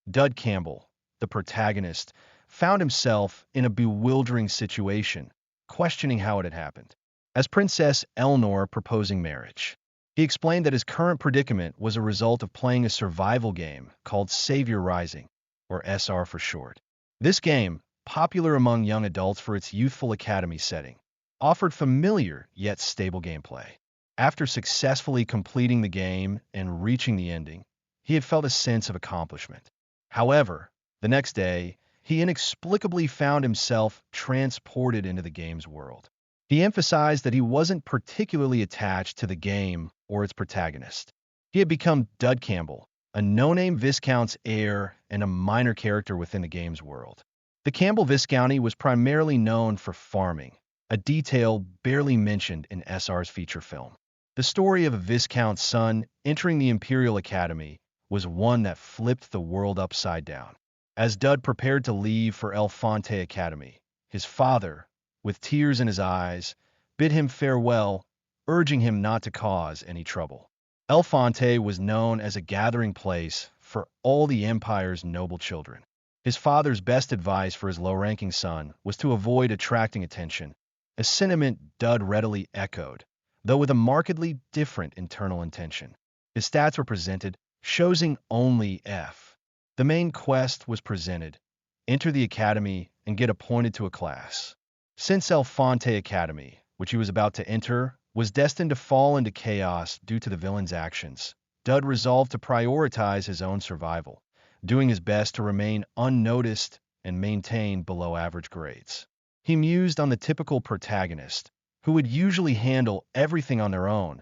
Dud Campbell, the protagonist, found himself in a bewildering situation, questioning how it had happened. As Princess Elnor proposing marriage, he explained that his current predicament was a result of playing a survival game called Savior Rising, or SR for short. This game, popular among young adults for its youthful academy setting, offered familiar yet stable gameplay. After successfully completing the game and reaching the ending, he had felt a sense of accomplishment. However, the next day, he inexplicably found himself transported into the game's world. He emphasized that he wasn't particularly attached to the game or its protagonist. He had become Dud Campbell, a no-name Viscount's heir and a minor character within the game's world. The Campbell Viscounty was primarily known for farming, a detail barely mentioned in SR's feature film. The story of a Viscount's son entering the Imperial Academy was one that flipped the world upside down. As Dud prepared to leave for El Fonte Academy, his father, with tears in his eyes, bid him farewell, urging him not to cause any trouble. El Fonte was known as a gathering place for all the Empire's noble children. His father's best advice for his low-ranking son was to avoid attracting attention, a sentiment Dud readily echoed, though with a markedly different internal intention. His stats were presented, showing only F. The main quest was presented: enter the academy and get appointed to a class. Since El Fonte Academy, which he was about to enter, was destined to fall into chaos due to the villain's actions, Dud resolved to prioritize his own survival, doing his best to remain unnoticed and maintain below-average grades. He mused on the typical protagonist, who would usually handle everything on their own,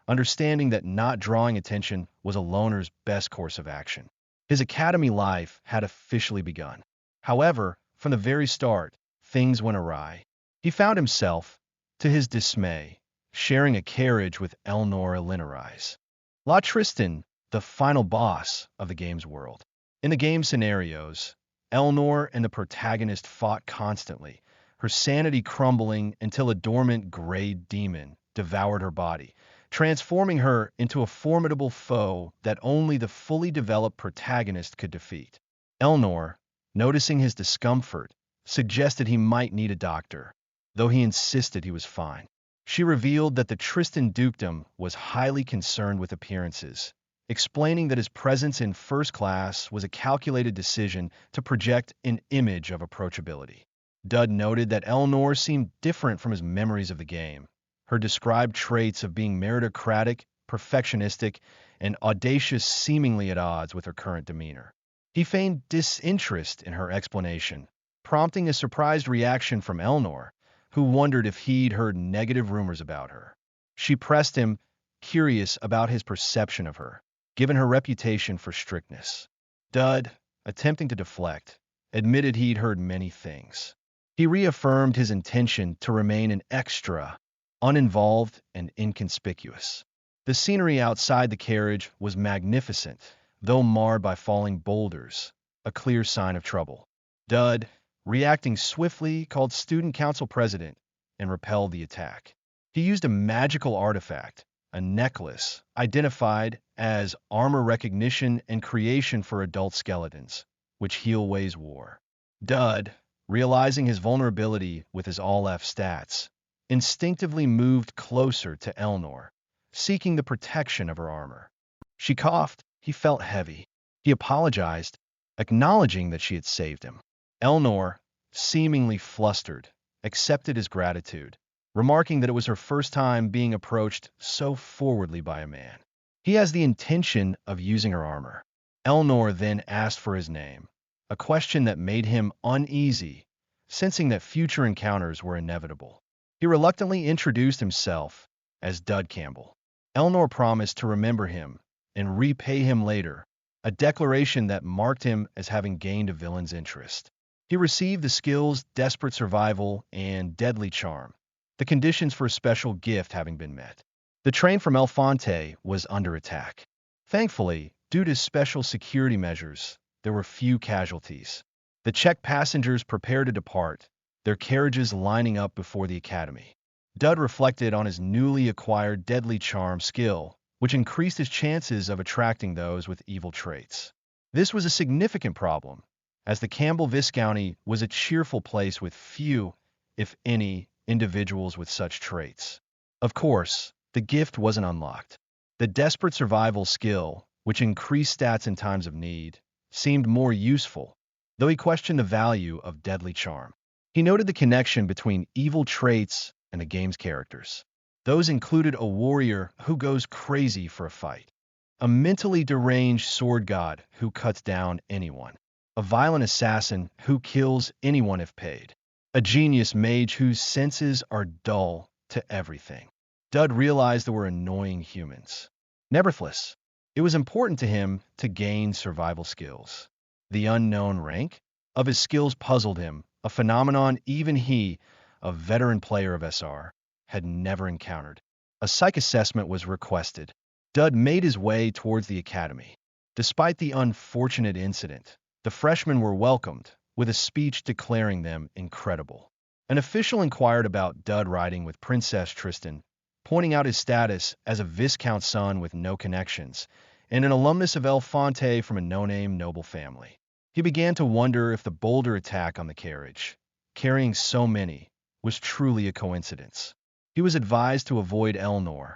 understanding that not drawing attention was a loner's best course of action. His academy life had officially begun. However, from the very start, things went awry. He found himself, to his dismay, sharing a carriage with Elnor Elinorize, La Tristan, the final boss of the game's world. In the game scenarios, Elnor and the protagonist fought constantly, her sanity crumbling until a dormant gray demon devoured her body, transforming her into a formidable foe that only the fully developed protagonist could defeat. Elnor, noticing his discomfort, suggested he might need a doctor, though he insisted he was fine. She revealed that the Tristan dukedom was highly concerned with appearances, explaining that his presence in first class was a calculated decision to project an image of approachability. Dud noted that Elnor seemed different from his memories of the game. Her described traits of being meritocratic, perfectionistic, and audacious seemingly at odds with her current demeanor. He feigned disinterest in her explanation, prompting a surprised reaction from Elnor, who wondered if he'd heard negative rumors about her. She pressed him, curious about his perception of her, given her reputation for strictness. Dud, attempting to deflect, admitted he'd heard many things. He reaffirmed his intention to remain an extra, uninvolved and inconspicuous. The scenery outside the carriage was magnificent, though marred by falling boulders, a clear sign of trouble. Dud, reacting swiftly, called student council president and repelled the attack. He used a magical artifact, a necklace, identified as armor recognition and creation for adult skeletons, which Heelways wore. Dud, realizing his vulnerability with his all-F stats, instinctively moved closer to Elnor, seeking the protection of her armor. She coughed. He felt heavy. He apologized, acknowledging that she had saved him. Elnor, seemingly flustered, accepted his gratitude, remarking that it was her first time being approached so forwardly by a man. He has the intention of using her armor. Elnor then asked for his name, a question that made him uneasy, sensing that future encounters were inevitable. He reluctantly introduced himself as Dud Campbell. Elnor promised to remember him and repay him later, a declaration that marked him as having gained a villain's interest. He received the skills Desperate Survival and Deadly Charm, the conditions for a special gift having been met. The train from El Fonte was under attack. Thankfully, due to special security measures, there were few casualties. The Czech passengers prepared to depart, their carriages lining up before the academy. Dud reflected on his newly acquired Deadly Charm skill, which increased his chances of attracting those with evil traits. This was a significant problem, as the Campbell Viscounty was a cheerful place with few, if any, individuals with such traits. Of course, the gift wasn't unlocked. The desperate survival skill, which increased stats in times of need, seemed more useful, though he questioned the value of deadly charm. He noted the connection between evil traits and the game's characters. Those included a warrior who goes crazy for a fight, a mentally deranged sword god who cuts down anyone, a violent assassin who kills anyone if paid, a genius mage whose senses are dull to everything. Dud realized there were annoying humans. Nevertheless, it was important to him to gain survival skills. The unknown rank of his skills puzzled him, a phenomenon even he, a veteran player of SR, had never encountered. A psych assessment was requested. Dud made his way towards the academy. Despite the unfortunate incident, the freshmen were welcomed, with a speech declaring them incredible. An official inquired about Dud riding with Princess Tristan, pointing out his status as a Viscount son with no connections, and an alumnus of El Fonte from a no-name noble family. He began to wonder if the boulder attack on the carriage, carrying so many, was truly a coincidence. He was advised to avoid Elnor,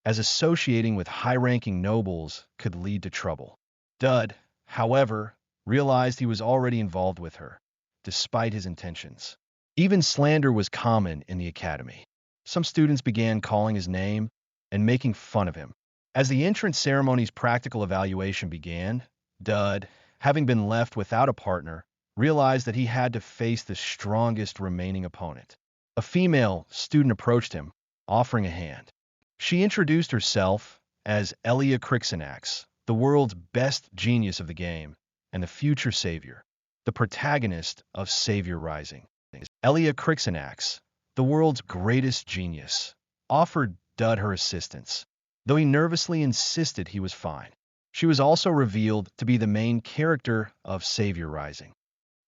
as associating with high-ranking nobles could lead to trouble. Dud, however, realized he was already involved with her, despite his intentions. Even slander was common in the academy. Some students began calling his name and making fun of him. As the entrance ceremony's practical evaluation began, Dud, having been left without a partner, realized that he had to face the strongest remaining opponent. A female student approached him, offering a hand. She introduced herself as Elia Crixinax, the world's best genius of the game, and the future savior, the protagonist of Savior Rising. Elia Crixinax, the world's greatest genius, offered Dud her assistance, though he nervously insisted he was fine. She was also revealed to be the main character of Savior Rising.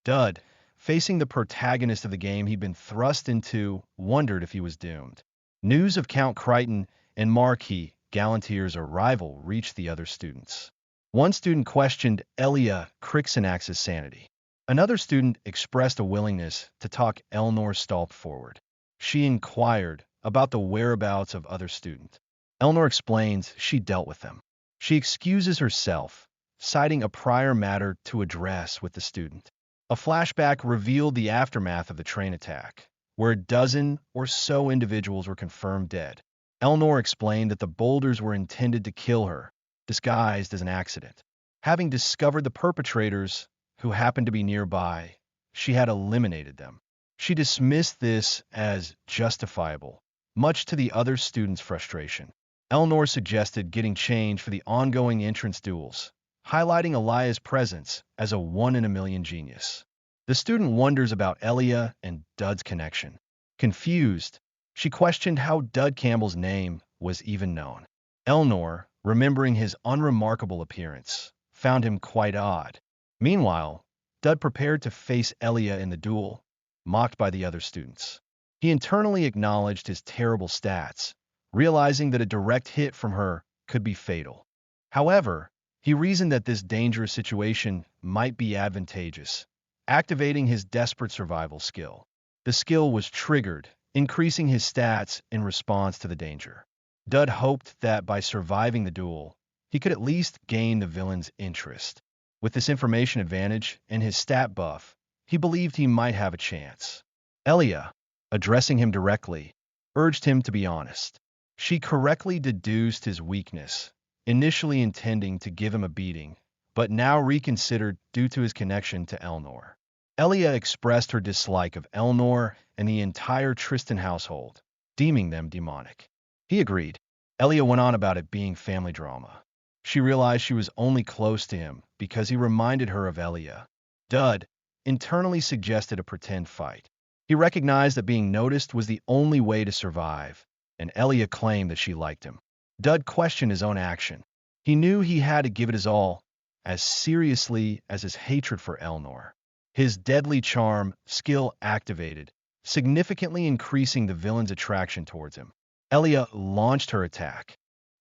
Dud, facing the protagonist of the game he'd been thrust into, wondered if he was doomed. News of Count Crichton and Marquis Galantier's arrival reached the other students. One student questioned Elia Crixinax's sanity. Another student expressed a willingness to talk Elnor Stolp forward. She inquired about the whereabouts of other students. Elnor explains she dealt with them. She excuses herself, citing a prior matter to address with the student. A flashback revealed the aftermath of the train attack, where a dozen or so individuals were confirmed dead. Elnor explained that the boulders were intended to kill her, disguised as an accident. Having discovered the perpetrators, who happened to be nearby, she had eliminated them. She dismissed this as justifiable, much to the other students' frustration. Elnor suggested getting change for the ongoing entrance duels, highlighting Elia's presence as a one-in-a-million genius. The student wonders about Elia and Dud's connection. Confused, she questioned how Dud Campbell's name was even known. Elnor, remembering his unremarkable appearance, found him quite odd. Meanwhile, Dud prepared to face Elia in the duel, mocked by the other students. He internally acknowledged his terrible stats, realizing that a direct hit from her could be fatal. However, he reasoned that this dangerous situation might be advantageous, activating his desperate survival skill. The skill was triggered, increasing his stats in response to the danger. Dud hoped that by surviving the duel, he could at least gain the villain's interest. With this information advantage and his stat buff, he believed he might have a chance. Elia, addressing him directly, urged him to be honest. She correctly deduced his weakness, initially intending to give him a beating, but now reconsidered due to his connection to Elnor. Elia expressed her dislike of Elnor and the entire Tristan household, deeming them demonic. He agreed. Elia went on about it being family drama. She realized she was only close to him because he reminded her of Elia. Dud internally suggested a pretend fight. He recognized that being noticed was the only way to survive, and Elia claimed that she liked him. Dud questioned his own action. He knew he had to give it his all, as seriously as his hatred for Elnor. His deadly charm skill activated, significantly increasing the villain's attraction towards him. Elia launched her attack,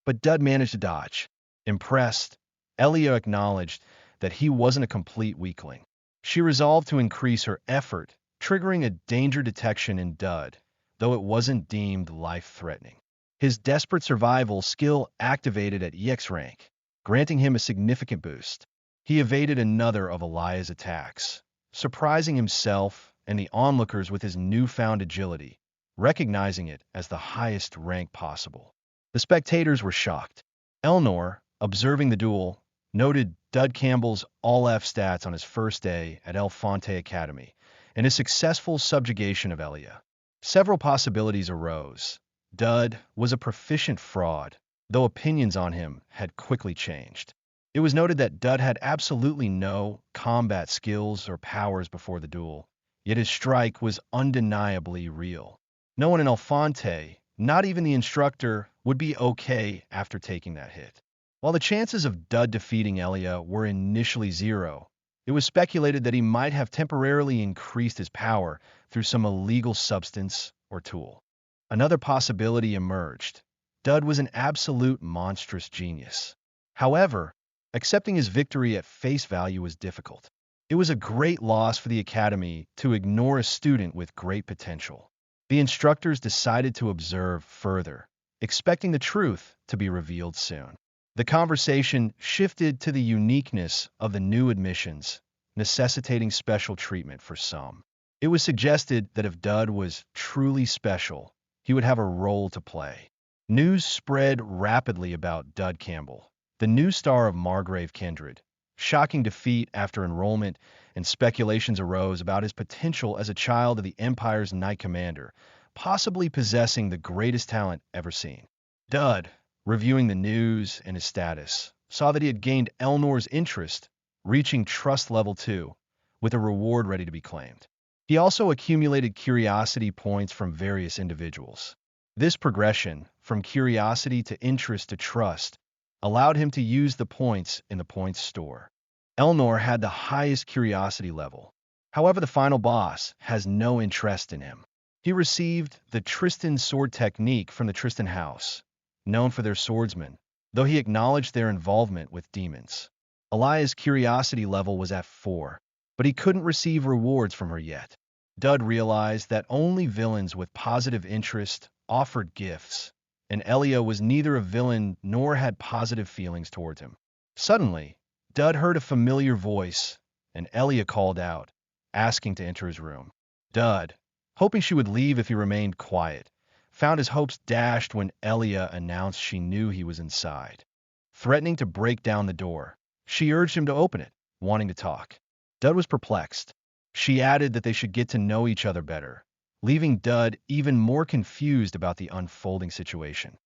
but Dud managed to dodge. Impressed, Elia acknowledged that he wasn't a complete weakling. She resolved to increase her effort, triggering a danger detection in Dud, though it wasn't deemed life-threatening. His desperate survival skill activated at EX rank, granting him a significant boost. He evaded another of Elia's attacks, surprising himself and the onlookers with his newfound agility, recognizing it as the highest rank possible. The spectators were shocked. Elnor, observing the duel, noted Dud Campbell's all-F stats on his first day at El Fonte Academy and his successful subjugation of Elia. Several possibilities arose. Dud was a proficient fraud, though opinions on him had quickly changed. It was noted that Dud had absolutely no combat skills or powers before the duel, yet his strike was undeniably real. No one in El Fonte, not even the instructor, would be okay after taking that hit. While the chances of Dud defeating Elia were initially zero, it was speculated that he might have temporarily increased his power through some illegal substance or tool. Another possibility emerged. Dud was an absolute monstrous genius. However, accepting his victory at face value was difficult. It was a great loss for the Academy to ignore a student with great potential. The instructors decided to observe further, expecting the truth to be revealed soon. The conversation shifted to the uniqueness of the new admissions, necessitating special treatment for some. It was suggested that if Dud was truly special, he would have a role to play. News spread rapidly about Dud Campbell, the new star of Margrave Kindred. Shocking defeat after enrollment, and speculations arose about his potential as a child of the Empire's Knight Commander, possibly possessing the greatest talent ever seen. Dud, reviewing the news and his status, saw that he had gained Elnor's interest, reaching Trust Level 2, with a reward ready to be claimed. He also accumulated curiosity points from various individuals. This progression, from curiosity to interest to trust, allowed him to use the points in the points store. Elnor had the highest curiosity level. However, the final boss has no interest in him. He received the Tristan sword technique from the Tristan house, known for their swordsmen, though he acknowledged their involvement with demons. Elia's curiosity level was at 4, but he couldn't receive rewards from her yet. Dud realized that only villains with positive interest offered gifts, and Elia was neither a villain nor had positive feelings towards him. Suddenly, Dud heard a familiar voice, and Elia called out, asking to enter his room. Dud, hoping she would leave if he remained quiet, found his hopes dashed when Elia announced she knew he was inside. Threatening to break down the door, she urged him to open it, wanting to talk. Dud was perplexed. She added that they should get to know each other better, leaving Dud even more confused about the unfolding situation.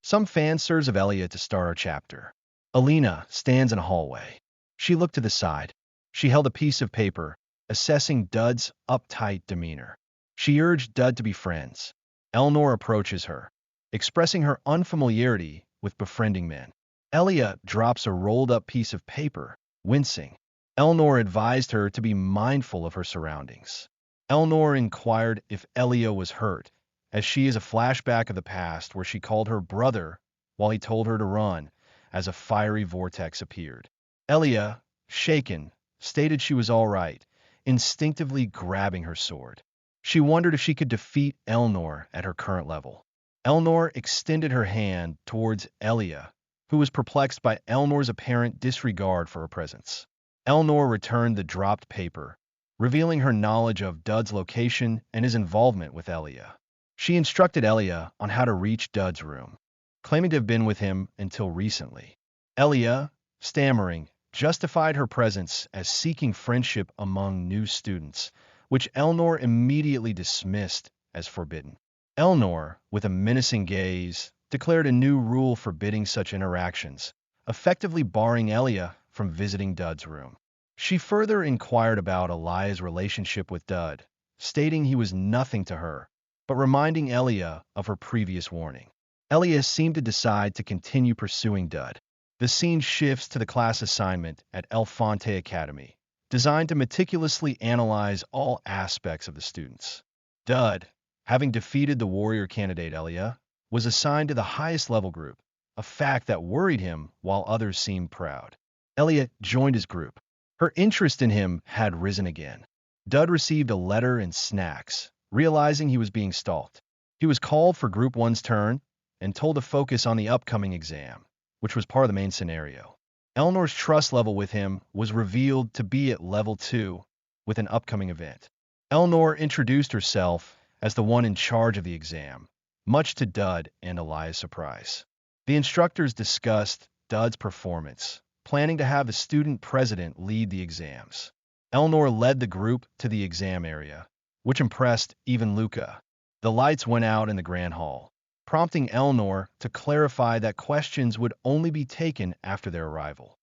Some fan serves of Elia to start our chapter. Alina stands in a hallway. She looked to the side. She held a piece of paper, assessing Dud's uptight demeanor. She urged Dud to be friends. Elnor approaches her, expressing her unfamiliarity with befriending men. Elia drops a rolled-up piece of paper, wincing. Elnor advised her to be mindful of her surroundings. Elnor inquired if Elia was hurt, as she is a flashback of the past where she called her brother while he told her to run, as a fiery vortex appeared. Elia, shaken, stated she was all right, instinctively grabbing her sword. She wondered if she could defeat Elnor at her current level. Elnor extended her hand towards Elia, who was perplexed by Elnor's apparent disregard for her presence. Elnor returned the dropped paper, revealing her knowledge of Dud's location and his involvement with Elia. She instructed Elia on how to reach Dud's room, claiming to have been with him until recently. Elia, stammering, justified her presence as seeking friendship among new students, which Elnor immediately dismissed as forbidden. Elnor, with a menacing gaze, declared a new rule forbidding such interactions, effectively barring Elia from visiting Dud's room. She further inquired about Elia's relationship with Dud, stating he was nothing to her, but reminding Elia of her previous warning. Elia seemed to decide to continue pursuing Dud. The scene shifts to the class assignment at El Fonte Academy, designed to meticulously analyze all aspects of the students. Dud, having defeated the warrior candidate Elia, was assigned to the highest level group, a fact that worried him while others seemed proud. Elia joined his group. Her interest in him had risen again. Dud received a letter and snacks, realizing he was being stalked. He was called for Group 1's turn and told to focus on the upcoming exam, which was part of the main scenario. Elnor's trust level with him was revealed to be at level 2 with an upcoming event. Elnor introduced herself as the one in charge of the exam, much to Dud and Elia's surprise. The instructors discussed Dud's performance, planning to have the student president lead the exams. Elnor led the group to the exam area, which impressed even Luca. The lights went out in the grand hall, prompting Elnor to clarify that questions would only be taken after their arrival.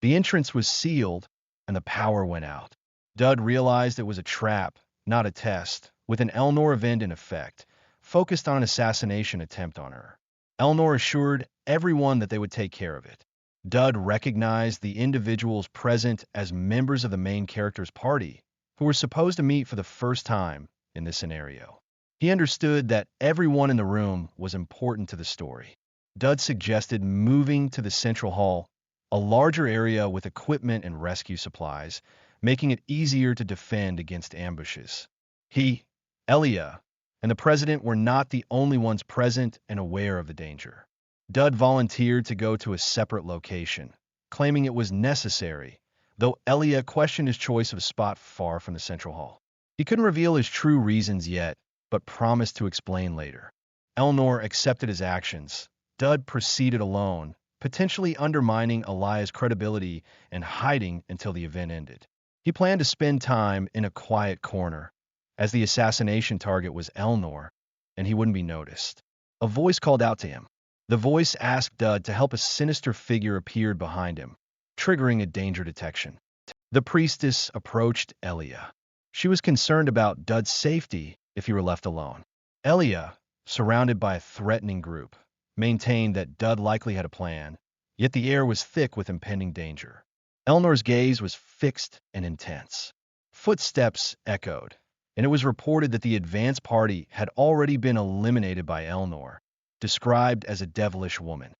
The entrance was sealed, and the power went out. Dud realized it was a trap, not a test, with an Elnor event in effect, focused on an assassination attempt on her. Elnor assured everyone that they would take care of it. Dud recognized the individuals present as members of the main character's party, who were supposed to meet for the first time in this scenario. He understood that everyone in the room was important to the story. Dud suggested moving to the central hall, a larger area with equipment and rescue supplies, making it easier to defend against ambushes. He, Elia, and the president were not the only ones present and aware of the danger. Dud volunteered to go to a separate location, claiming it was necessary, though Elia questioned his choice of a spot far from the central hall. He couldn't reveal his true reasons yet, but promised to explain later. Elnor accepted his actions. Dud proceeded alone, potentially undermining Elia's credibility and hiding until the event ended. He planned to spend time in a quiet corner, as the assassination target was Elnor, and he wouldn't be noticed. A voice called out to him. The voice asked Dud to help. A sinister figure appeared behind him, triggering a danger detection. The priestess approached Elia. She was concerned about Dud's safety if he were left alone. Elia, surrounded by a threatening group, maintained that Dud likely had a plan, yet the air was thick with impending danger. Elnor's gaze was fixed and intense. Footsteps echoed, and it was reported that the advance party had already been eliminated by Elnor, described as a devilish woman.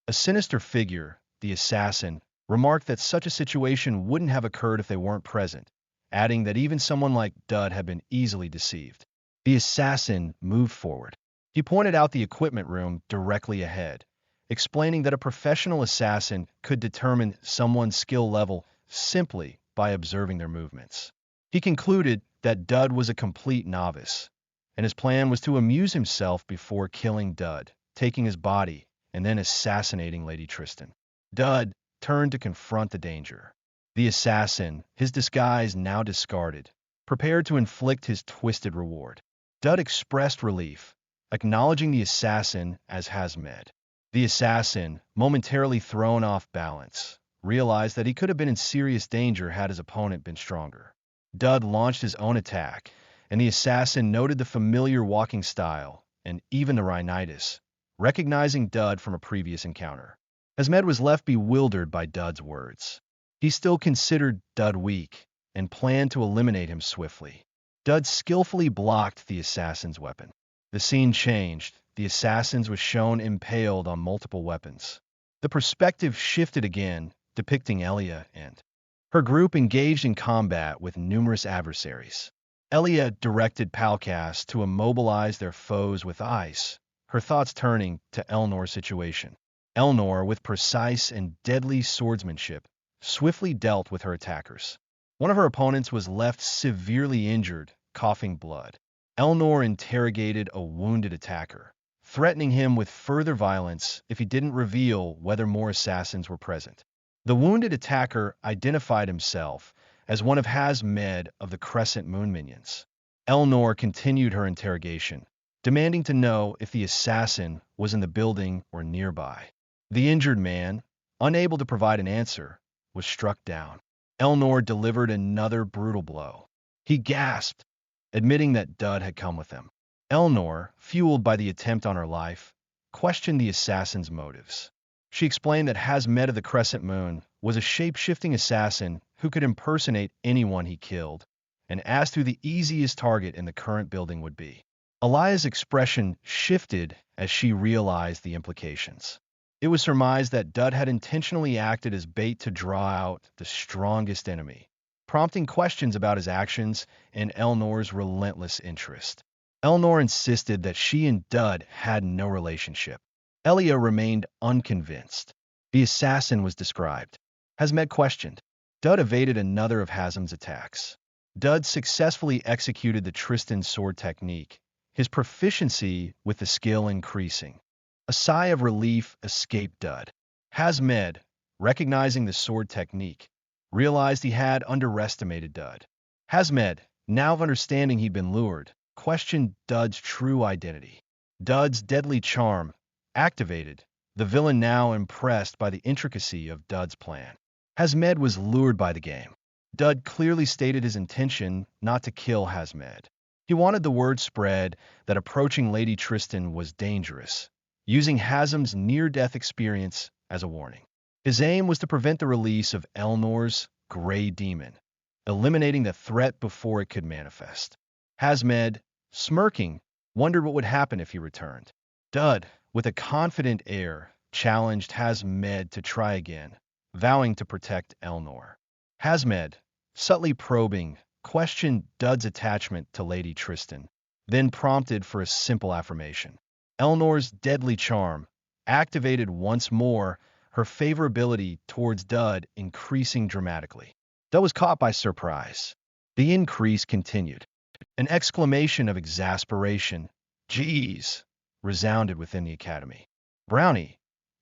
A sinister figure, the assassin, remarked that such a situation wouldn't have occurred if they weren't present, adding that even someone like Dud had been easily deceived. The assassin moved forward. He pointed out the equipment room directly ahead, explaining that a professional assassin could determine someone's skill level simply by observing their movements. He concluded that Dud was a complete novice, and his plan was to amuse himself before killing Dud, taking his body, and then assassinating Lady Tristan. Dud turned to confront the danger. The assassin, his disguise now discarded, prepared to inflict his twisted reward. Dud expressed relief, acknowledging the assassin as Hazmed. The assassin, momentarily thrown off balance, realized that he could have been in serious danger had his opponent been stronger. Dud launched his own attack, and the assassin noted the familiar walking style and even the rhinitis, recognizing Dud from a previous encounter. Hazmed was left bewildered by Dud's words. He still considered Dud weak and planned to eliminate him swiftly. Dud skillfully blocked the assassin's weapon. The scene changed. The assassin was shown impaled on multiple weapons. The perspective shifted again, depicting Elia and her group engaged in combat with numerous adversaries. Elia directed Palkas to immobilize their foes with ice, her thoughts turning to Elnor's situation. Elnor, with precise and deadly swordsmanship, swiftly dealt with her attackers. One of her opponents was left severely injured, coughing blood. Elnor interrogated a wounded attacker, threatening him with further violence if he didn't reveal whether more assassins were present. The wounded attacker identified himself as one of Hazmed of the Crescent Moon minions. Elnor continued her interrogation, demanding to know if the assassin was in the building or nearby. The injured man, unable to provide an answer, was struck down. Elnor delivered another brutal blow. He gasped, admitting that Dud had come with him. Elnor, fueled by the attempt on her life, questioned the assassin's motives. She explained that Hazmed of the Crescent Moon was a shape-shifting assassin who could impersonate anyone he killed, and asked who the easiest target in the current building would be. Elia's expression shifted as she realized the implications. It was surmised that Dud had intentionally acted as bait to draw out the strongest enemy, prompting questions about his actions and Elnor's relentless interest. Elnor insisted that she and Dud had no relationship. Elia remained unconvinced. The assassin was described. Hazmed questioned. Dud evaded another of Hazm's attacks. Dud successfully executed the Tristan sword technique, his proficiency with the skill increasing. A sigh of relief escaped Dud. Hazmed, recognizing the sword technique, realized he had underestimated Dud. Hazmed, now of understanding he'd been lured, questioned Dud's true identity. Dud's deadly charm activated, the villain now impressed by the intricacy of Dud's plan. Hazmed was lured by the game. Dud clearly stated his intention not to kill Hazmed. He wanted the word spread that approaching Lady Tristan was dangerous, using Hazm's near-death experience as a warning. His aim was to prevent the release of Elnor's Grey Demon, eliminating the threat before it could manifest. Hazmed, smirking, wondered what would happen if he returned. Dud, with a confident air, challenged Hazmed to try again, vowing to protect Elnor. Hazmed, subtly probing, questioned Dud's attachment to Lady Tristan, then prompted for a simple affirmation. Elnor's deadly charm activated once more, her favorability towards Dud increasing dramatically. Dud was caught by surprise. The increase continued. An exclamation of exasperation, "Geez," resounded within the academy. Brownie,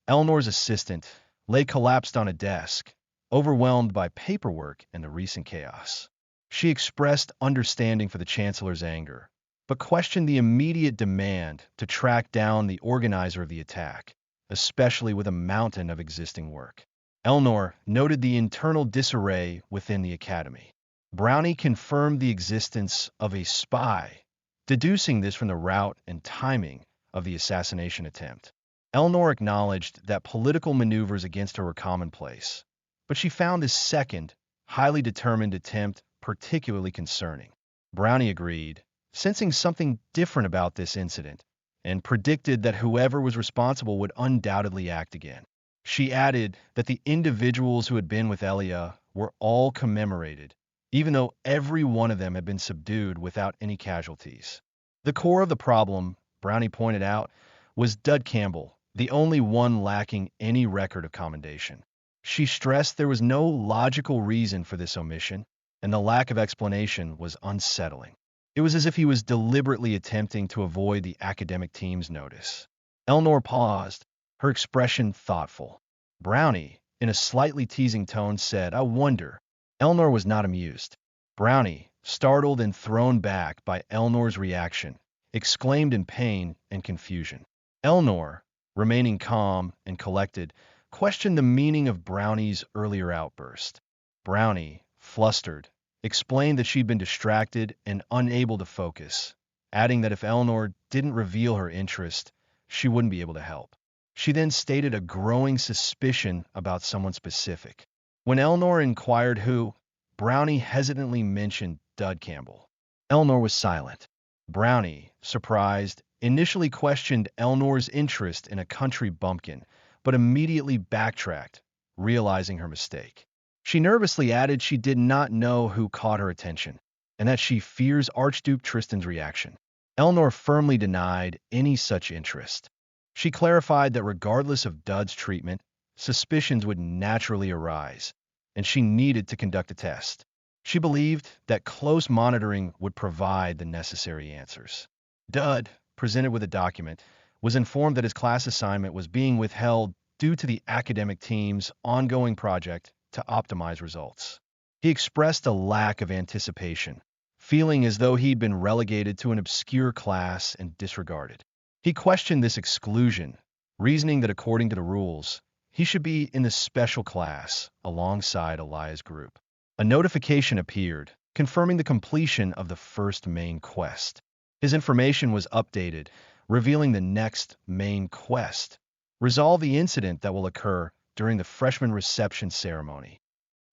Elnor's assistant, lay collapsed on a desk, overwhelmed by paperwork and the recent chaos. She expressed understanding for the Chancellor's anger, but questioned the immediate demand to track down the organizer of the attack, especially with a mountain of existing work. Elnor noted the internal disarray within the academy. Brownie confirmed the existence of a spy, deducing this from the route and timing of the assassination attempt. Elnor acknowledged that political maneuvers against her were commonplace, but she found this second, highly determined attempt particularly concerning. Brownie agreed, sensing something different about this incident, and predicted that whoever was responsible would undoubtedly act again. She added that the individuals who had been with Elia were all commemorated, even though every one of them had been subdued without any casualties. The core of the problem, Brownie pointed out, was Dud Campbell, the only one lacking any record of commendation. She stressed there was no logical reason for this omission, and the lack of explanation was unsettling. It was as if he was deliberately attempting to avoid the academic team's notice. Elnor paused, her expression thoughtful. Brownie, in a slightly teasing tone, said, "I wonder." Elnor was not amused. Brownie, startled and thrown back by Elnor's reaction, exclaimed in pain and confusion. Elnor, remaining calm and collected, questioned the meaning of Brownie's earlier outburst. Brownie, flustered, explained that she'd been distracted and unable to focus, adding that if Elnor didn't reveal her interest, she wouldn't be able to help. She then stated a growing suspicion about someone specific. When Elnor inquired who, Brownie hesitantly mentioned Dud Campbell. Elnor was silent. Brownie, surprised, initially questioned Elnor's interest in a country bumpkin, but immediately backtracked, realizing her mistake. She nervously added she did not know who caught her attention, and that she fears Archduke Tristan's reaction. Elnor firmly denied any such interest. She clarified that regardless of Dud's treatment, suspicions would naturally arise, and she needed to conduct a test. She believed that close monitoring would provide the necessary answers. Dud, presented with a document, was informed that his class assignment was being withheld due to the academic team's ongoing project to optimize results. He expressed a lack of anticipation, feeling as though he'd been relegated to an obscure class and disregarded. He questioned this exclusion, reasoning that according to the rules, he should be in the special class alongside Elia's group. A notification appeared, confirming the completion of the first main quest. His information was updated, revealing the next main quest: resolve the incident that will occur during the freshman reception ceremony.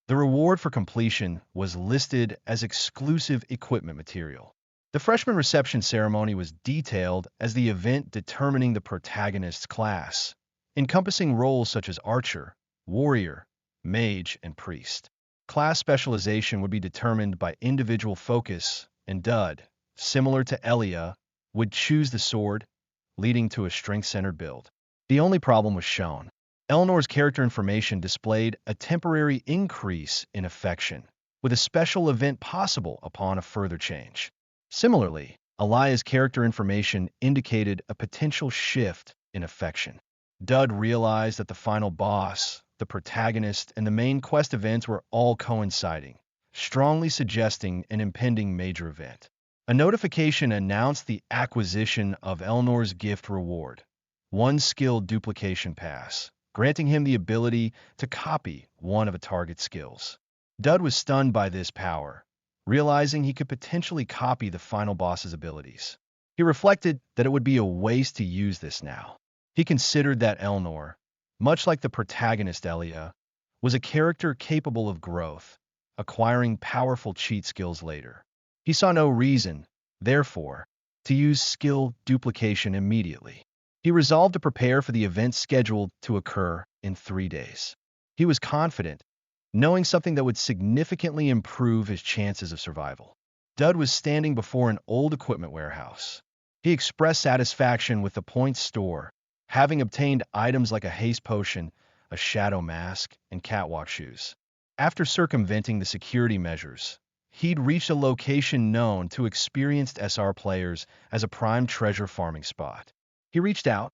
The reward for completion was listed as exclusive equipment material. The freshman reception ceremony was detailed as the event determining the protagonist's class, encompassing roles such as archer, warrior, mage, and priest. Class specialization would be determined by individual focus, and Dud, similar to Elia, would choose the sword, leading to a strength-centered build. The only problem was shown. Elnor's character information displayed a temporary increase in affection, with a special event possible upon a further change. Similarly, Elia's character information indicated a potential shift in affection. Dud realized that the final boss, the protagonist, and the main quest events were all coinciding, strongly suggesting an impending major event. A notification announced the acquisition of Elnor's gift reward, one skill duplication pass, granting him the ability to copy one of a target's skills. Dud was stunned by this power, realizing he could potentially copy the final boss's abilities. He reflected that it would be a waste to use this now. He considered that Elnor, much like the protagonist Elia, was a character capable of growth, acquiring powerful cheat skills later. He saw no reason, therefore, to use skill duplication immediately. He resolved to prepare for the event scheduled to occur in 3 days. He was confident, knowing something that would significantly improve his chances of survival. Dud was standing before an old equipment warehouse. He expressed satisfaction with the points store, having obtained items like a haste potion, a shadow mask, and catwalk shoes. After circumventing the security measures, he'd reached a location known to experienced SR players as a prime treasure farming spot. He reached out,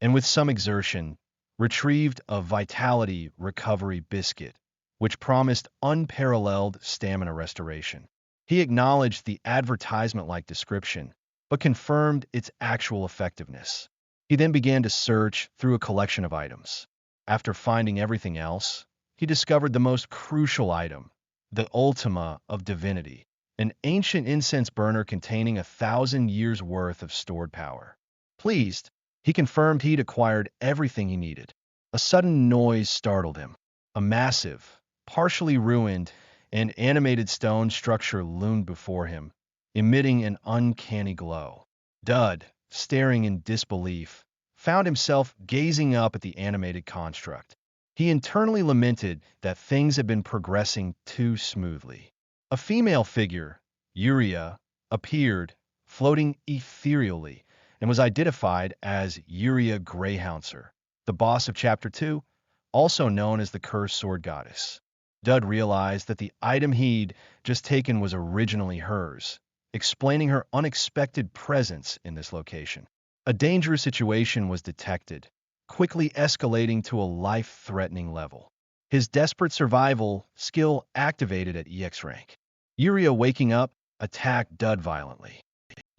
and with some exertion, retrieved a vitality recovery biscuit, which promised unparalleled stamina restoration. He acknowledged the advertisement-like description, but confirmed its actual effectiveness. He then began to search through a collection of items. After finding everything else, he discovered the most crucial item, the Ultima of Divinity, an ancient incense burner containing 1,000 years' worth of stored power. Pleased, he confirmed he'd acquired everything he needed. A sudden noise startled him. A massive, partially ruined, and animated stone structure loomed before him, emitting an uncanny glow. Dud, staring in disbelief, found himself gazing up at the animated construct. He internally lamented that things had been progressing too smoothly. A female figure, Yuria, appeared, floating ethereally, and was identified as Yuria Greyhouncer, the boss of Chapter 2, also known as the Cursed Sword Goddess. Dud realized that the item he'd just taken was originally hers, explaining her unexpected presence in this location. A dangerous situation was detected, quickly escalating to a life-threatening level. His desperate survival skill activated at EX rank. Yuria, waking up, attacked Dud violently.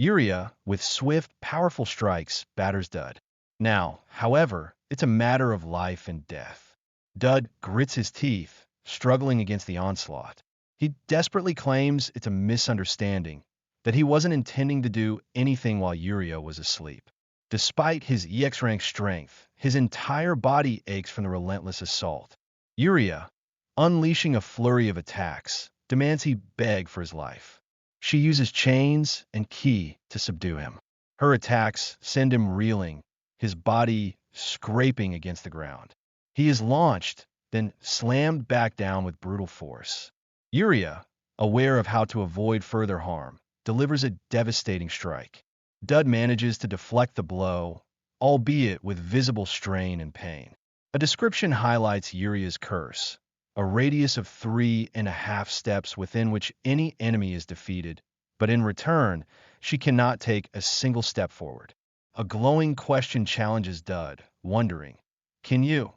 Yuria, with swift, powerful strikes, batters Dud. Now, however, it's a matter of life and death. Dud grits his teeth, struggling against the onslaught. He desperately claims it's a misunderstanding, that he wasn't intending to do anything while Yuria was asleep. Despite his EX rank strength, his entire body aches from the relentless assault. Yuria, unleashing a flurry of attacks, demands he beg for his life. She uses chains and ki to subdue him. Her attacks send him reeling, his body scraping against the ground. He is launched, then slammed back down with brutal force. Yuria, aware of how to avoid further harm, delivers a devastating strike. Dud manages to deflect the blow, albeit with visible strain and pain. A description highlights Yuria's curse, a radius of 3.5 steps within which any enemy is defeated, but in return, she cannot take a single step forward. A glowing question challenges Dud, wondering, "Can you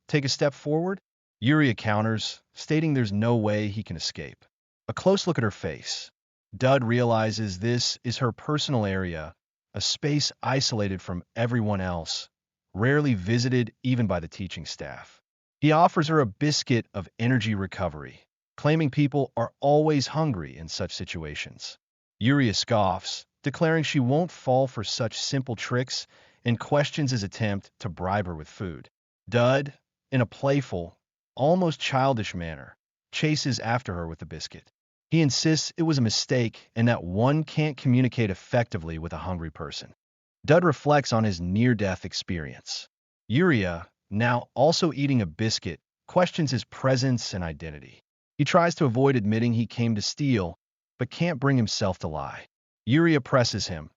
take a step forward?" Yuria counters, stating there's no way he can escape. A close look at her face. Dud realizes this is her personal area, a space isolated from everyone else, rarely visited even by the teaching staff. He offers her a biscuit of energy recovery, claiming people are always hungry in such situations. Yuria scoffs, declaring she won't fall for such simple tricks, and questions his attempt to bribe her with food. Dud, in a playful, almost childish manner, chases after her with the biscuit. He insists it was a mistake and that one can't communicate effectively with a hungry person. Dud reflects on his near-death experience. Yuria, now also eating a biscuit, questions his presence and identity. He tries to avoid admitting he came to steal, but can't bring himself to lie. Yuria presses him,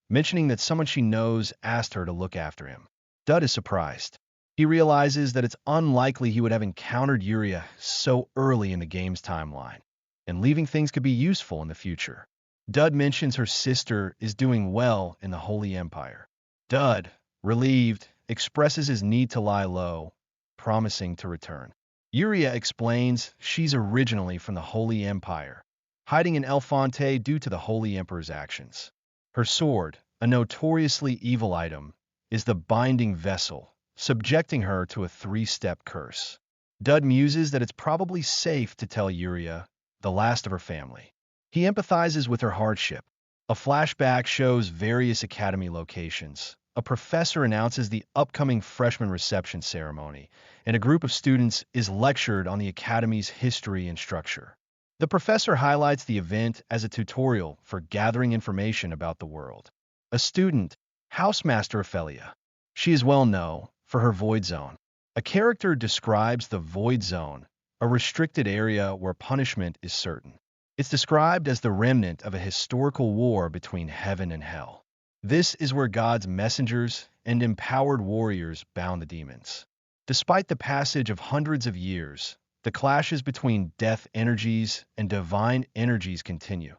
mentioning that someone she knows asked her to look after him. Dud is surprised. He realizes that it's unlikely he would have encountered Yuria so early in the game's timeline, and leaving things could be useful in the future. Dud mentions her sister is doing well in the Holy Empire. Dud, relieved, expresses his need to lie low, promising to return. Yuria explains she's originally from the Holy Empire, hiding in Elfonte due to the Holy Emperor's actions. Her sword, a notoriously evil item, is the binding vessel, subjecting her to a 3-step curse. Dud muses that it's probably safe to tell Yuria, the last of her family. He empathizes with her hardship. A flashback shows various academy locations. A professor announces the upcoming freshman reception ceremony, and a group of students is lectured on the academy's history and structure. The professor highlights the event as a tutorial for gathering information about the world. A student, Housemaster Ophelia. She is well known for her Void Zone. A character describes the Void Zone, a restricted area where punishment is certain. It's described as the remnant of a historical war between heaven and hell. This is where God's messengers and empowered warriors bound the demons. Despite the passage of hundreds of years, the clashes between death energies and divine energies continue,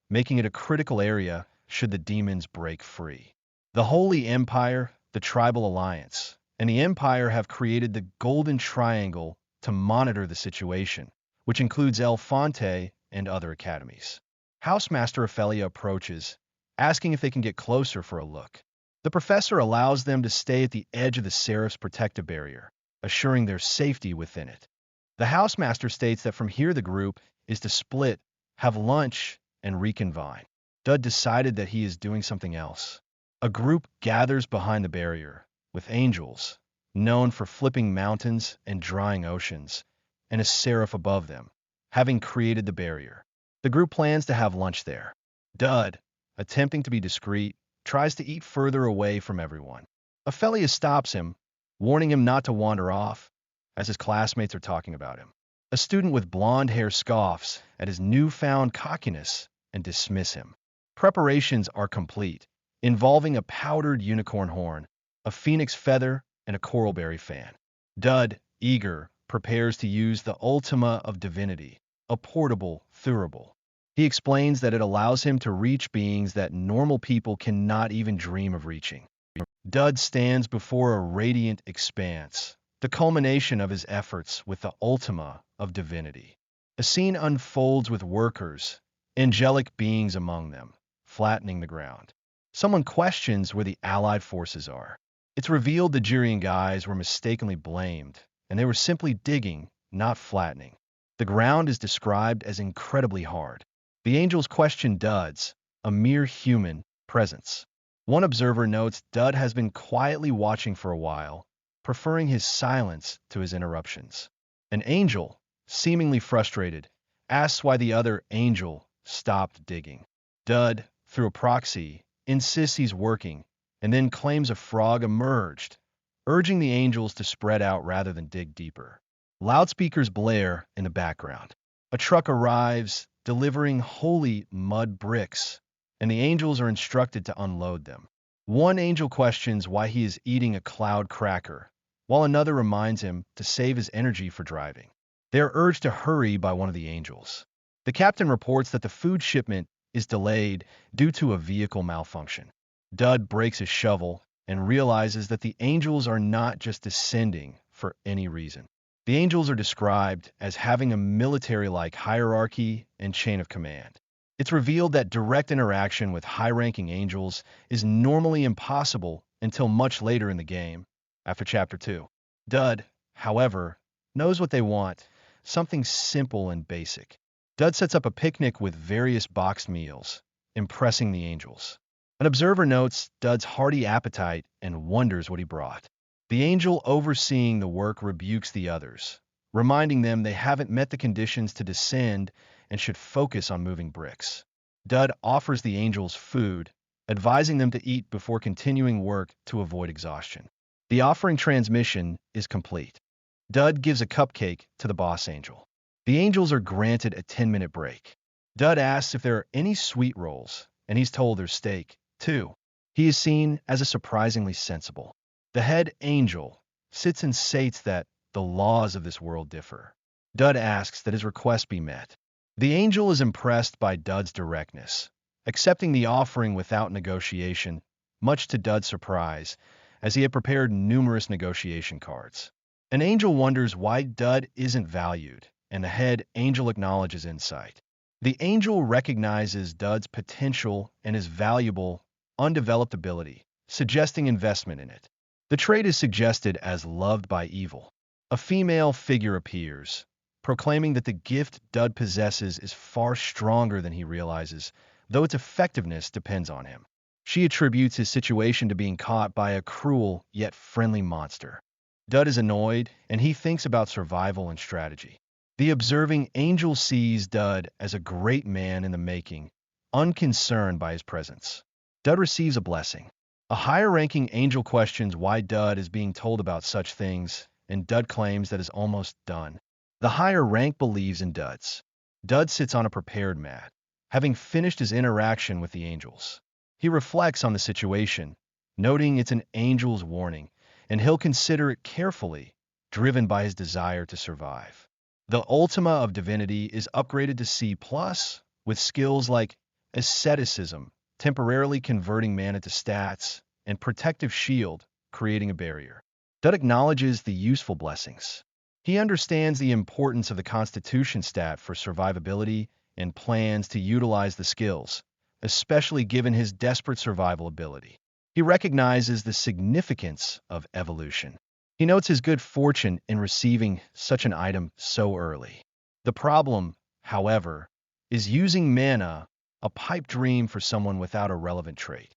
making it a critical area should the demons break free. The Holy Empire, the Tribal Alliance, and the Empire have created the Golden Triangle to monitor the situation, which includes Elfonte and other academies. Housemaster Ophelia approaches, asking if they can get closer for a look. The professor allows them to stay at the edge of the Seraph's protective barrier, assuring their safety within it. The housemaster states that from here the group is to split, have lunch, and reconvene. Dud decided that he is doing something else. A group gathers behind the barrier, with angels, known for flipping mountains and drying oceans, and a seraph above them, having created the barrier. The group plans to have lunch there. Dud, attempting to be discreet, tries to eat further away from everyone. Ophelia stops him, warning him not to wander off, as his classmates are talking about him. A student with blonde hair scoffs at his newfound cockiness and dismiss him. Preparations are complete, involving a powdered unicorn horn, a phoenix feather, and a coralberry fan. Dud, eager, prepares to use the Ultima of Divinity, a portable thurible. He explains that it allows him to reach beings that normal people cannot even dream of reaching. Dud stands before a radiant expanse, the culmination of his efforts with the Ultima of Divinity. A scene unfolds with workers, angelic beings among them, flattening the ground. Someone questions where the Allied forces are. It's revealed the Jirian guys were mistakenly blamed, and they were simply digging, not flattening. The ground is described as incredibly hard. The angels question Dud's, a mere human, presence. One observer notes Dud has been quietly watching for a while, preferring his silence to his interruptions. An angel, seemingly frustrated, asks why the other angel stopped digging. Dud, through a proxy, insists he's working, and then claims a frog emerged, urging the angels to spread out rather than dig deeper. Loudspeakers blare in the background. A truck arrives, delivering holy mud bricks, and the angels are instructed to unload them. One angel questions why he is eating a cloud cracker, while another reminds him to save his energy for driving. They are urged to hurry by one of the angels. The captain reports that the food shipment is delayed due to a vehicle malfunction. Dud breaks his shovel and realizes that the angels are not just descending for any reason. The angels are described as having a military-like hierarchy and chain of command. It's revealed that direct interaction with high-ranking angels is normally impossible until much later in the game, after Chapter 2. Dud, however, knows what they want, something simple and basic. Dud sets up a picnic with various boxed meals, impressing the angels. An observer notes Dud's hearty appetite and wonders what he brought. The angel overseeing the work rebukes the others, reminding them they haven't met the conditions to descend and should focus on moving bricks. Dud offers the angels food, advising them to eat before continuing work to avoid exhaustion. The offering transmission is complete. Dud gives a cupcake to the boss angel. The angels are granted a 10-minute break. Dud asks if there are any sweet rolls, and he's told there's steak, too. He is seen as a surprisingly sensible. The head angel sits and states that the laws of this world differ. Dud asks that his request be met. The angel is impressed by Dud's directness, accepting the offering without negotiation, much to Dud's surprise, as he had prepared numerous negotiation cards. An angel wonders why Dud isn't valued, and the head angel acknowledges insight. The angel recognizes Dud's potential and his valuable, undeveloped ability, suggesting investment in it. The trait is suggested as loved by evil. A female figure appears, proclaiming that the gift Dud possesses is far stronger than he realizes, though its effectiveness depends on him. She attributes his situation to being caught by a cruel yet friendly monster. Dud is annoyed, and he thinks about survival and strategy. The observing angel sees Dud as a great man in the making, unconcerned by his presence. Dud receives a blessing. A higher-ranking angel questions why Dud is being told about such things, and Dud claims that is almost done. The higher rank believes in Dud's. Dud sits on a prepared mat, having finished his interaction with the angels. He reflects on the situation, noting it's an angel's warning, and he'll consider it carefully, driven by his desire to survive. The Ultima of Divinity is upgraded to C+, with skills like Asceticism, temporarily converting mana to stats, and Protective Shield, creating a barrier. Dud acknowledges the useful blessings. He understands the importance of the Constitution stat for survivability and plans to utilize the skills, especially given his desperate survival ability. He recognizes the significance of evolution. He notes his good fortune in receiving such an item so early. The problem, however, is using mana, a pipe dream for someone without a relevant trait.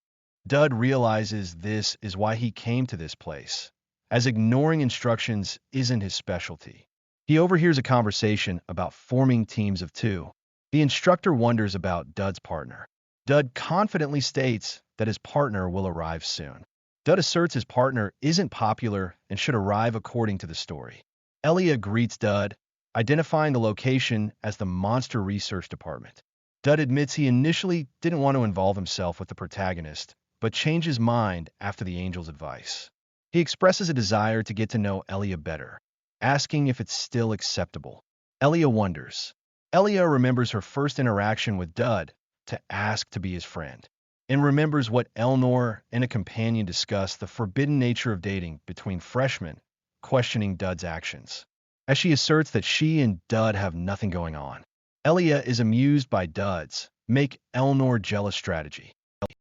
Dud realizes this is why he came to this place, as ignoring instructions isn't his specialty. He overhears a conversation about forming teams of two. The instructor wonders about Dud's partner. Dud confidently states that his partner will arrive soon. Dud asserts his partner isn't popular and should arrive according to the story. Elia greets Dud, identifying the location as the Monster Research Department. Dud admits he initially didn't want to involve himself with the protagonist, but changed his mind after the angel's advice. He expresses a desire to get to know Elia better, asking if it's still acceptable. Elia wonders. Elia remembers her first interaction with Dud to ask to be his friend, and remembers what Elnor and a companion discussed the forbidden nature of dating between freshmen, questioning Dud's actions. As she asserts that she and Dud have nothing going on, Elia is amused by Dud's make Elnor jealous strategy.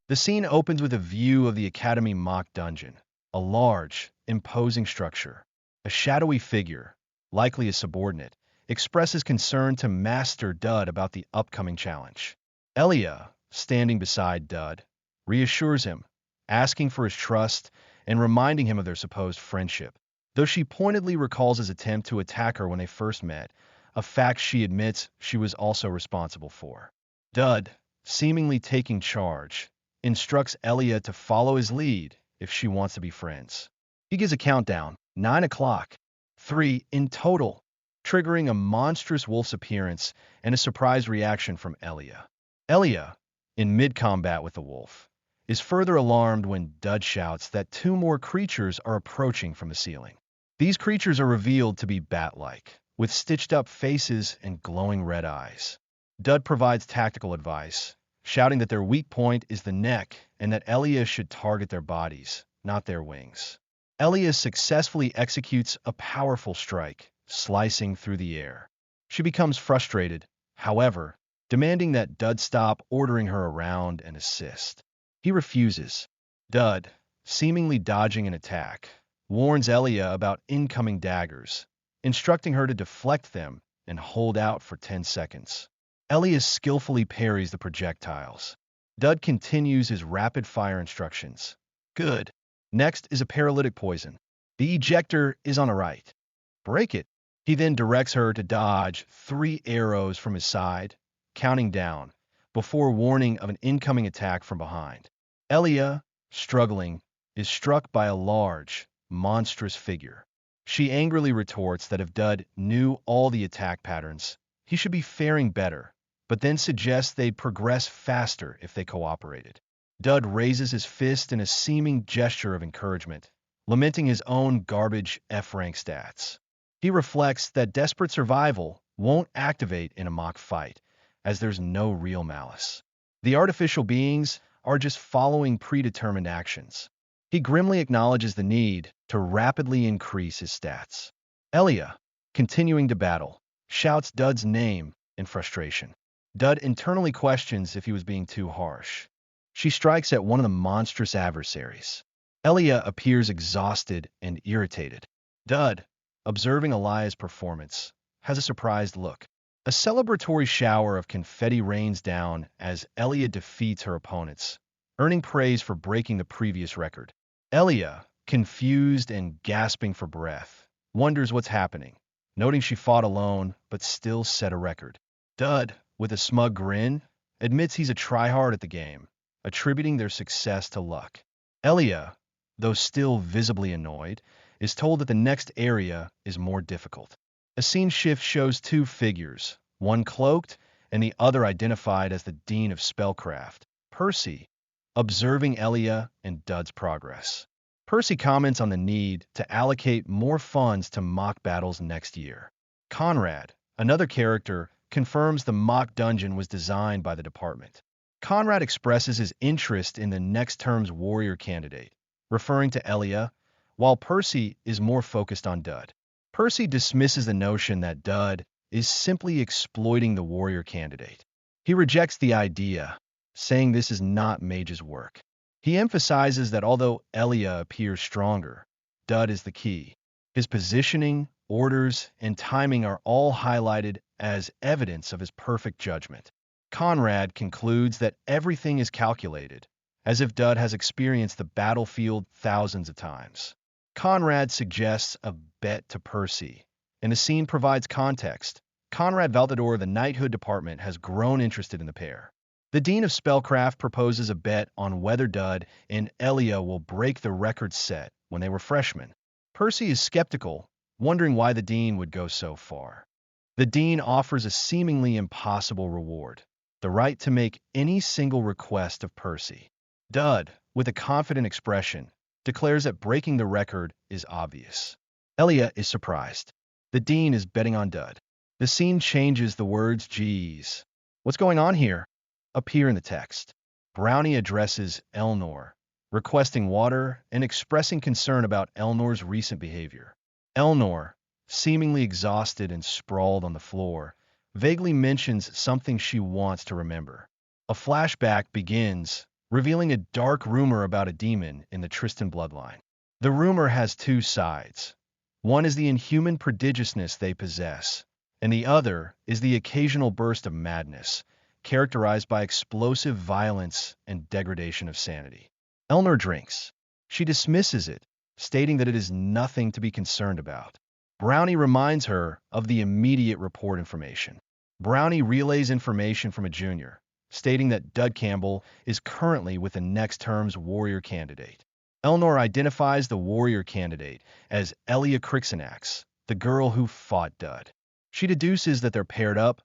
The scene opens with a view of the Academy mock dungeon, a large, imposing structure. A shadowy figure, likely a subordinate, expresses concern to Master Dud about the upcoming challenge. Elia, standing beside Dud, reassures him, asking for his trust and reminding him of their supposed friendship. Though she pointedly recalls his attempt to attack her when they first met, a fact she admits she was also responsible for. Dud, seemingly taking charge, instructs Elia to follow his lead if she wants to be friends. He gives a countdown, 9 o'clock, 3 in total, triggering a monstrous wolf's appearance and a surprise reaction from Elia. Elia, in mid-combat with the wolf, is further alarmed when Dud shouts that 2 more creatures are approaching from the ceiling. These creatures are revealed to be bat-like, with stitched-up faces and glowing red eyes. Dud provides tactical advice, shouting that their weak point is the neck and that Elia should target their bodies, not their wings. Elia successfully executes a powerful strike, slicing through the air. She becomes frustrated, however, demanding that Dud stop ordering her around and assist. He refuses. Dud, seemingly dodging an attack, warns Elia about incoming daggers, instructing her to deflect them and hold out for 10 seconds. Elia skillfully parries the projectiles. Dud continues his rapid-fire instructions. Good. Next is a paralytic poison. The ejector is on the right. Break it. He then directs her to dodge 3 arrows from his side, counting down, before warning of an incoming attack from behind. Elia, struggling, is struck by a large, monstrous figure. She angrily retorts that if Dud knew all the attack patterns, he should be faring better, but then suggests they'd progress faster if they cooperated. Dud raises his fist in a seeming gesture of encouragement, lamenting his own garbage F-rank stats. He reflects that desperate survival won't activate in a mock fight, as there's no real malice. The artificial beings are just following predetermined actions. He grimly acknowledges the need to rapidly increase his stats. Elia, continuing to battle, shouts Dud's name in frustration. Dud internally questions if he was being too harsh. She strikes at one of the monstrous adversaries. Elia appears exhausted and irritated. Dud, observing Elia's performance, has a surprised look. A celebratory shower of confetti rains down as Elia defeats her opponents, earning praise for breaking the previous record. Elia, confused and gasping for breath, wonders what's happening, noting she fought alone but still set a record. Dud, with a smug grin, admits he's a tryhard at the game, attributing their success to luck. Elia, though still visibly annoyed, is told that the next area is more difficult. A scene shift shows two figures, one cloaked and the other identified as the Dean of Spellcraft, Percy, observing Elia and Dud's progress. Percy comments on the need to allocate more funds to mock battles next year. Conrad, another character, confirms the mock dungeon was designed by the department. Conrad expresses his interest in the next term's warrior candidate, referring to Elia, while Percy is more focused on Dud. Percy dismisses the notion that Dud is simply exploiting the warrior candidate. He rejects the idea, saying this is not Mage's work. He emphasizes that although Elia appears stronger, Dud is the key. His positioning, orders, and timing are all highlighted as evidence of his perfect judgment. Conrad concludes that everything is calculated, as if Dud has experienced the battlefield thousands of times. Conrad suggests a bet to Percy, and the scene provides context. Conrad Valdador of the Knighthood Department has grown interested in the pair. The Dean of Spellcraft proposes a bet on whether Dud and Elia will break the record set when they were freshmen. Percy is skeptical, wondering why the Dean would go so far. The Dean offers a seemingly impossible reward, the right to make any single request of Percy. Dud, with a confident expression, declares that breaking the record is obvious. Elia is surprised. The Dean is betting on Dud. The scene changes. The words, "Geez, what's going on here?" appear in the text. Brownie addresses Elnor, requesting water and expressing concern about Elnor's recent behavior. Elnor, seemingly exhausted and sprawled on the floor, vaguely mentions something she wants to remember. A flashback begins, revealing a dark rumor about a demon in the Tristan bloodline. The rumor has two sides. One is the inhuman prodigiousness they possess, and the other is the occasional burst of madness, characterized by explosive violence and degradation of sanity. Elnor drinks. She dismisses it, stating that it is nothing to be concerned about. Brownie reminds her of the immediate report information. Brownie relays information from a junior, stating that Dud Campbell is currently with the next term's warrior candidate. Elnor identifies the warrior candidate as Elia Crixinax, the girl who fought Dud. She deduces that they're paired up,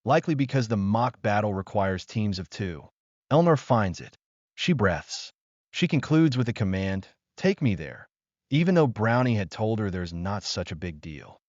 likely because the mock battle requires teams of two. Elnor finds it. She breaths. She concludes with a command, "Take me there," even though Brownie had told her there's not such a big deal.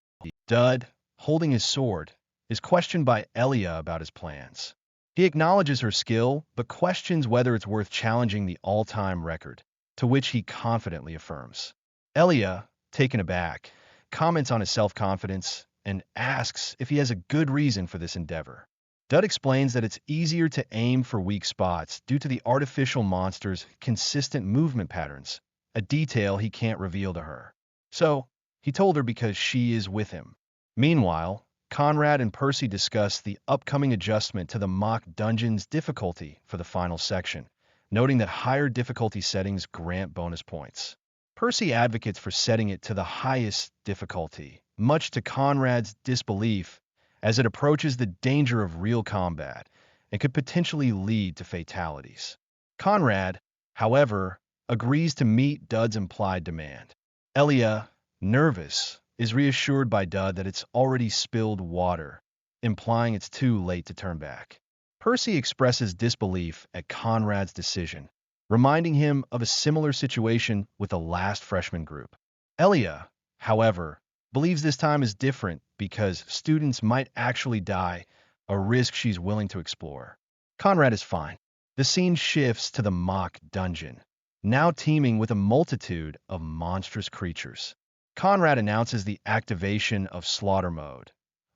Dud, holding his sword, is questioned by Elia about his plans. He acknowledges her skill, but questions whether it's worth challenging the all-time record, to which he confidently affirms. Elia, taken aback, comments on his self-confidence and asks if he has a good reason for this endeavor. Dud explains that it's easier to aim for weak spots due to the artificial monster's consistent movement patterns, a detail he can't reveal to her. So, he told her because she is with him. Meanwhile, Conrad and Percy discuss the upcoming adjustment to the mock dungeon's difficulty for the final section, noting that higher difficulty settings grant bonus points. Percy advocates for setting it to the highest difficulty, much to Conrad's disbelief, as it approaches the danger of real combat and could potentially lead to fatalities. Conrad, however, agrees to meet Dud's implied demand. Elia, nervous, is reassured by Dud that it's already spilled water, implying it's too late to turn back. Percy expresses disbelief at Conrad's decision, reminding him of a similar situation with the last freshman group. Elia, however, believes this time is different because students might actually die, a risk she's willing to explore. Conrad is fine. The scene shifts to the mock dungeon, now teeming with a multitude of monstrous creatures. Conrad announces the activation of slaughter mode,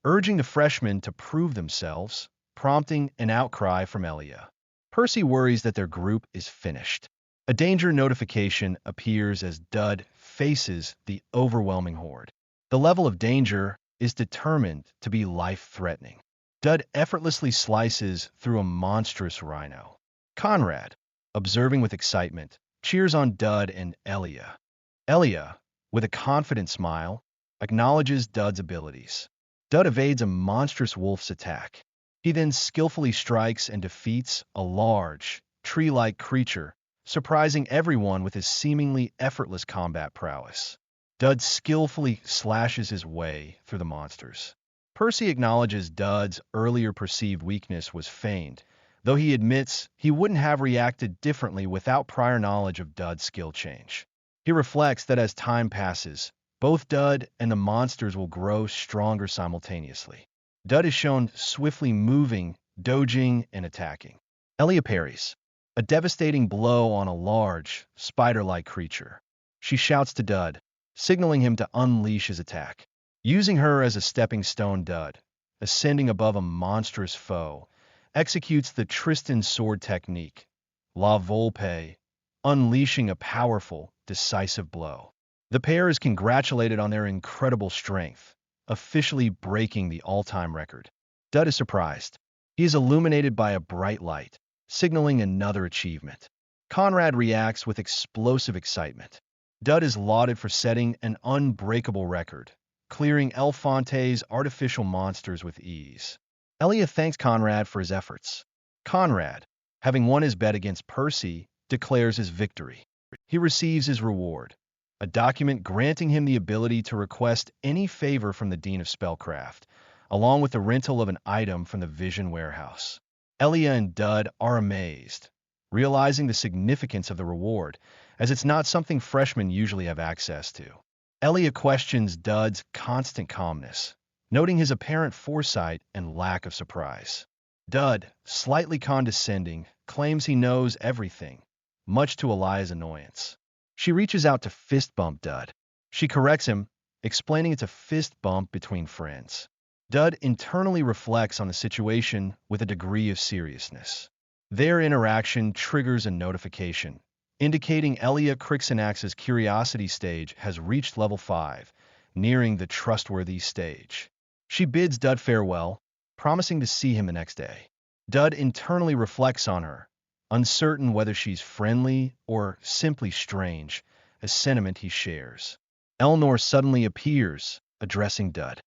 urging the freshmen to prove themselves, prompting an outcry from Elia. Percy worries that their group is finished. A danger notification appears as Dud faces the overwhelming horde. The level of danger is determined to be life-threatening. Dud effortlessly slices through a monstrous rhino. Conrad, observing with excitement, cheers on Dud and Elia. Elia, with a confident smile, acknowledges Dud's abilities. Dud evades a monstrous wolf's attack. He then skillfully strikes and defeats a large, tree-like creature, surprising everyone with his seemingly effortless combat prowess. Dud skillfully slashes his way through the monsters. Percy acknowledges Dud's earlier perceived weakness was feigned, though he admits he wouldn't have reacted differently without prior knowledge of Dud's skill change. He reflects that as time passes, both Dud and the monsters will grow stronger simultaneously. Dud is shown swiftly moving, dodging, and attacking. Elia parries, a devastating blow on a large, spider-like creature. She shouts to Dud, signaling him to unleash his attack. Using her as a stepping stone, Dud, ascending above a monstrous foe, executes the Tristan sword technique, La Volpe, unleashing a powerful, decisive blow. The pair is congratulated on their incredible strength, officially breaking the all-time record. Dud is surprised. He is illuminated by a bright light, signaling another achievement. Conrad reacts with explosive excitement. Dud is lauded for setting an unbreakable record, clearing Elfante's artificial monsters with ease. Elia thanks Conrad for his efforts. Conrad, having won his bet against Percy, declares his victory. He receives his reward, a document granting him the ability to request any favor from the Dean of Spellcraft, along with the rental of an item from the Vision Warehouse. Elia and Dud are amazed, realizing the significance of the reward, as it's not something freshmen usually have access to. Elia questions Dud's constant calmness, noting his apparent foresight and lack of surprise. Dud, slightly condescending, claims he knows everything, much to Elia's annoyance. She reaches out to fist bump Dud. She corrects him, explaining it's a fist bump between friends. Dud internally reflects on the situation with a degree of seriousness. Their interaction triggers a notification, indicating Elia Crixanax's curiosity stage has reached level 5, nearing the trustworthy stage. She bids Dud farewell, promising to see him the next day. Dud internally reflects on her, uncertain whether she's friendly or simply strange, a sentiment he shares. Elnor suddenly appears, addressing Dud.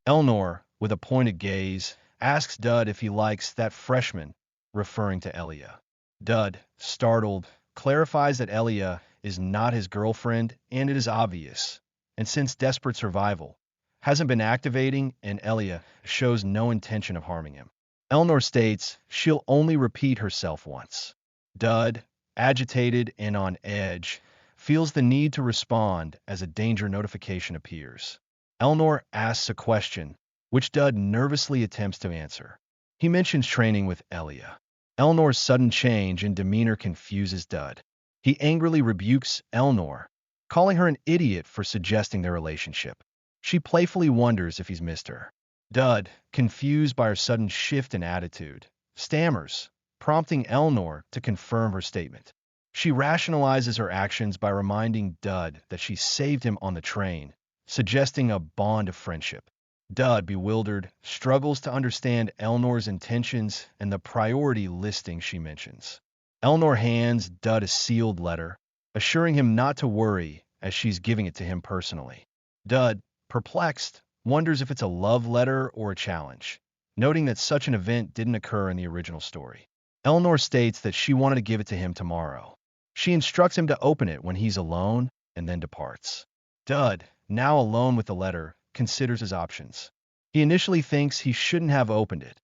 Elnor, with a pointed gaze, asks Dud if he likes that freshman, referring to Elia. Dud, startled, clarifies that Elia is not his girlfriend, and it is obvious, and since desperate survival hasn't been activating, and Elia shows no intention of harming him. Elnor states she'll only repeat herself once. Dud, agitated and on edge, feels the need to respond as a danger notification appears. Elnor asks a question, which Dud nervously attempts to answer. He mentions training with Elia. Elnor's sudden change in demeanor confuses Dud. He angrily rebukes Elnor, calling her an idiot for suggesting their relationship. She playfully wonders if he's missed her. Dud, confused by her sudden shift in attitude, stammers, prompting Elnor to confirm her statement. She rationalizes her actions by reminding Dud that she saved him on the train, suggesting a bond of friendship. Dud, bewildered, struggles to understand Elnor's intentions and the priority listing she mentions. Elnor hands Dud a sealed letter, assuring him not to worry as she's giving it to him personally. Dud, perplexed, wonders if it's a love letter or a challenge, noting that such an event didn't occur in the original story. Elnor states that she wanted to give it to him tomorrow. She instructs him to open it when he's alone and then departs. Dud, now alone with the letter, considers his options. He initially thinks he shouldn't have opened it,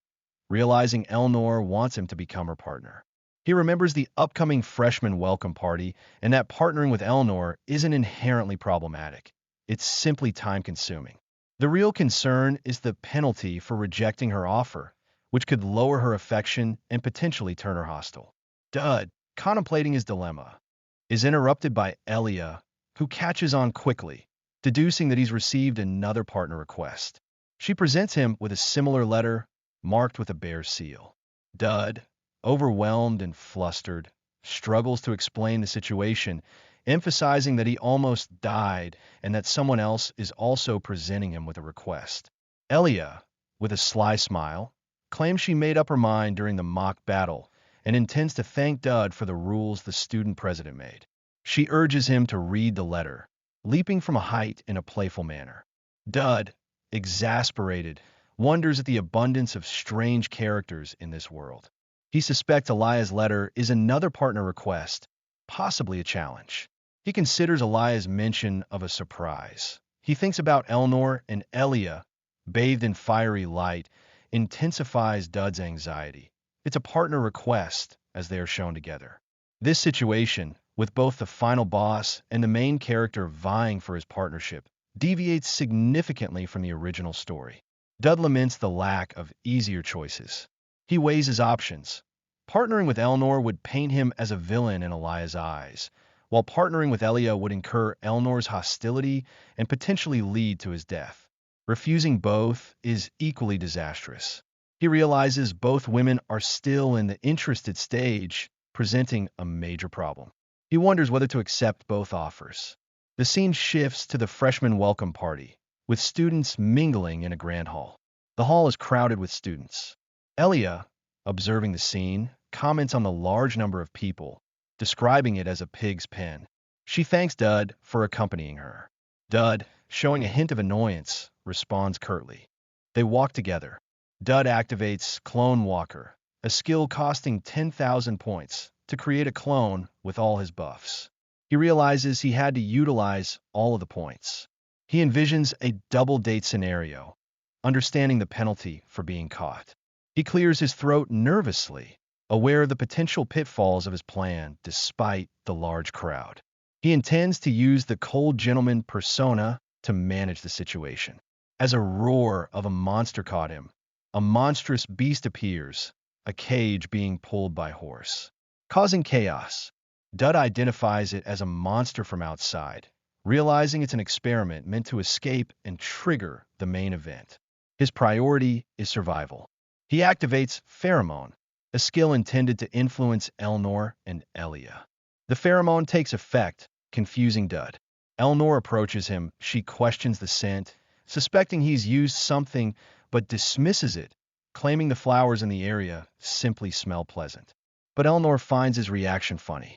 realizing Elnor wants him to become her partner. He remembers the upcoming freshman welcome party and that partnering with Elnor isn't inherently problematic. It's simply time-consuming. The real concern is the penalty for rejecting her offer, which could lower her affection and potentially turn her hostile. Dud, contemplating his dilemma, is interrupted by Elia, who catches on quickly, deducing that he's received another partner request. She presents him with a similar letter, marked with a bear seal. Dud, overwhelmed and flustered, struggles to explain the situation, emphasizing that he almost died and that someone else is also presenting him with a request. Elia, with a sly smile, claims she made up her mind during the mock battle and intends to thank Dud for the rules the student president made. She urges him to read the letter, leaping from a height in a playful manner. Dud, exasperated, wonders at the abundance of strange characters in this world. He suspects Elia's letter is another partner request, possibly a challenge. He considers Elia's mention of a surprise. He thinks about Elnor, and Elia, bathed in fiery light, intensifies Dud's anxiety. It's a partner request, as they are shown together. This situation, with both the final boss and the main character vying for his partnership, deviates significantly from the original story. Dud laments the lack of easier choices. He weighs his options. Partnering with Elnor would paint him as a villain in Elia's eyes, while partnering with Elia would incur Elnor's hostility and potentially lead to his death. Refusing both is equally disastrous. He realizes both women are still in the interested stage, presenting a major problem. He wonders whether to accept both offers. The scene shifts to the freshman welcome party, with students mingling in a grand hall. The hall is crowded with students. Elia, observing the scene, comments on the large number of people, describing it as a pig's pen. She thanks Dud for accompanying her. Dud, showing a hint of annoyance, responds curtly. They walk together. Dud activates Clone Walker, a skill costing 10,000 points, to create a clone with all his buffs. He realizes he had to utilize all of the points. He envisions a double date scenario, understanding the penalty for being caught. He clears his throat nervously, aware of the potential pitfalls of his plan despite the large crowd. He intends to use the cold gentleman persona to manage the situation. As a roar of a monster caught him, a monstrous beast appears, a cage being pulled by horse. Causing chaos, Dud identifies it as a monster from outside, realizing it's an experiment meant to escape and trigger the main event. His priority is survival. He activates Pheromone, a skill intended to influence Elnor and Elia. The pheromone takes effect, confusing Dud. Elnor approaches him. She questions the scent, suspecting he's used something, but dismisses it, claiming the flowers in the area simply smell pleasant. But Elnor finds his reaction funny.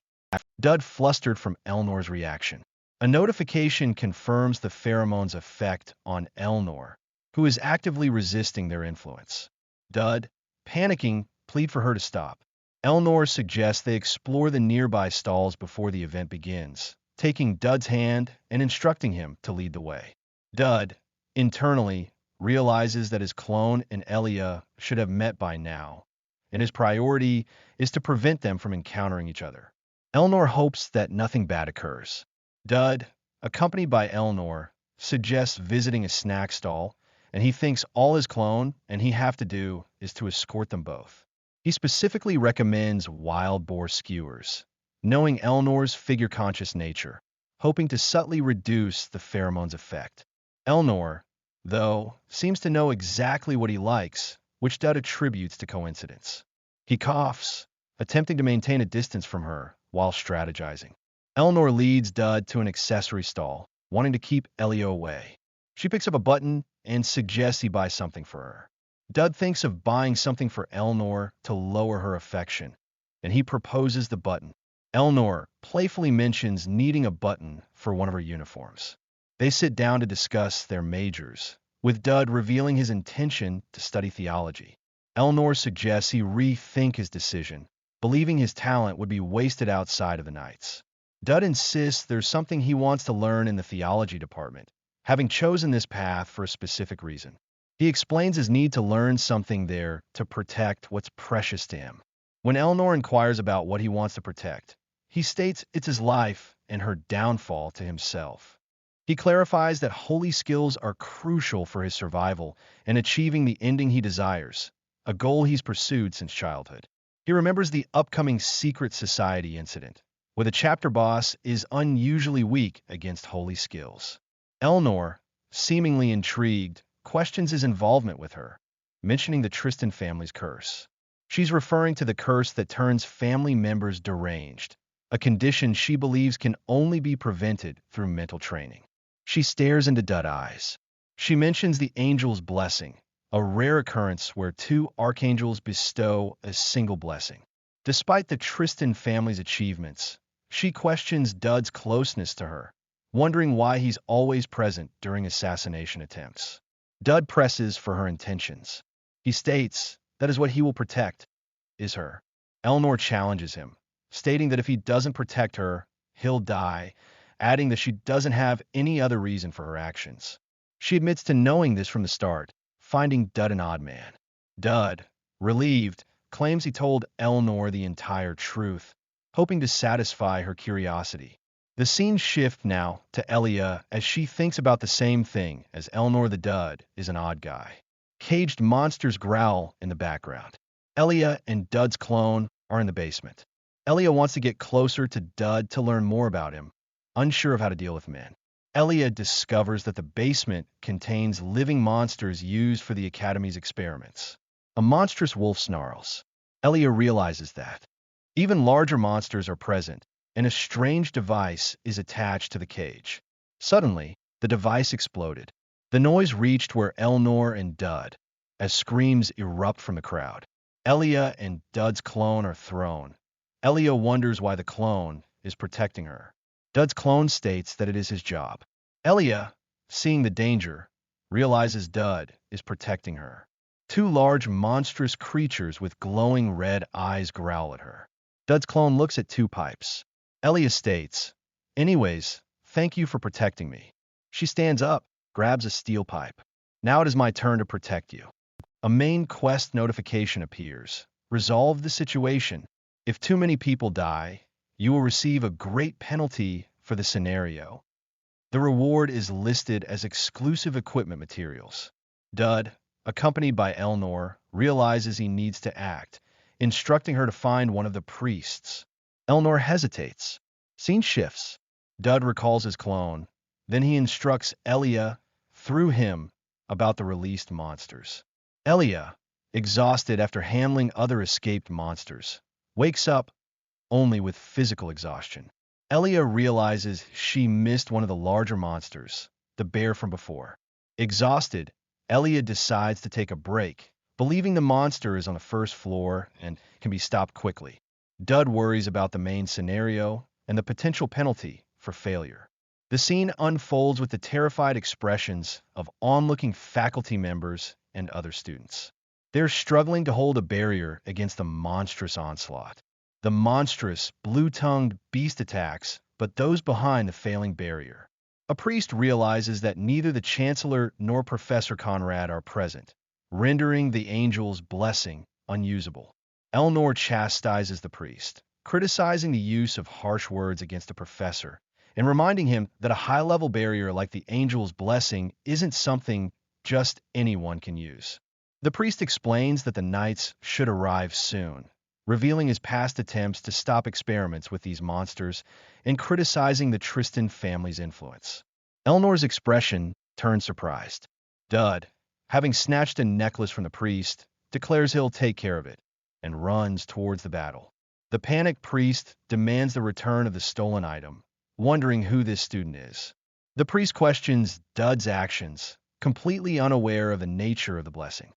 Dud flustered from Elnor's reaction. A notification confirms the pheromone's effect on Elnor, who is actively resisting their influence. Dud, panicking, plead for her to stop. Elnor suggests they explore the nearby stalls before the event begins, taking Dud's hand and instructing him to lead the way. Dud, internally, realizes that his clone and Elia should have met by now, and his priority is to prevent them from encountering each other. Elnor hopes that nothing bad occurs. Dud, accompanied by Elnor, suggests visiting a snack stall, and he thinks all his clone and he have to do is to escort them both. He specifically recommends wild boar skewers, knowing Elnor's figure-conscious nature, hoping to subtly reduce the pheromone's effect. Elnor, though, seems to know exactly what he likes, which Dud attributes to coincidence. He coughs, attempting to maintain a distance from her while strategizing. Elnor leads Dud to an accessory stall, wanting to keep Elia away. She picks up a button and suggests he buy something for her. Dud thinks of buying something for Elnor to lower her affection, and he proposes the button. Elnor playfully mentions needing a button for one of her uniforms. They sit down to discuss their majors, with Dud revealing his intention to study theology. Elnor suggests he rethink his decision, believing his talent would be wasted outside of the Knights. Dud insists there's something he wants to learn in the theology department, having chosen this path for a specific reason. He explains his need to learn something there to protect what's precious to him. When Eleanor inquires about what he wants to protect, he states it's his life and her downfall to himself. He clarifies that holy skills are crucial for his survival and achieving the ending he desires, a goal he's pursued since childhood. He remembers the upcoming secret society incident, where the chapter boss is unusually weak against holy skills. Eleanor, seemingly intrigued, questions his involvement with her, mentioning the Tristan family's curse. She's referring to the curse that turns family members deranged, a condition she believes can only be prevented through mental training. She stares into Dud eyes. She mentions the angel's blessing, a rare occurrence where two archangels bestow a single blessing. Despite the Tristan family's achievements, she questions Dud's closeness to her, wondering why he's always present during assassination attempts. Dud presses for her intentions. He states that is what he will protect, is her. Eleanor challenges him, stating that if he doesn't protect her, he'll die, adding that she doesn't have any other reason for her actions. She admits to knowing this from the start, finding Dud an odd man. Dud, relieved, claims he told Eleanor the entire truth, hoping to satisfy her curiosity. The scene shifts now to Elia as she thinks about the same thing as Eleanor the Dud is an odd guy. Caged monsters growl in the background. Elia and Dud's clone are in the basement. Elia wants to get closer to Dud to learn more about him, unsure of how to deal with men. Elia discovers that the basement contains living monsters used for the Academy's experiments. A monstrous wolf snarls. Elia realizes that. Even larger monsters are present, and a strange device is attached to the cage. Suddenly, the device exploded. The noise reached where Eleanor and Dud, as screams erupt from the crowd. Elia and Dud's clone are thrown. Elia wonders why the clone is protecting her. Dud's clone states that it is his job. Elia, seeing the danger, realizes Dud is protecting her. Two large monstrous creatures with glowing red eyes growl at her. Dud's clone looks at two pipes. Elia states, "Anyways, thank you for protecting me." She stands up, grabs a steel pipe. "Now it is my turn to protect you." A main quest notification appears. Resolve the situation. If too many people die, you will receive a great penalty for the scenario. The reward is listed as exclusive equipment materials. Dud, accompanied by Eleanor, realizes he needs to act, instructing her to find one of the priests. Eleanor hesitates. Scene shifts. Dud recalls his clone. Then he instructs Elia, through him, about the released monsters. Elia, exhausted after handling other escaped monsters, wakes up only with physical exhaustion. Elia realizes she missed one of the larger monsters, the bear from before. Exhausted, Elia decides to take a break, believing the monster is on the first floor and can be stopped quickly. Dud worries about the main scenario and the potential penalty for failure. The scene unfolds with the terrified expressions of onlooking faculty members and other students. They're struggling to hold a barrier against the monstrous onslaught. The monstrous, blue-tongued beast attacks, but those behind the failing barrier. A priest realizes that neither the Chancellor nor Professor Conrad are present, rendering the angel's blessing unusable. Eleanor chastises the priest, criticizing the use of harsh words against the professor, and reminding him that a high-level barrier like the angel's blessing isn't something just anyone can use. The priest explains that the knights should arrive soon, revealing his past attempts to stop experiments with these monsters and criticizing the Tristan family's influence. Eleanor's expression turns surprised. Dud, having snatched a necklace from the priest, declares he'll take care of it and runs towards the battle. The panicked priest demands the return of the stolen item, wondering who this student is. The priest questions Dud's actions, completely unaware of the nature of the blessing.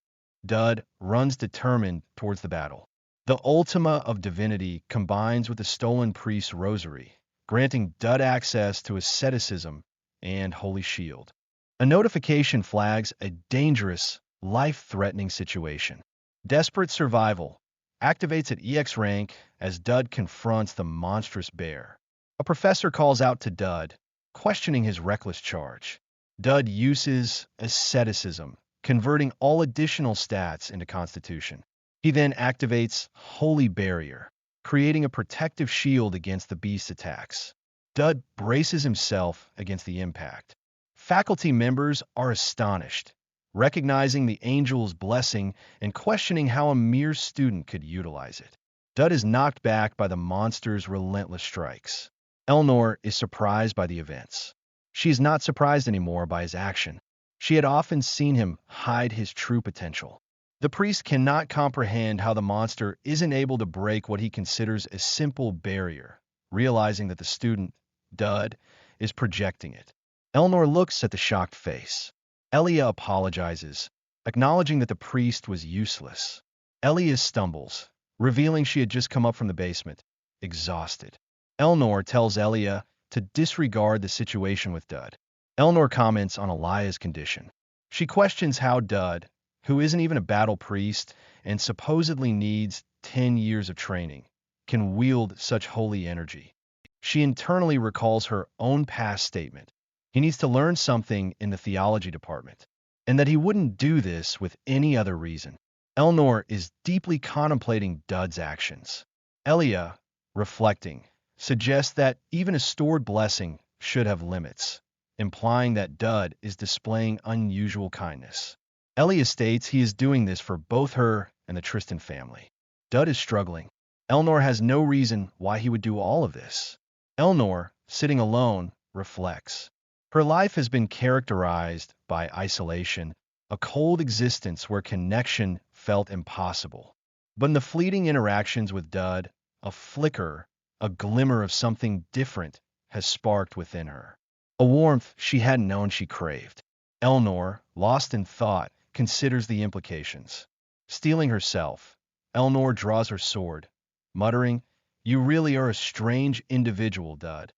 Dud runs determined towards the battle. The Ultima of Divinity combines with the stolen priest's rosary, granting Dud access to asceticism and holy shield. A notification flags a dangerous, life-threatening situation. Desperate survival activates at EX rank as Dud confronts the monstrous bear. A professor calls out to Dud, questioning his reckless charge. Dud uses asceticism, converting all additional stats into Constitution. He then activates Holy Barrier, creating a protective shield against the beast's attacks. Dud braces himself against the impact. Faculty members are astonished, recognizing the angel's blessing and questioning how a mere student could utilize it. Dud is knocked back by the monster's relentless strikes. Elnor is surprised by the events. She is not surprised anymore by his action. She had often seen him hide his true potential. The priest cannot comprehend how the monster isn't able to break what he considers a simple barrier, realizing that the student, Dud, is projecting it. Elnor looks at the shocked face. Elia apologizes, acknowledging that the priest was useless. Elia stumbles, revealing she had just come up from the basement, exhausted. Elnor tells Elia to disregard the situation with Dud. Elnor comments on Elia's condition. She questions how Dud, who isn't even a battle priest and supposedly needs 10 years of training, can wield such holy energy. She internally recalls her own past statement. He needs to learn something in the theology department, and that he wouldn't do this with any other reason. Elnor is deeply contemplating Dud's actions. Elia, reflecting, suggests that even a stored blessing should have limits, implying that Dud is displaying unusual kindness. Elia states he is doing this for both her and the Tristan family. Dud is struggling. Elnor has no reason why he would do all of this. Elnor, sitting alone, reflects. Her life has been characterized by isolation, a cold existence where connection felt impossible. But in the fleeting interactions with Dud, a flicker, a glimmer of something different has sparked within her. A warmth she hadn't known she craved. Elnor, lost in thought, considers the implications. Steeling herself, Elnor draws her sword, muttering, "You really are a strange individual, Dud."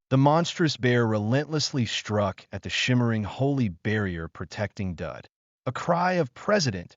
The monstrous bear relentlessly struck at the shimmering holy barrier protecting Dud. A cry of "President!"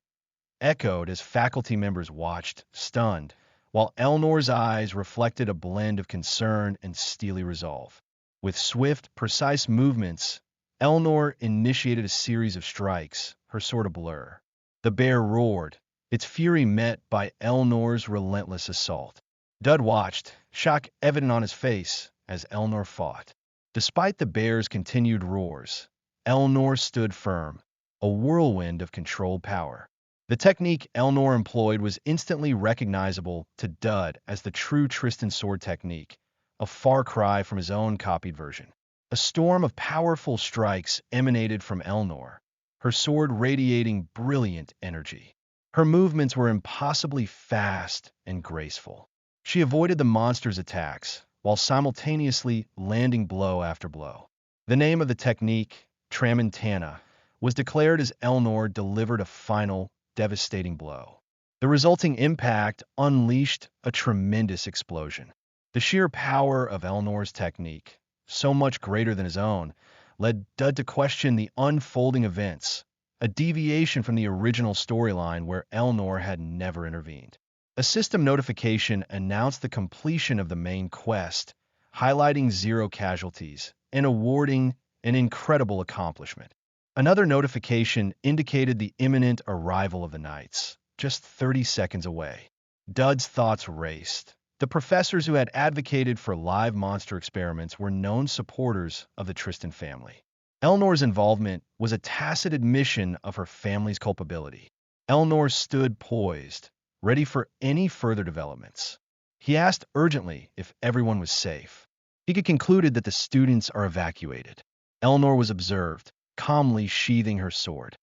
echoed as faculty members watched, stunned, while Elnor's eyes reflected a blend of concern and steely resolve. With swift, precise movements, Elnor initiated a series of strikes, her sword ablur. The bear roared, its fury met by Elnor's relentless assault. Dud watched, shock evident on his face, as Elnor fought. Despite the bear's continued roars, Elnor stood firm, a whirlwind of controlled power. The technique Elnor employed was instantly recognizable to Dud as the true Tristan sword technique, a far cry from his own copied version. A storm of powerful strikes emanated from Elnor, her sword radiating brilliant energy. Her movements were impossibly fast and graceful. She avoided the monster's attacks, while simultaneously landing blow after blow. The name of the technique, Tramontana, was declared as Elnor delivered a final, devastating blow. The resulting impact unleashed a tremendous explosion. The sheer power of Elnor's technique, so much greater than his own, led Dud to question the unfolding events, a deviation from the original storyline where Elnor had never intervened. A system notification announced the completion of the main quest, highlighting 0 casualties and awarding an incredible accomplishment. Another notification indicated the imminent arrival of the knights, just 30 seconds away. Dud's thoughts raced. The professors who had advocated for live monster experiments were known supporters of the Tristan family. Elnor's involvement was a tacit admission of her family's culpability. Elnor stood poised, ready for any further developments. He asked urgently if everyone was safe. He had concluded that the students are evacuated. Elnor was observed, calmly sheathing her sword.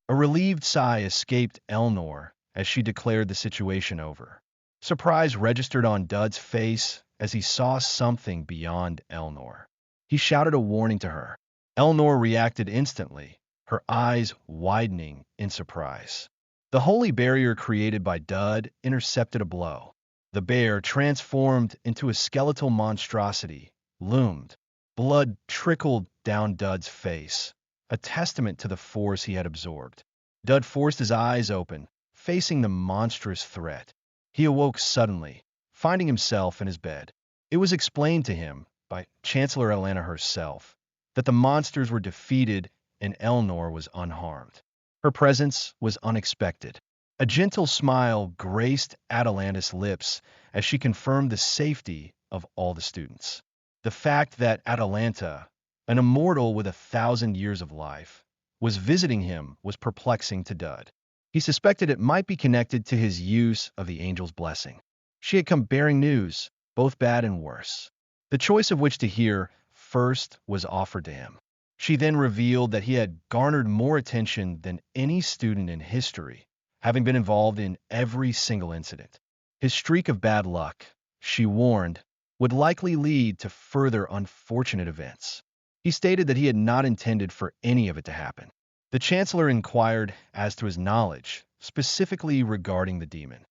A relieved sigh escaped Elnor as she declared the situation over. Surprise registered on Dud's face as he saw something beyond Elnor. He shouted a warning to her. Elnor reacted instantly, her eyes widening in surprise. The holy barrier created by Dud intercepted a blow. The bear, transformed into a skeletal monstrosity, loomed. Blood trickled down Dud's face, a testament to the force he had absorbed. Dud forced his eyes open, facing the monstrous threat. He awoke suddenly, finding himself in his bed. It was explained to him by Chancellor Atlanta herself, that the monsters were defeated and Elnor was unharmed. Her presence was unexpected. A gentle smile graced Atalanta's lips as she confirmed the safety of all the students. The fact that Atalanta, an immortal with 1,000 years of life, was visiting him was perplexing to Dud. He suspected it might be connected to his use of the angel's blessing. She had come bearing news, both bad and worse. The choice of which to hear first was offered to him. She then revealed that he had garnered more attention than any student in history, having been involved in every single incident. His streak of bad luck, she warned, would likely lead to further unfortunate events. He stated that he had not intended for any of it to happen. The Chancellor inquired as to his knowledge, specifically regarding the demon.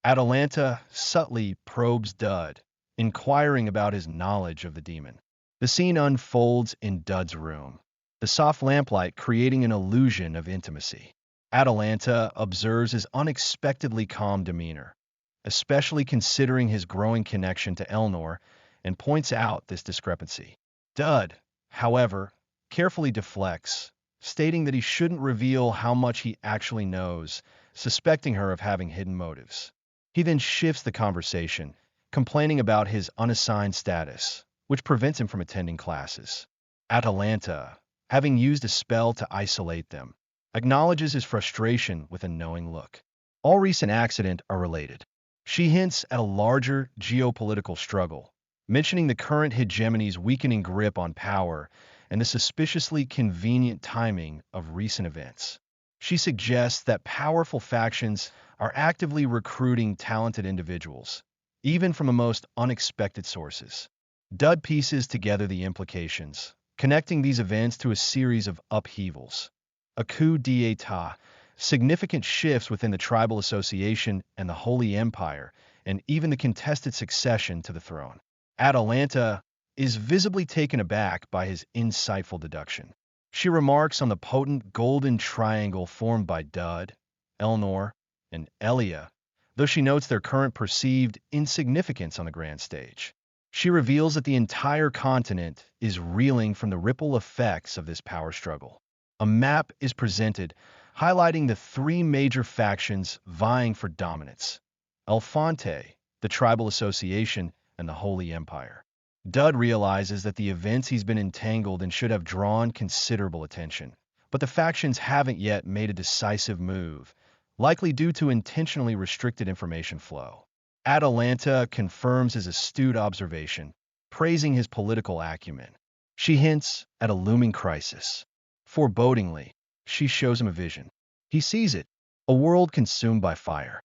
Atalanta subtly probes Dud, inquiring about his knowledge of the demon. The scene unfolds in Dud's room, the soft lamplight creating an illusion of intimacy. Atalanta observes his unexpectedly calm demeanor, especially considering his growing connection to Elnor, and points out this discrepancy. Dud, however, carefully deflects, stating that he shouldn't reveal how much he actually knows, suspecting her of having hidden motives. He then shifts the conversation, complaining about his unassigned status, which prevents him from attending classes. Atalanta, having used a spell to isolate them, acknowledges his frustration with a knowing look. All recent accidents are related. She hints at a larger geopolitical struggle, mentioning the current hegemony's weakening grip on power and the suspiciously convenient timing of recent events. She suggests that powerful factions are actively recruiting talented individuals, even from the most unexpected sources. Dud pieces together the implications, connecting these events to a series of upheavals. A coup d'état, significant shifts within the tribal association and the Holy Empire, and even the contested succession to the throne. Atalanta is visibly taken aback by his insightful deduction. She remarks on the potent golden triangle formed by Dud, Elnor, and Elia, though she notes their current perceived insignificance on the grand stage. She reveals that the entire continent is reeling from the ripple effects of this power struggle. A map is presented, highlighting the three major factions vying for dominance: Elfonte, the tribal association, and the Holy Empire. Dud realizes that the events he's been entangled in should have drawn considerable attention, but the factions haven't yet made a decisive move, likely due to intentionally restricted information flow. Atalanta confirms his astute observation, praising his political acumen. She hints at a looming crisis. Forebodingly, she shows him a vision. He sees it, a world consumed by fire.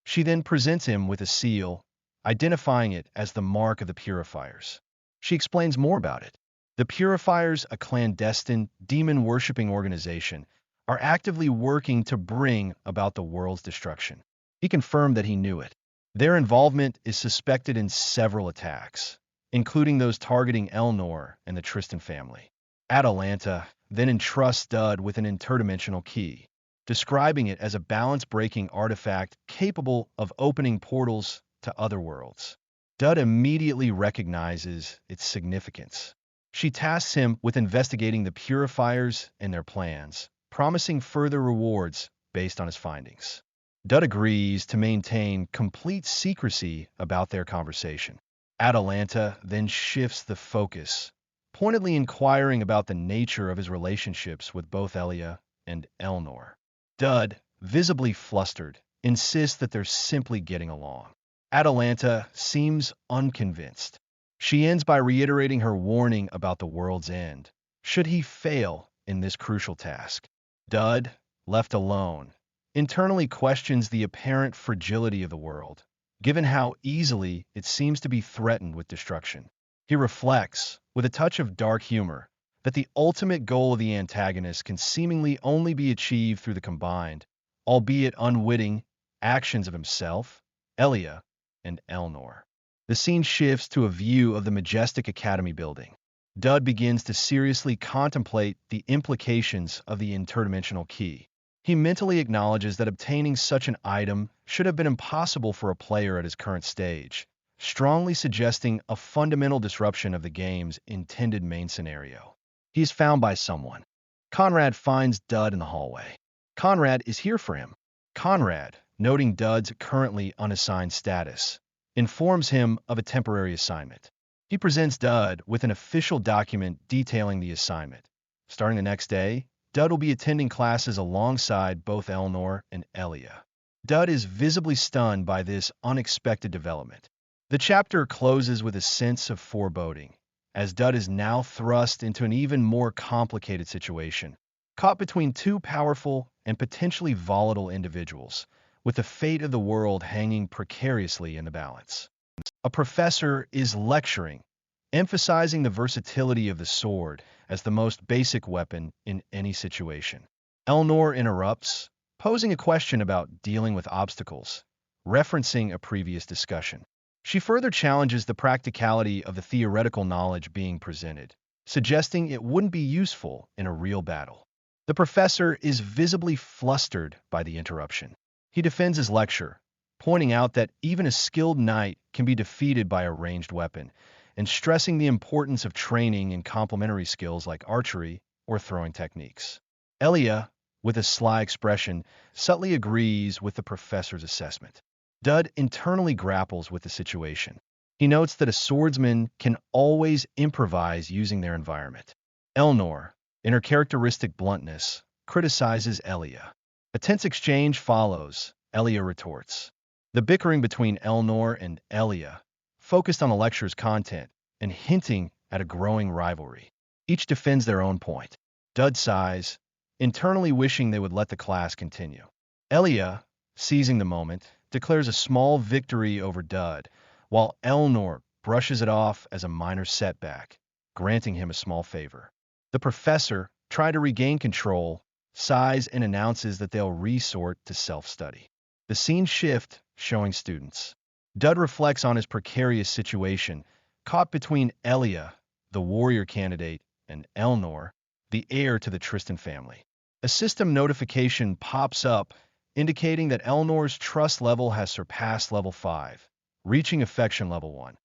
She then presents him with a seal, identifying it as the mark of the Purifiers. She explains more about it. The Purifiers, a clandestine, demon-worshipping organization, are actively working to bring about the world's destruction. He confirmed that he knew it. Their involvement is suspected in several attacks, including those targeting Elnor and the Tristan family. Atalanta then entrusts Dud with an interdimensional key, describing it as a balance-breaking artifact capable of opening portals to other worlds. Dud immediately recognizes its significance. She tasks him with investigating the Purifiers and their plans, promising further rewards based on his findings. Dud agrees to maintain complete secrecy about their conversation. Atalanta then shifts the focus, pointedly inquiring about the nature of his relationships with both Elia and Elnor. Dud, visibly flustered, insists that they're simply getting along. Atalanta seems unconvinced. She ends by reiterating her warning about the world's end, should he fail in this crucial task. Dud, left alone, internally questions the apparent fragility of the world, given how easily it seems to be threatened with destruction. He reflects, with a touch of dark humor, that the ultimate goal of the antagonist can seemingly only be achieved through the combined, albeit unwitting, actions of himself, Elia, and Elnor. The scene shifts to a view of the majestic academy building. Dud begins to seriously contemplate the implications of the interdimensional key. He mentally acknowledges that obtaining such an item should have been impossible for a player at his current stage, strongly suggesting a fundamental disruption of the game's intended main scenario. He is found by someone. Conrad finds Dud in the hallway. Conrad is here for him. Conrad, noting Dud's currently unassigned status, informs him of a temporary assignment. He presents Dud with an official document detailing the assignment. Starting the next day, Dud will be attending classes alongside both Eleanor and Elia. Dud is visibly stunned by this unexpected development. The chapter closes with a sense of foreboding, as Dud is now thrust into an even more complicated situation, caught between two powerful and potentially volatile individuals, with the fate of the world hanging precariously in the balance. A professor is lecturing, emphasizing the versatility of the sword as the most basic weapon in any situation. Eleanor interrupts, posing a question about dealing with obstacles, referencing a previous discussion. She further challenges the practicality of the theoretical knowledge being presented, suggesting it wouldn't be useful in a real battle. The professor is visibly flustered by the interruption. He defends his lecture, pointing out that even a skilled knight can be defeated by a ranged weapon, and stressing the importance of training in complementary skills like archery or throwing techniques. Elia, with a sly expression, subtly agrees with the professor's assessment. Dud internally grapples with the situation. He notes that a swordsman can always improvise using their environment. Eleanor, in her characteristic bluntness, criticizes Elia. A tense exchange follows. Elia retorts. The bickering between Eleanor and Elia focused on the lecture's content and hinting at a growing rivalry. Each defends their own point. Dud sighs, internally wishing they would let the class continue. Elia, seizing the moment, declares a small victory over Dud, while Eleanor brushes it off as a minor setback, granting him a small favor. The professor, trying to regain control, sighs and announces that they'll resort to self-study. The scene shifts, showing students. Dud reflects on his precarious situation, caught between Elia, the warrior candidate, and Eleanor, the heir to the Tristan family. A system notification pops up, indicating that Eleanor's trust level has surpassed level 5, reaching affection level 1,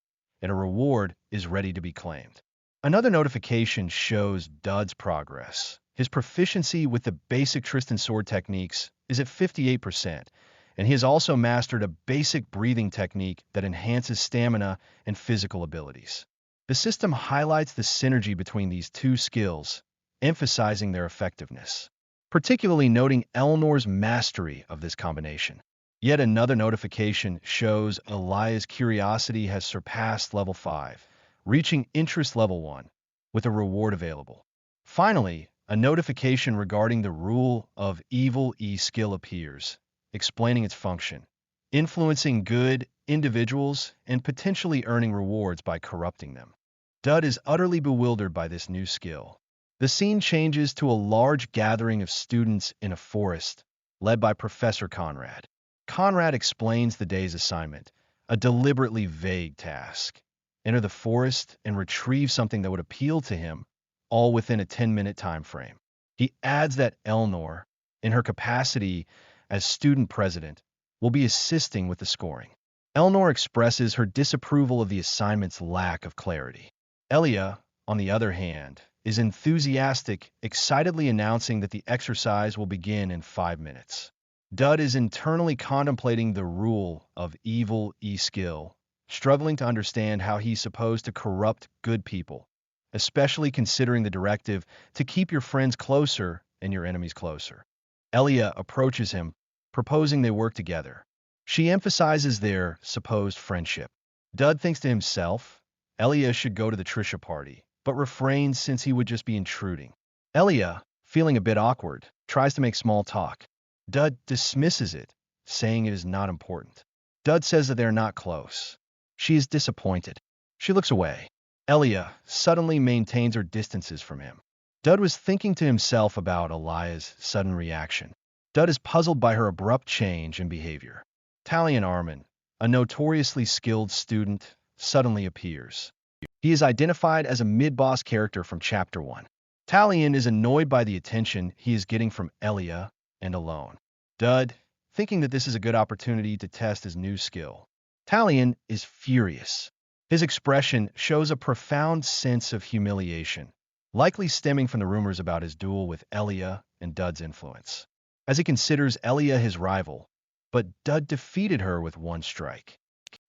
and a reward is ready to be claimed. Another notification shows Dud's progress. His proficiency with the basic Tristan sword techniques is at 58%, and he has also mastered a basic breathing technique that enhances stamina and physical abilities. The system highlights the synergy between these two skills, emphasizing their effectiveness, particularly noting Eleanor's mastery of this combination. Yet another notification shows Elia's curiosity has surpassed level 5, reaching interest level 1, with a reward available. Finally, a notification regarding the rule of evil E skill appears, explaining its function, influencing good individuals and potentially earning rewards by corrupting them. Dud is utterly bewildered by this new skill. The scene changes to a large gathering of students in a forest, led by Professor Conrad. Conrad explains the day's assignment, a deliberately vague task. Enter the forest and retrieve something that would appeal to him, all within a 10-minute time frame. He adds that Eleanor, in her capacity as student president, will be assisting with the scoring. Eleanor expresses her disapproval of the assignment's lack of clarity. Elia, on the other hand, is enthusiastic, excitedly announcing that the exercise will begin in 5 minutes. Dud is internally contemplating the rule of evil E-skill, struggling to understand how he's supposed to corrupt good people, especially considering the directive to keep your friends closer and your enemies closer. Elia approaches him, proposing they work together. She emphasizes their supposed friendship. Dud thinks to himself, Elia should go to the Trisha party, but refrains since he would just be intruding. Elia, feeling a bit awkward, tries to make small talk. Dud dismisses it, saying it is not important. Dud says that they are not close. She is disappointed. She looks away. Elia suddenly maintains her distances from him. Dud was thinking to himself about Elia's sudden reaction. Dud is puzzled by her abrupt change in behavior. Talion Armin, a notoriously skilled student, suddenly appears. He is identified as a mid-boss character from Chapter 1. Talion is annoyed by the attention he is getting from Elia and alone. Dud, thinking that this is a good opportunity to test his new skill, Talion is furious. His expression shows a profound sense of humiliation, likely stemming from the rumors about his duel with Elia and Dud's influence, as he considers Elia his rival, but Dud defeated her with one strike.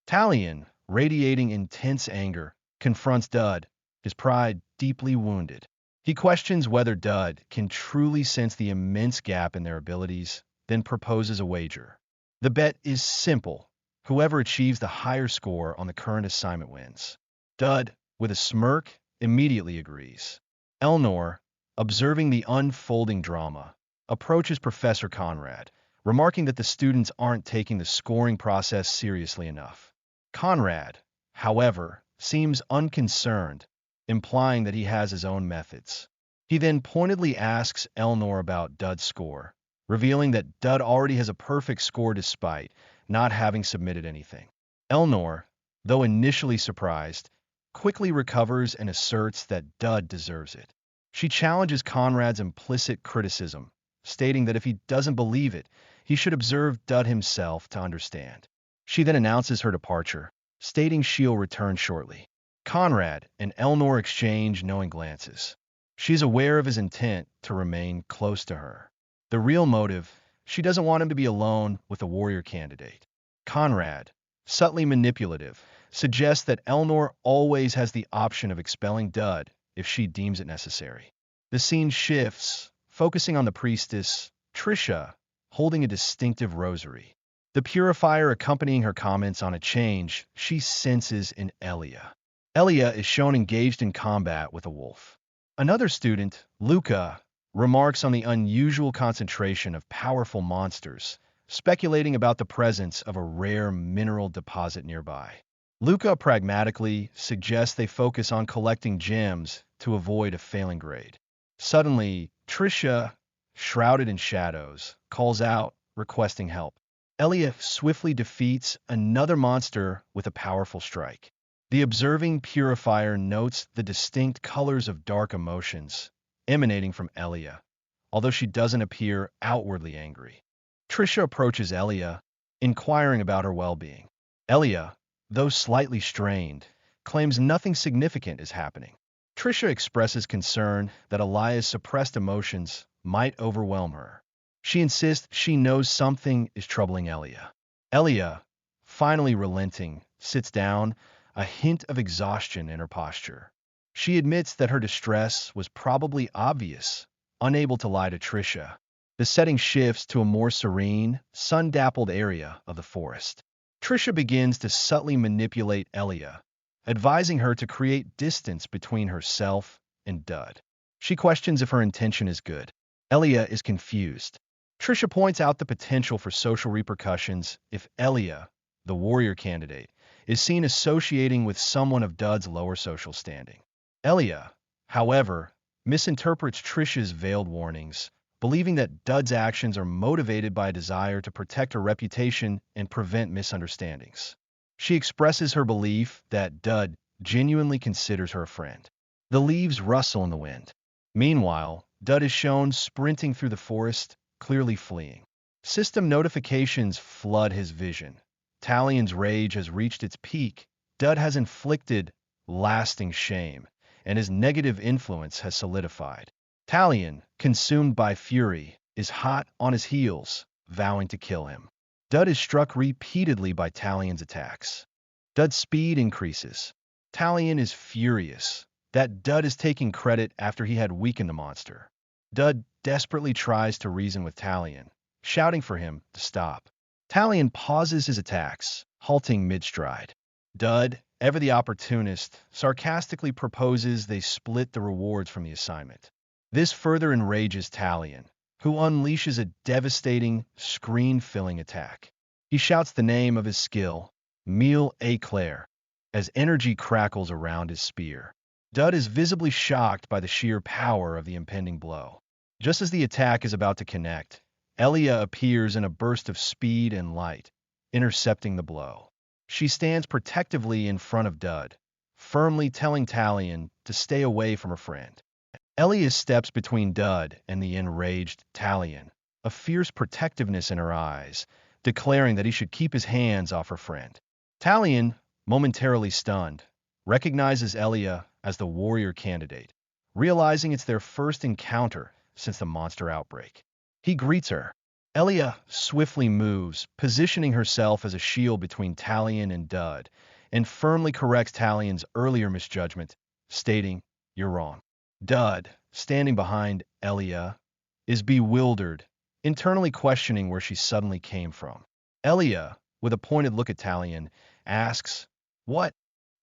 Talion, radiating intense anger, confronts Dud, his pride deeply wounded. He questions whether Dud can truly sense the immense gap in their abilities, then proposes a wager. The bet is simple. Whoever achieves the higher score on the current assignment wins. Dud, with a smirk, immediately agrees. Elnor, observing the unfolding drama, approaches Professor Conrad, remarking that the students aren't taking the scoring process seriously enough. Conrad, however, seems unconcerned, implying that he has his own methods. He then pointedly asks Elnor about Dud's score, revealing that Dud already has a perfect score despite not having submitted anything. Elnor, though initially surprised, quickly recovers and asserts that Dud deserves it. She challenges Conrad's implicit criticism, stating that if he doesn't believe it, he should observe Dud himself to understand. She then announces her departure, stating she'll return shortly. Conrad and Elnor exchange knowing glances. She's aware of his intent to remain close to her. The real motive: she doesn't want him to be alone with a warrior candidate. Conrad, subtly manipulative, suggests that Elnor always has the option of expelling Dud if she deems it necessary. The scene shifts, focusing on the priestess, Trisha, holding a distinctive rosary. The purifier accompanying her comments on a change she senses in Elia. Elia is shown engaged in combat with a wolf. Another student, Luca, remarks on the unusual concentration of powerful monsters, speculating about the presence of a rare mineral deposit nearby. Luca pragmatically suggests they focus on collecting gems to avoid a failing grade. Suddenly, Trisha, shrouded in shadows, calls out, requesting help. Elia swiftly defeats another monster with a powerful strike. The observing purifier notes the distinct colors of dark emotions emanating from Elia, although she doesn't appear outwardly angry. Trisha approaches Elia, inquiring about her well-being. Elia, though slightly strained, claims nothing significant is happening. Trisha expresses concern that Elia's suppressed emotions might overwhelm her. She insists she knows something is troubling Elia. Elia, finally relenting, sits down, a hint of exhaustion in her posture. She admits that her distress was probably obvious, unable to lie to Trisha. The setting shifts to a more serene, sun-dappled area of the forest. Trisha begins to subtly manipulate Elia, advising her to create distance between herself and Dud. She questions if her intention is good. Elia is confused. Trisha points out the potential for social repercussions if Elia, the warrior candidate, is seen associating with someone of Dud's lower social standing. Elia, however, misinterprets Trisha's veiled warnings, believing that Dud's actions are motivated by a desire to protect her reputation and prevent misunderstandings. She expresses her belief that Dud genuinely considers her a friend. The leaves rustle in the wind. Meanwhile, Dud is shown sprinting through the forest, clearly fleeing. System notifications flood his vision. Talion's rage has reached its peak. Dud has inflicted lasting shame, and his negative influence has solidified. Talion, consumed by fury, is hot on his heels, vowing to kill him. Dud is struck repeatedly by Talion's attacks. Dud's speed increases. Talion is furious that Dud is taking credit after he had weakened the monster. Dud desperately tries to reason with Talion, shouting for him to stop. Talion pauses his attacks, halting mid-stride. Dud, ever the opportunist, sarcastically proposes they split the rewards from the assignment. This further enrages Talion, who unleashes a devastating, screen-filling attack. He shouts the name of his skill, Mille Éclair, as energy crackles around his spear. Dud is visibly shocked by the sheer power of the impending blow. Just as the attack is about to connect, Elia appears in a burst of speed and light, intercepting the blow. She stands protectively in front of Dud, firmly telling Talion to stay away from her friend. Elia steps between Dud and the enraged Talion, a fierce protectiveness in her eyes, declaring that he should keep his hands off her friend. Talion, momentarily stunned, recognizes Elia as the warrior candidate, realizing it's their first encounter since the monster outbreak. He greets her. Elia swiftly moves, positioning herself as a shield between Talion and Dud, and firmly corrects Talion's earlier misjudgment, stating, "You're wrong." Dud, standing behind Elia, is bewildered, internally questioning where she suddenly came from. Elia, with a pointed look at Talion, asks, "What?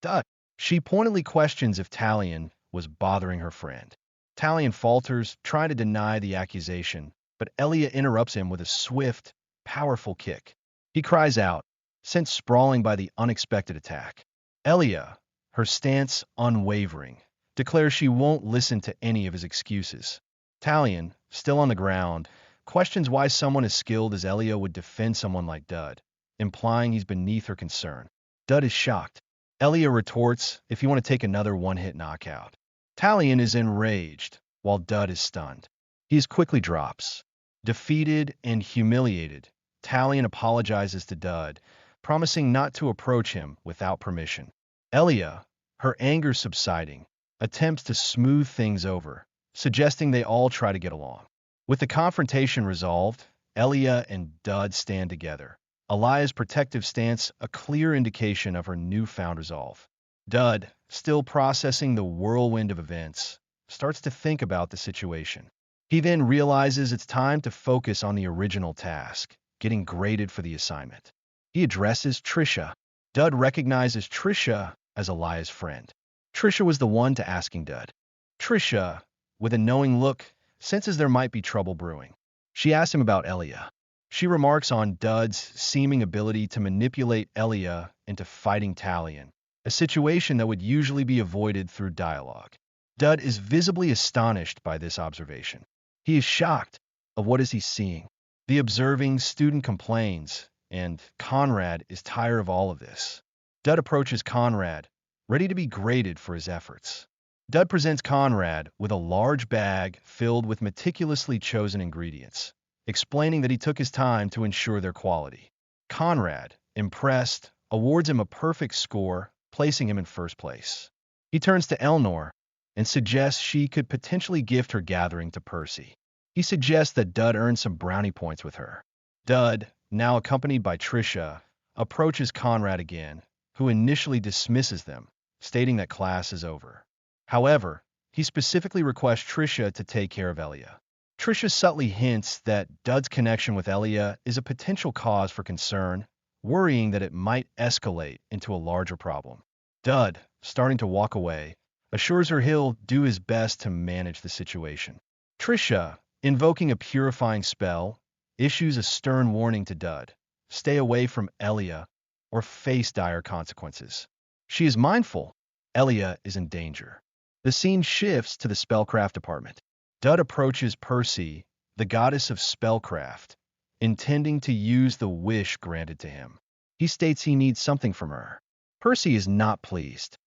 Dud?" She pointedly questions if Talion was bothering her friend. Talion falters, trying to deny the accusation, but Elia interrupts him with a swift, powerful kick. He cries out, sent sprawling by the unexpected attack. Elia, her stance unwavering, declares she won't listen to any of his excuses. Talion, still on the ground, questions why someone as skilled as Elia would defend someone like Dud, implying he's beneath her concern. Dud is shocked. Elia retorts, "If you want to take another one-hit knockout." Talion is enraged, while Dud is stunned. He quickly drops. Defeated and humiliated, Talion apologizes to Dud, promising not to approach him without permission. Elia, her anger subsiding, attempts to smooth things over, suggesting they all try to get along. With the confrontation resolved, Elia and Dud stand together. Elia's protective stance a clear indication of her newfound resolve. Dud, still processing the whirlwind of events, starts to think about the situation. He then realizes it's time to focus on the original task, getting graded for the assignment. He addresses Trisha. Dud recognizes Trisha as Elia's friend. Trisha was the one to asking Dud. Trisha, with a knowing look, senses there might be trouble brewing. She asks him about Elia. She remarks on Dud's seeming ability to manipulate Elia into fighting Talion, a situation that would usually be avoided through dialogue. Dud is visibly astonished by this observation. He is shocked of what is he seeing. The observing student complains, and Conrad is tired of all of this. Dud approaches Conrad, ready to be graded for his efforts. Dud presents Conrad with a large bag filled with meticulously chosen ingredients, explaining that he took his time to ensure their quality. Conrad, impressed, awards him a perfect score, placing him in first place. He turns to Elnor and suggests she could potentially gift her gathering to Percy. He suggests that Dud earn some brownie points with her. Dud, now accompanied by Trisha, approaches Conrad again, who initially dismisses them, stating that class is over. However, he specifically requests Trisha to take care of Elia. Trisha subtly hints that Dud's connection with Elia is a potential cause for concern, worrying that it might escalate into a larger problem. Dud, starting to walk away, assures her he'll do his best to manage the situation. Trisha, invoking a purifying spell, issues a stern warning to Dud: stay away from Elia or face dire consequences. She is mindful Elia is in danger. The scene shifts to the spellcraft department. Dud approaches Percy, the goddess of spellcraft, intending to use the wish granted to him. He states he needs something from her. Percy is not pleased.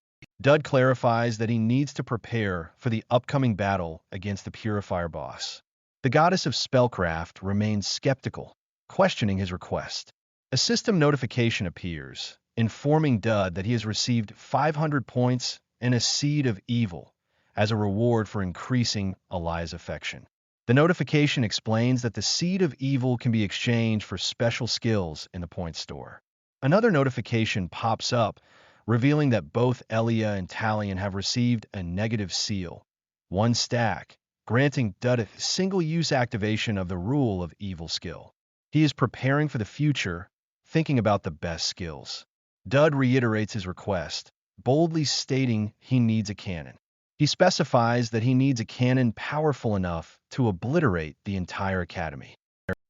Dud clarifies that he needs to prepare for the upcoming battle against the Purifier boss. The goddess of spellcraft remains skeptical, questioning his request. A system notification appears, informing Dud that he has received 500 points and a seed of evil as a reward for increasing Elia's affection. The notification explains that the seed of evil can be exchanged for special skills in the point store. Another notification pops up, revealing that both Elia and Talion have received a negative seal, one stack, granting Dud a single-use activation of the Rule of Evil skill. He is preparing for the future, thinking about the best skills. Dud reiterates his request, boldly stating he needs a cannon. He specifies that he needs a cannon powerful enough to obliterate the entire academy.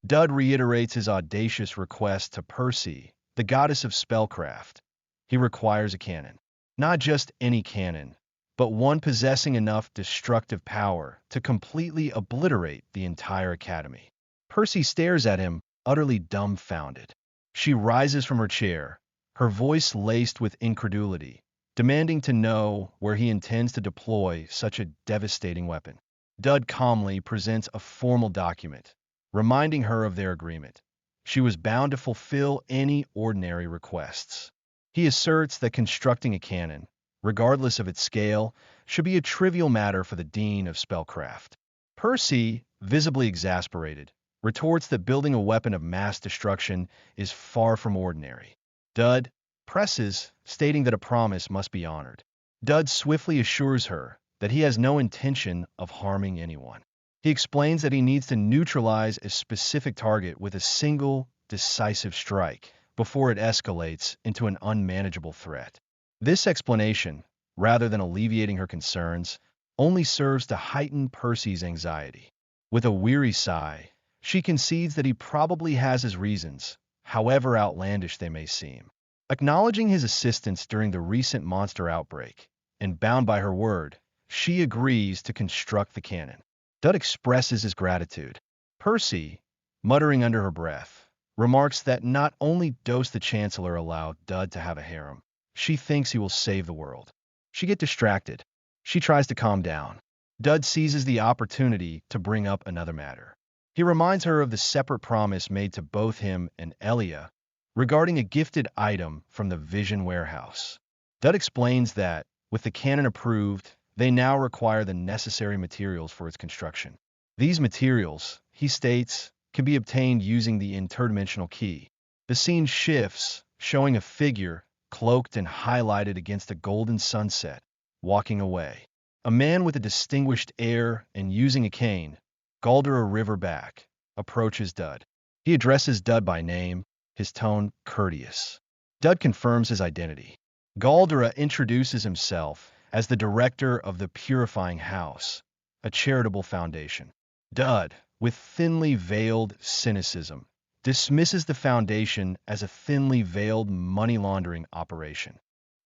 Dud reiterates his audacious request to Percy, the goddess of spellcraft. He requires a cannon. Not just any cannon, but one possessing enough destructive power to completely obliterate the entire academy. Percy stares at him, utterly dumbfounded. She rises from her chair, her voice laced with incredulity, demanding to know where he intends to deploy such a devastating weapon. Dud calmly presents a formal document, reminding her of their agreement. She was bound to fulfill any ordinary requests. He asserts that constructing a cannon, regardless of its scale, should be a trivial matter for the Dean of Spellcraft. Percy, visibly exasperated, retorts that building a weapon of mass destruction is far from ordinary. Dud presses, stating that a promise must be honored. Dud swiftly assures her that he has no intention of harming anyone. He explains that he needs to neutralize a specific target with a single, decisive strike before it escalates into an unmanageable threat. This explanation, rather than alleviating her concerns, only serves to heighten Percy's anxiety. With a weary sigh, she concedes that he probably has his reasons, however outlandish they may seem. Acknowledging his assistance during the recent monster outbreak, and bound by her word, she agrees to construct the cannon. Dud expresses his gratitude. Percy, muttering under her breath, remarks that not only does the Chancellor allow Dud to have a harem, she thinks he will save the world. She gets distracted. She tries to calm down. Dud seizes the opportunity to bring up another matter. He reminds her of the separate promise made to both him and Elia regarding a gifted item from the Vision Warehouse. Dud explains that, with the cannon approved, they now require the necessary materials for its construction. These materials, he states, can be obtained using the interdimensional key. The scene shifts, showing a figure, cloaked and highlighted against a golden sunset, walking away. A man with a distinguished air and using a cane, Galder a river back, approaches Dud. He addresses Dud by name, his tone courteous. Dud confirms his identity. Galdera introduces himself as the director of the Purifying House, a charitable foundation. Dud, with thinly veiled cynicism, dismisses the foundation as a thinly veiled money laundering operation.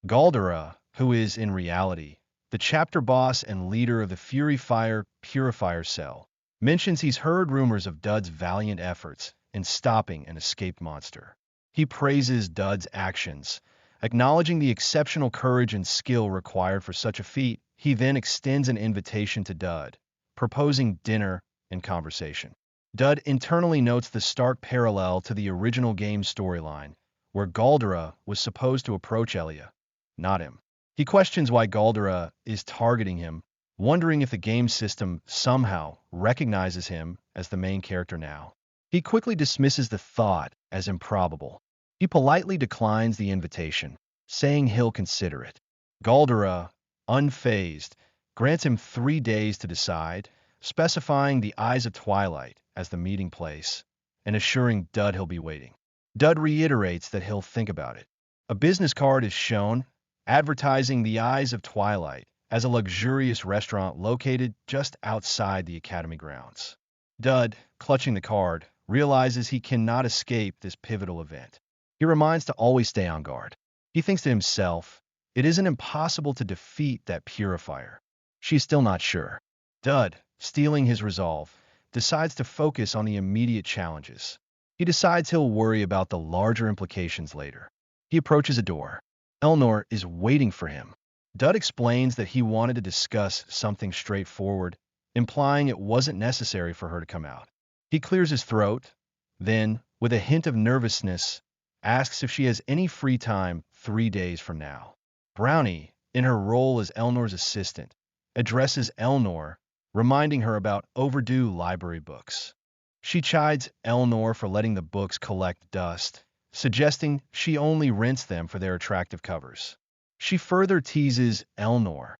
Galdera, who is in reality the chapter boss and leader of the Fury Fire Purifier Cell, mentions he's heard rumors of Dud's valiant efforts in stopping an escaped monster. He praises Dud's actions, acknowledging the exceptional courage and skill required for such a feat. He then extends an invitation to Dud, proposing dinner and conversation. Dud internally notes the stark parallel to the original game storyline, where Galdera was supposed to approach Elia, not him. He questions why Galdera is targeting him, wondering if the game system somehow recognizes him as the main character now. He quickly dismisses the thought as improbable. He politely declines the invitation, saying he'll consider it. Galdera, unfazed, grants him 3 days to decide, specifying the Eyes of Twilight as the meeting place, and assuring Dud he'll be waiting. Dud reiterates that he'll think about it. A business card is shown, advertising the Eyes of Twilight as a luxurious restaurant located just outside the academy grounds. Dud, clutching the card, realizes he cannot escape this pivotal event. He reminds to always stay on guard. He thinks to himself, it isn't impossible to defeat that purifier. She's still not sure. Dud, stealing his resolve, decides to focus on the immediate challenges. He decides he'll worry about the larger implications later. He approaches a door. Elnor is waiting for him. Dud explains that he wanted to discuss something straightforward, implying it wasn't necessary for her to come out. He clears his throat, then, with a hint of nervousness, asks if she has any free time 3 days from now. Brownie, in her role as Elnor's assistant, addresses Elnor, reminding her about overdue library books. She chides Elnor for letting the books collect dust, suggesting she only rents them for their attractive covers. She further teases Elnor,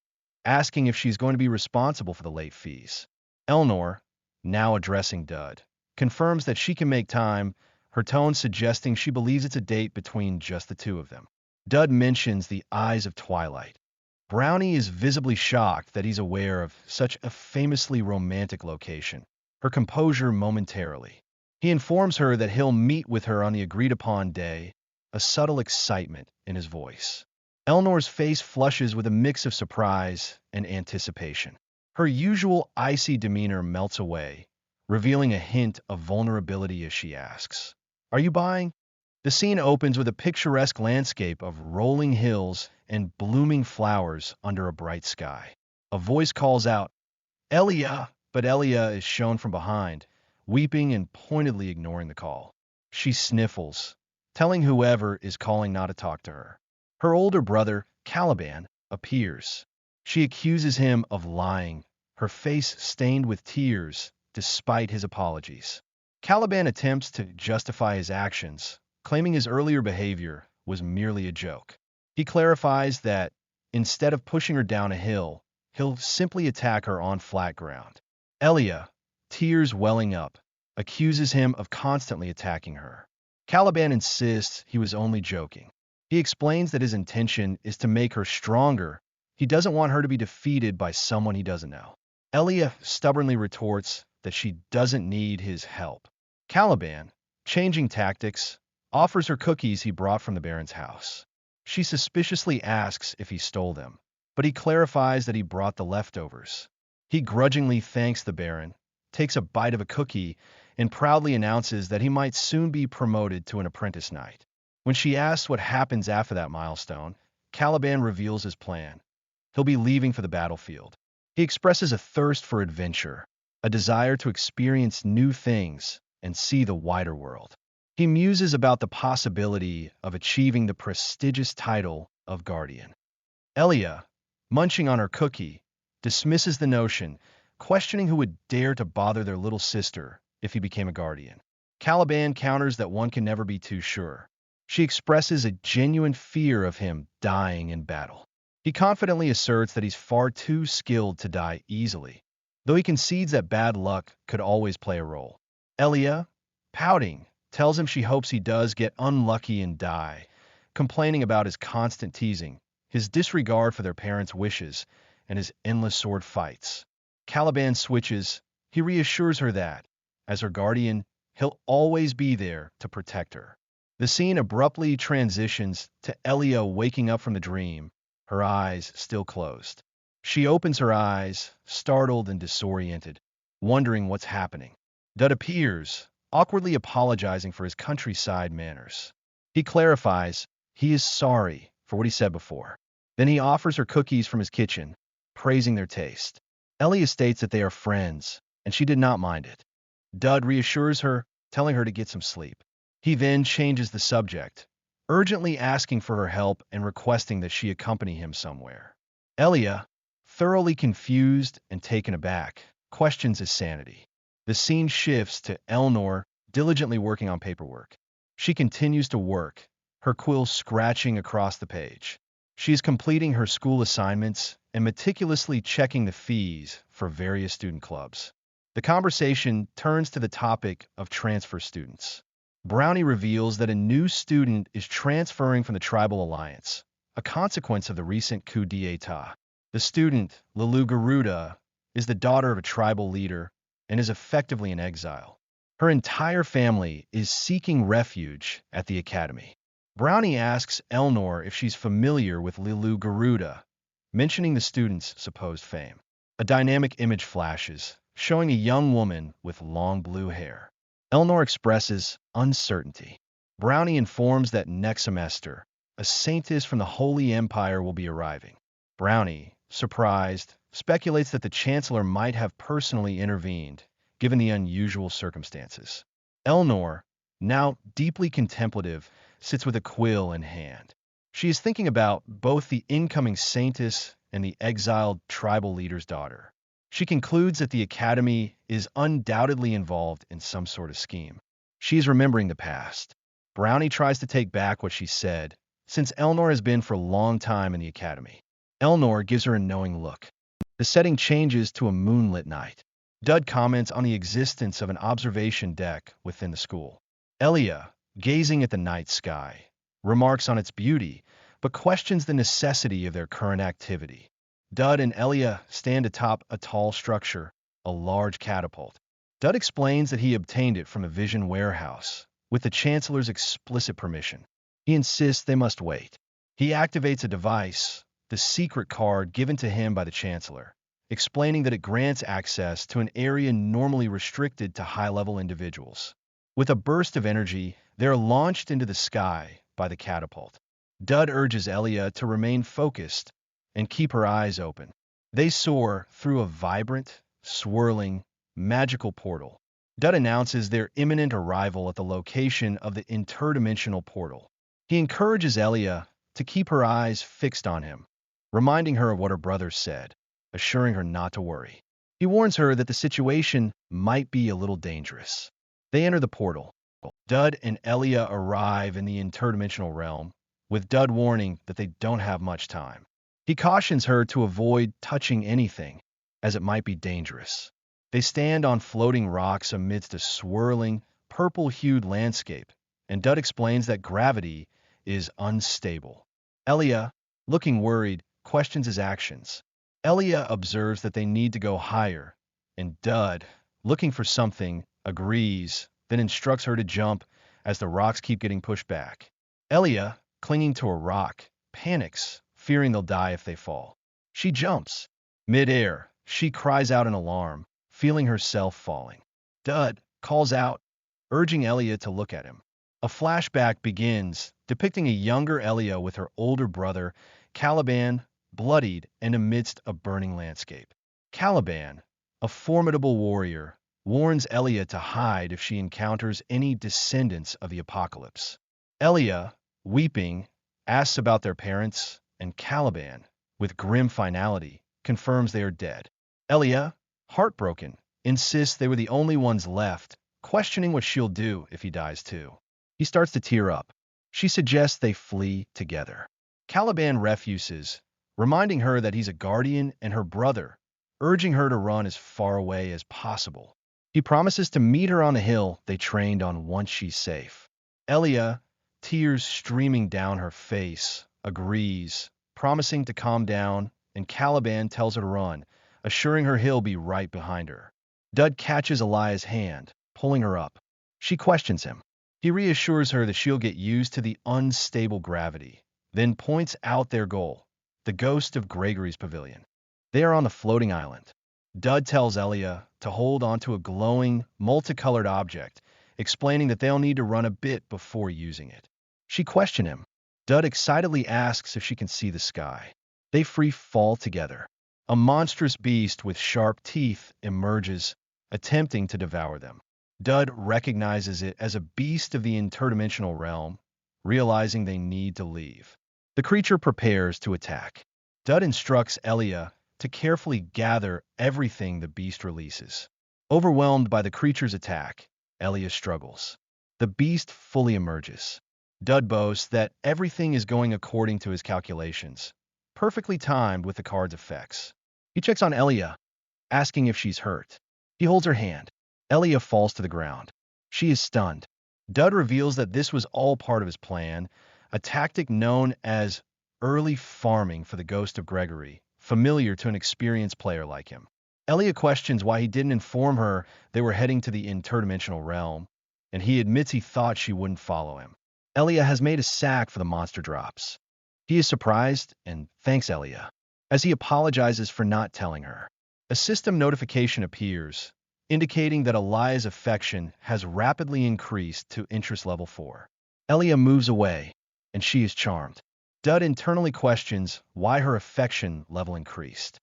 asking if she's going to be responsible for the late fees. Elnor, now addressing Dud, confirms that she can make time, her tone suggesting she believes it's a date between just the two of them. Dud mentions the Eyes of Twilight. Brownie is visibly shocked that he's aware of such a famously romantic location, her composure momentarily. He informs her that he'll meet with her on the agreed-upon day, a subtle excitement in his voice. Elnor's face flushes with a mix of surprise and anticipation. Her usual icy demeanor melts away, revealing a hint of vulnerability as she asks, "Are you buying?" The scene opens with a picturesque landscape of rolling hills and blooming flowers under a bright sky. A voice calls out, "Elia!" But Elia is shown from behind, weeping and pointedly ignoring the call. She sniffles, telling whoever is calling not to talk to her. Her older brother, Caliban, appears. She accuses him of lying, her face stained with tears, despite his apologies. Caliban attempts to justify his actions, claiming his earlier behavior was merely a joke. He clarifies that, instead of pushing her down a hill, he'll simply attack her on flat ground. Elia, tears welling up, accuses him of constantly attacking her. Caliban insists he was only joking. He explains that his intention is to make her stronger. He doesn't want her to be defeated by someone he doesn't know. Elia stubbornly retorts that she doesn't need his help. Caliban, changing tactics, offers her cookies he brought from the Baron's house. She suspiciously asks if he stole them, but he clarifies that he brought the leftovers. He grudgingly thanks the Baron, takes a bite of a cookie, and proudly announces that he might soon be promoted to an apprentice knight. When she asks what happens after that milestone, Caliban reveals his plan. He'll be leaving for the battlefield. He expresses a thirst for adventure, a desire to experience new things and see the wider world. He muses about the possibility of achieving the prestigious title of Guardian. Elia, munching on her cookie, dismisses the notion, questioning who would dare to bother their little sister if he became a guardian. Caliban counters that one can never be too sure. She expresses a genuine fear of him dying in battle. He confidently asserts that he's far too skilled to die easily, though he concedes that bad luck could always play a role. Elia, pouting, tells him she hopes he does get unlucky and die, complaining about his constant teasing, his disregard for their parents' wishes, and his endless sword fights. Caliban switches. He reassures her that, as her guardian, he'll always be there to protect her. The scene abruptly transitions to Elia waking up from the dream, her eyes still closed. She opens her eyes, startled and disoriented, wondering what's happening. Dud appears, awkwardly apologizing for his countryside manners. He clarifies he is sorry for what he said before. Then he offers her cookies from his kitchen, praising their taste. Elia states that they are friends, and she did not mind it. Dud reassures her, telling her to get some sleep. He then changes the subject, urgently asking for her help and requesting that she accompany him somewhere. Elia, thoroughly confused and taken aback, questions his sanity. The scene shifts to Elnor diligently working on paperwork. She continues to work, her quill scratching across the page. She is completing her school assignments and meticulously checking the fees for various student clubs. The conversation turns to the topic of transfer students. Brownie reveals that a new student is transferring from the Tribal Alliance, a consequence of the recent coup d'etat. The student, Lilu Garuda, is the daughter of a tribal leader and is effectively in exile. Her entire family is seeking refuge at the academy. Brownie asks Elnor if she's familiar with Lilu Garuda, mentioning the student's supposed fame. A dynamic image flashes, showing a young woman with long blue hair. Elnor expresses uncertainty. Brownie informs that next semester, a saintess from the Holy Empire will be arriving. Brownie, surprised, speculates that the Chancellor might have personally intervened, given the unusual circumstances. Elnor, now deeply contemplative, sits with a quill in hand. She is thinking about both the incoming saintess and the exiled tribal leader's daughter. She concludes that the academy is undoubtedly involved in some sort of scheme. She is remembering the past. Brownie tries to take back what she said, since Elnor has been for a long time in the academy. Elnor gives her a knowing look. The setting changes to a moonlit night. Dud comments on the existence of an observation deck within the school. Elia, gazing at the night sky, remarks on its beauty, but questions the necessity of their current activity. Dud and Elia stand atop a tall structure, a large catapult. Dud explains that he obtained it from a vision warehouse, with the Chancellor's explicit permission. He insists they must wait. He activates a device, the secret card given to him by the Chancellor, explaining that it grants access to an area normally restricted to high-level individuals. With a burst of energy, they are launched into the sky by the catapult. Dud urges Elia to remain focused and keep her eyes open. They soar through a vibrant, swirling, magical portal. Dud announces their imminent arrival at the location of the interdimensional portal. He encourages Elia to keep her eyes fixed on him, reminding her of what her brother said, assuring her not to worry. He warns her that the situation might be a little dangerous. They enter the portal. Dud and Elia arrive in the interdimensional realm, with Dud warning that they don't have much time. He cautions her to avoid touching anything, as it might be dangerous. They stand on floating rocks amidst a swirling, purple-hued landscape, and Dud explains that gravity is unstable. Elia, looking worried, questions his actions. Elia observes that they need to go higher, and Dud, looking for something, agrees, then instructs her to jump as the rocks keep getting pushed back. Elia, clinging to a rock, panics, fearing they'll die if they fall. She jumps. Mid-air, she cries out in alarm, feeling herself falling. Dud calls out, urging Elia to look at him. A flashback begins, depicting a younger Elia with her older brother, Caliban, bloodied and amidst a burning landscape. Caliban, a formidable warrior, warns Elia to hide if she encounters any descendants of the apocalypse. Elia, weeping, asks about their parents, and Caliban, with grim finality, confirms they are dead. Elia, heartbroken, insists they were the only ones left, questioning what she'll do if he dies too. He starts to tear up. She suggests they flee together. Caliban refuses, reminding her that he's a guardian and her brother, urging her to run as far away as possible. He promises to meet her on the hill they trained on once she's safe. Elia, tears streaming down her face, agrees, promising to calm down, and Caliban tells her to run, assuring her he'll be right behind her. Dud catches Elia's hand, pulling her up. She questions him. He reassures her that she'll get used to the unstable gravity, then points out their goal, the ghost of Gregory's pavilion. They are on the floating island. Dud tells Elia to hold onto a glowing, multicolored object, explaining that they'll need to run a bit before using it. She questions him. Dud excitedly asks if she can see the sky. They free fall together. A monstrous beast with sharp teeth emerges, attempting to devour them. Dud recognizes it as a beast of the interdimensional realm, realizing they need to leave. The creature prepares to attack. Dud instructs Elia to carefully gather everything the beast releases. Overwhelmed by the creature's attack, Elia struggles. The beast fully emerges. Dud boasts that everything is going according to his calculations, perfectly timed with the card's effects. He checks on Elia, asking if she's hurt. He holds her hand. Elia falls to the ground. She is stunned. Dud reveals that this was all part of his plan, a tactic known as early farming for the ghost of Gregory, familiar to an experienced player like him. Elia questions why he didn't inform her they were heading to the interdimensional realm, and he admits he thought she wouldn't follow him. Elia has made a sack for the monster drops. He is surprised and thanks Elia, as he apologizes for not telling her. A system notification appears, indicating that Elia's affection has rapidly increased to interest level 4. Elia moves away, and she is charmed. Dud internally questions why her affection level increased.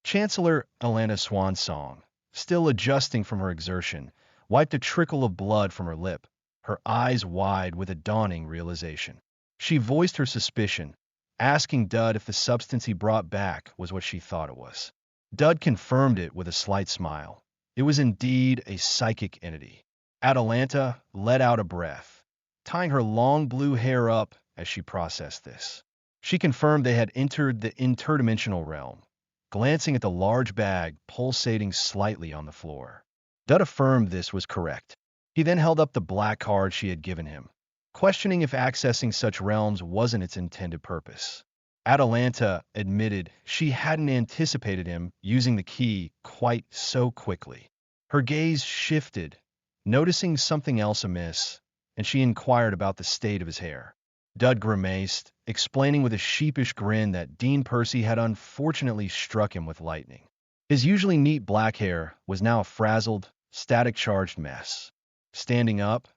Chancellor Elena Swansong, still adjusting from her exertion, wiped a trickle of blood from her lip, her eyes wide with a dawning realization. She voiced her suspicion, asking Dud if the substance he brought back was what she thought it was. Dud confirmed it with a slight smile. It was indeed a psychic entity. Atalanta let out a breath, tying her long blue hair up as she processed this. She confirmed they had entered the interdimensional realm, glancing at the large bag pulsating slightly on the floor. Dud affirmed this was correct. He then held up the black card she had given him, questioning if accessing such realms wasn't its intended purpose. Atalanta admitted she hadn't anticipated him using the key quite so quickly. Her gaze shifted, noticing something else amiss, and she inquired about the state of his hair. Dud grimaced, explaining with a sheepish grin that Dean Percy had unfortunately struck him with lightning. His usually neat black hair was now a frazzled, static-charged mess. Standing up,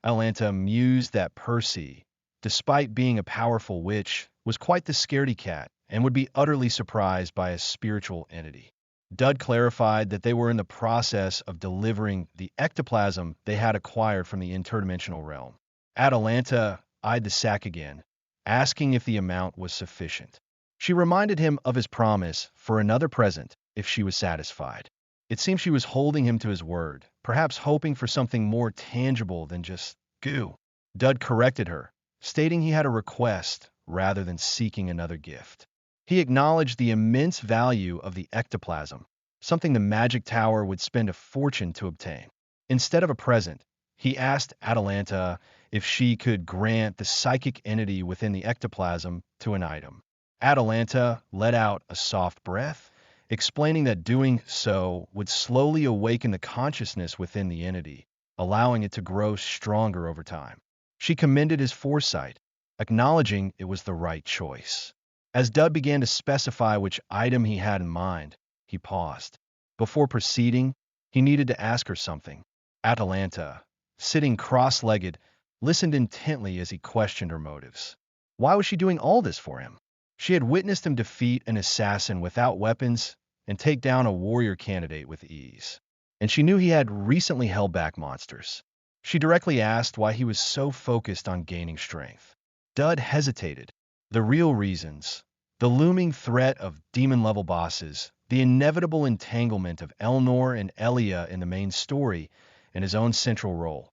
Atalanta mused that Percy, despite being a powerful witch, was quite the scaredy cat and would be utterly surprised by a spiritual entity. Dud clarified that they were in the process of delivering the ectoplasm they had acquired from the interdimensional realm. Atalanta eyed the sack again, asking if the amount was sufficient. She reminded him of his promise for another present if she was satisfied. It seemed she was holding him to his word, perhaps hoping for something more tangible than just goo. Dud corrected her, stating he had a request rather than seeking another gift. He acknowledged the immense value of the ectoplasm, something the magic tower would spend a fortune to obtain. Instead of a present, he asked Atalanta if she could grant the psychic entity within the ectoplasm to an item. Atalanta let out a soft breath, explaining that doing so would slowly awaken the consciousness within the entity, allowing it to grow stronger over time. She commended his foresight, acknowledging it was the right choice. As Dud began to specify which item he had in mind, he paused. Before proceeding, he needed to ask her something. Atalanta, sitting cross-legged, listened intently as he questioned her motives. Why was she doing all this for him? She had witnessed him defeat an assassin without weapons and take down a warrior candidate with ease. And she knew he had recently held back monsters. She directly asked why he was so focused on gaining strength. Dud hesitated. The real reasons: the looming threat of demon-level bosses, the inevitable entanglement of Elnor and Elia in the main story, and his own central role,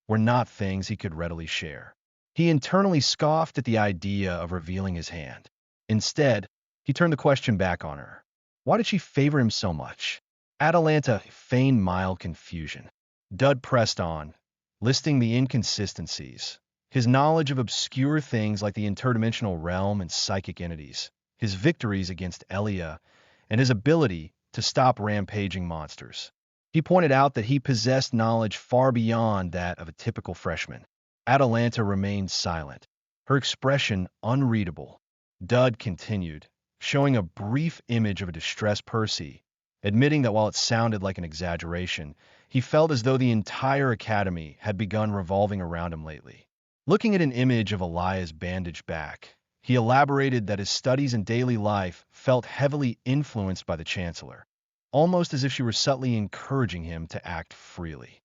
were not things he could readily share. He internally scoffed at the idea of revealing his hand. Instead, he turned the question back on her. Why did she favor him so much? Atalanta feigned mild confusion. Dud pressed on, listing the inconsistencies: his knowledge of obscure things like the interdimensional realm and psychic entities, his victories against Elia, and his ability to stop rampaging monsters. He pointed out that he possessed knowledge far beyond that of a typical freshman. Atalanta remained silent, her expression unreadable. Dud continued, showing a brief image of a distressed Percy, admitting that while it sounded like an exaggeration, he felt as though the entire academy had begun revolving around him lately. Looking at an image of Elia's bandaged back, he elaborated that his studies and daily life felt heavily influenced by the Chancellor, almost as if she were subtly encouraging him to act freely.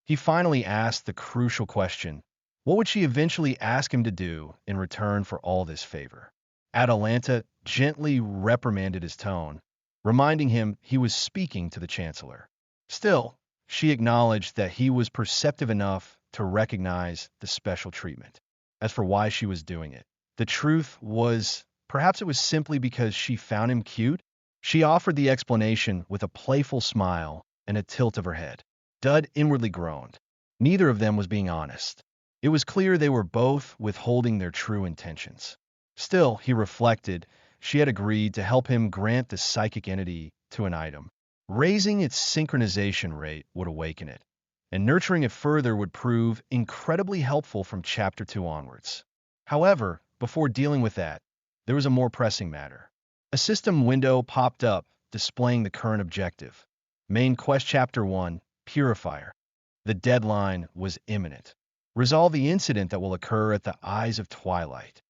He finally asked the crucial question: what would she eventually ask him to do in return for all this favor? Atalanta gently reprimanded his tone, reminding him he was speaking to the Chancellor. Still, she acknowledged that he was perceptive enough to recognize the special treatment. As for why she was doing it, the truth was, perhaps it was simply because she found him cute. She offered the explanation with a playful smile and a tilt of her head. Dud inwardly groaned. Neither of them was being honest. It was clear they were both withholding their true intentions. Still, he reflected, she had agreed to help him grant the psychic entity to an item. Raising its synchronization rate would awaken it, and nurturing it further would prove incredibly helpful from Chapter 2 onwards. However, before dealing with that, there was a more pressing matter. A system window popped up, displaying the current objective. Main Quest Chapter 1, Purifier. The deadline was imminent. Resolve the incident that will occur at the Eyes of Twilight.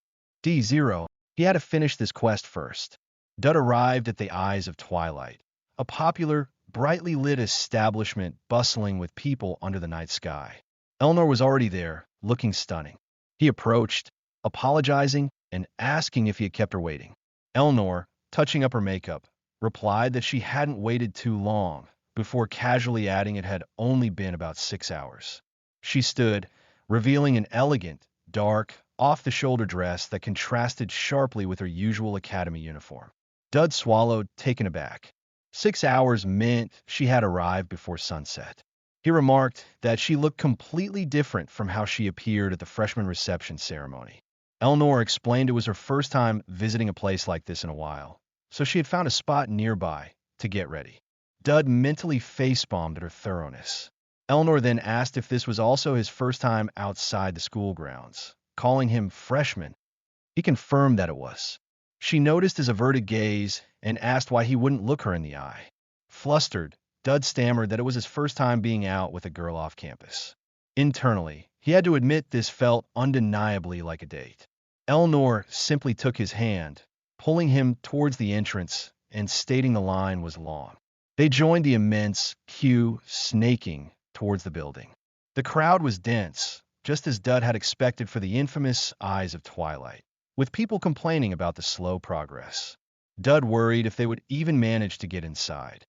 D0. He had to finish this quest first. Dud arrived at the Eyes of Twilight, a popular, brightly lit establishment bustling with people under the night sky. Elnor was already there, looking stunning. He approached, apologizing and asking if he had kept her waiting. Elnor, touching up her makeup, replied that she hadn't waited too long, before casually adding it had only been about 6 hours. She stood, revealing an elegant, dark, off-the-shoulder dress that contrasted sharply with her usual academy uniform. Dud swallowed, taken aback. 6 hours meant she had arrived before sunset. He remarked that she looked completely different from how she appeared at the freshman reception ceremony. Elnor explained it was her first time visiting a place like this in a while, so she had found a spot nearby to get ready. Dud mentally facepalmed at her thoroughness. Elnor then asked if this was also his first time outside the school grounds, calling him freshman. He confirmed that it was. She noticed his averted gaze and asked why he wouldn't look her in the eye. Flustered, Dud stammered that it was his first time being out with a girl off campus. Internally, he had to admit this felt undeniably like a date. Elnor simply took his hand, pulling him towards the entrance and stating the line was long. They joined the immense queue snaking towards the building. The crowd was dense, just as Dud had expected for the infamous Eyes of Twilight. with people complaining about the slow progress. Dud worried if they would even manage to get inside.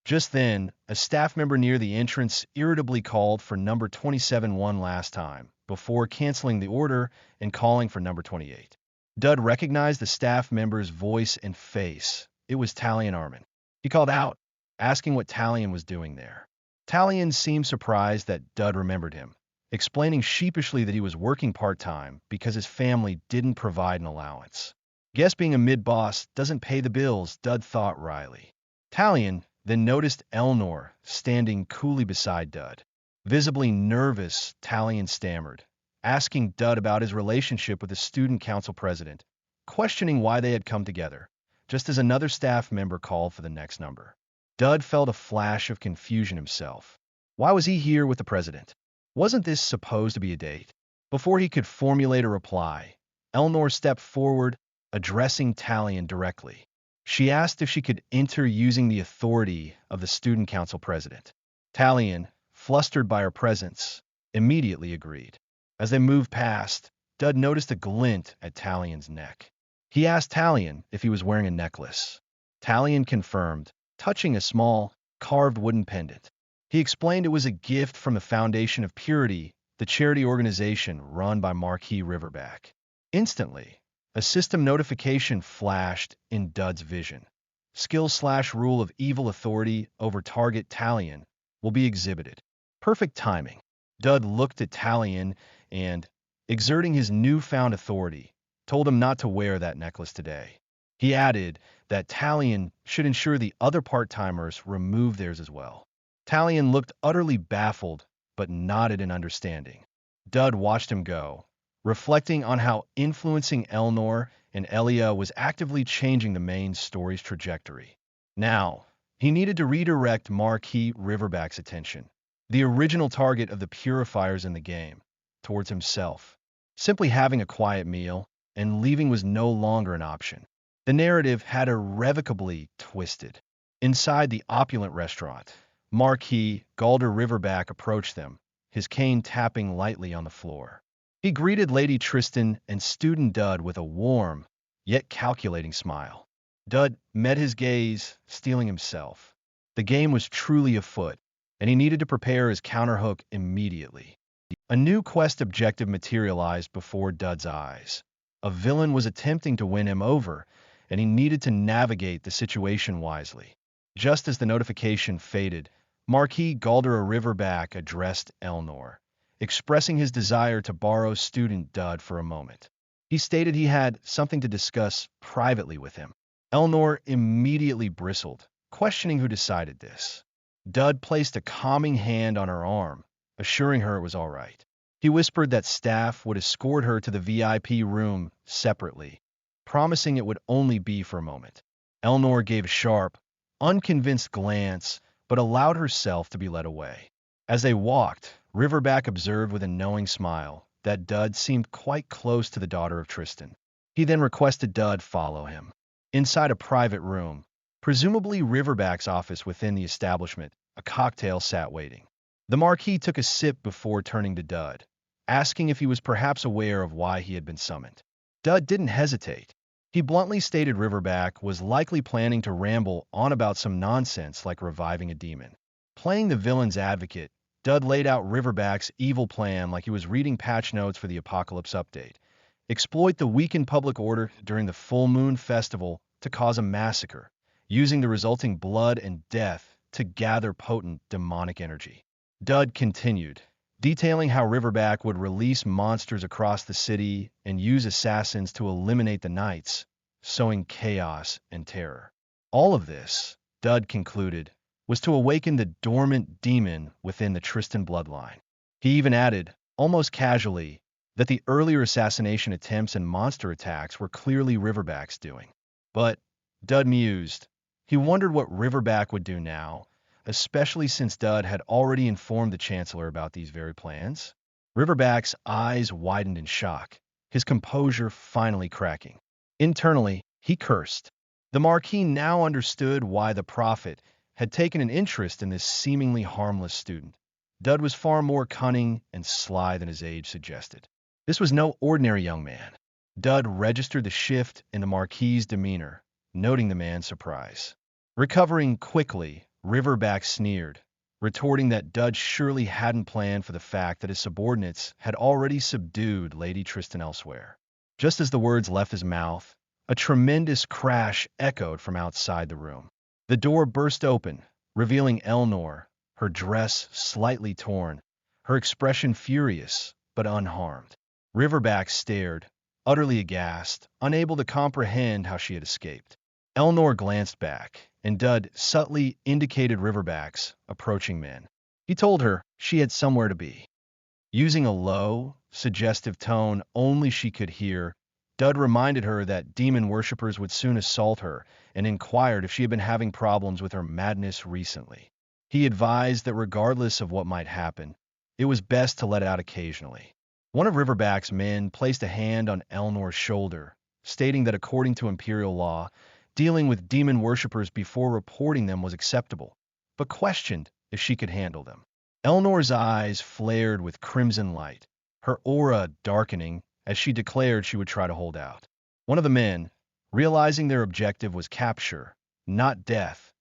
Just then, a staff member near the entrance irritably called for number 27 one last time, before canceling the order and calling for number 28. Dud recognized the staff member's voice and face. It was Talion Armin. He called out, asking what Talion was doing there. Talion seemed surprised that Dud remembered him, explaining sheepishly that he was working part-time because his family didn't provide an allowance. Guess being a mid-boss doesn't pay the bills, Dud thought wryly. Talion then noticed Elnor standing coolly beside Dud. Visibly nervous, Talion stammered, asking Dud about his relationship with the student council president, questioning why they had come together, just as another staff member called for the next number. Dud felt a flash of confusion himself. Why was he here with the president? Wasn't this supposed to be a date? Before he could formulate a reply, Elnor stepped forward, addressing Talion directly. She asked if she could enter using the authority of the student council president. Talion, flustered by her presence, immediately agreed. As they moved past, Dud noticed a glint at Talion's neck. He asked Talion if he was wearing a necklace. Talion confirmed, touching a small, carved wooden pendant. He explained it was a gift from the Foundation of Purity, the charity organization run by Marquis Riverback. Instantly, a system notification flashed in Dud's vision. Skill/rule of evil authority over target Talion will be exhibited. Perfect timing. Dud looked at Talion and, exerting his newfound authority, told him not to wear that necklace today. He added that Talion should ensure the other part-timers remove theirs as well. Talion looked utterly baffled, but nodded in understanding. Dud watched him go, reflecting on how influencing Elnor and Elia was actively changing the main story's trajectory. Now, he needed to redirect Marquis Riverback's attention, the original target of the purifiers in the game, towards himself. Simply having a quiet meal and leaving was no longer an option. The narrative had irrevocably twisted. Inside the opulent restaurant, Marquis Galder Riverback approached them, his cane tapping lightly on the floor. He greeted Lady Tristan and student Dud with a warm, yet calculating smile. Dud met his gaze, steeling himself. The game was truly afoot, and he needed to prepare his counterhook immediately. A new quest objective materialized before Dud's eyes. A villain was attempting to win him over, and he needed to navigate the situation wisely. Just as the notification faded, Marquis Galder Riverback addressed Elnor, expressing his desire to borrow student Dud for a moment. He stated he had something to discuss privately with him. Elnor immediately bristled, questioning who decided this. Dud placed a calming hand on her arm, assuring her it was all right. He whispered that staff would escort her to the VIP room separately, promising it would only be for a moment. Elnor gave a sharp, unconvinced glance, but allowed herself to be led away. As they walked, Riverback observed with a knowing smile that Dud seemed quite close to the daughter of Tristan. He then requested Dud follow him. Inside a private room, presumably Riverback's office within the establishment, a cocktail sat waiting. The Marquis took a sip before turning to Dud, asking if he was perhaps aware of why he had been summoned. Dud didn't hesitate. He bluntly stated Riverback was likely planning to ramble on about some nonsense like reviving a demon. Playing the villain's advocate, Dud laid out Riverback's evil plan like he was reading patch notes for the Apocalypse update. Exploit the weakened public order during the full moon festival to cause a massacre, using the resulting blood and death to gather potent demonic energy. Dud continued, detailing how Riverback would release monsters across the city and use assassins to eliminate the knights, sowing chaos and terror. All of this, Dud concluded, was to awaken the dormant demon within the Tristan bloodline. He even added, almost casually, that the earlier assassination attempts and monster attacks were clearly Riverback's doing. But, Dud mused, he wondered what Riverback would do now, especially since Dud had already informed the Chancellor about these very plans. Riverback's eyes widened in shock, his composure finally cracking. Internally, he cursed. The Marquis now understood why the Prophet had taken an interest in this seemingly harmless student. Dud was far more cunning and sly than his age suggested. This was no ordinary young man. Dud registered the shift in the Marquis's demeanor, noting the man's surprise. Recovering quickly, Riverback sneered, retorting that Dud surely hadn't planned for the fact that his subordinates had already subdued Lady Tristan elsewhere. Just as the words left his mouth, a tremendous crash echoed from outside the room. The door burst open, revealing Elnor, her dress slightly torn, her expression furious but unharmed. Riverback stared, utterly aghast, unable to comprehend how she had escaped. Elnor glanced back, and Dud subtly indicated Riverback's approaching men. He told her she had somewhere to be. Using a low, suggestive tone only she could hear, Dud reminded her that demon worshippers would soon assault her and inquired if she had been having problems with her madness recently. He advised that regardless of what might happen, it was best to let out occasionally. One of Riverback's men placed a hand on Elnor's shoulder, stating that according to imperial law, dealing with demon worshippers before reporting them was acceptable, but questioned if she could handle them. Elnor's eyes flared with crimson light, her aura darkening as she declared she would try to hold out. One of the men, realizing their objective was capture, not death,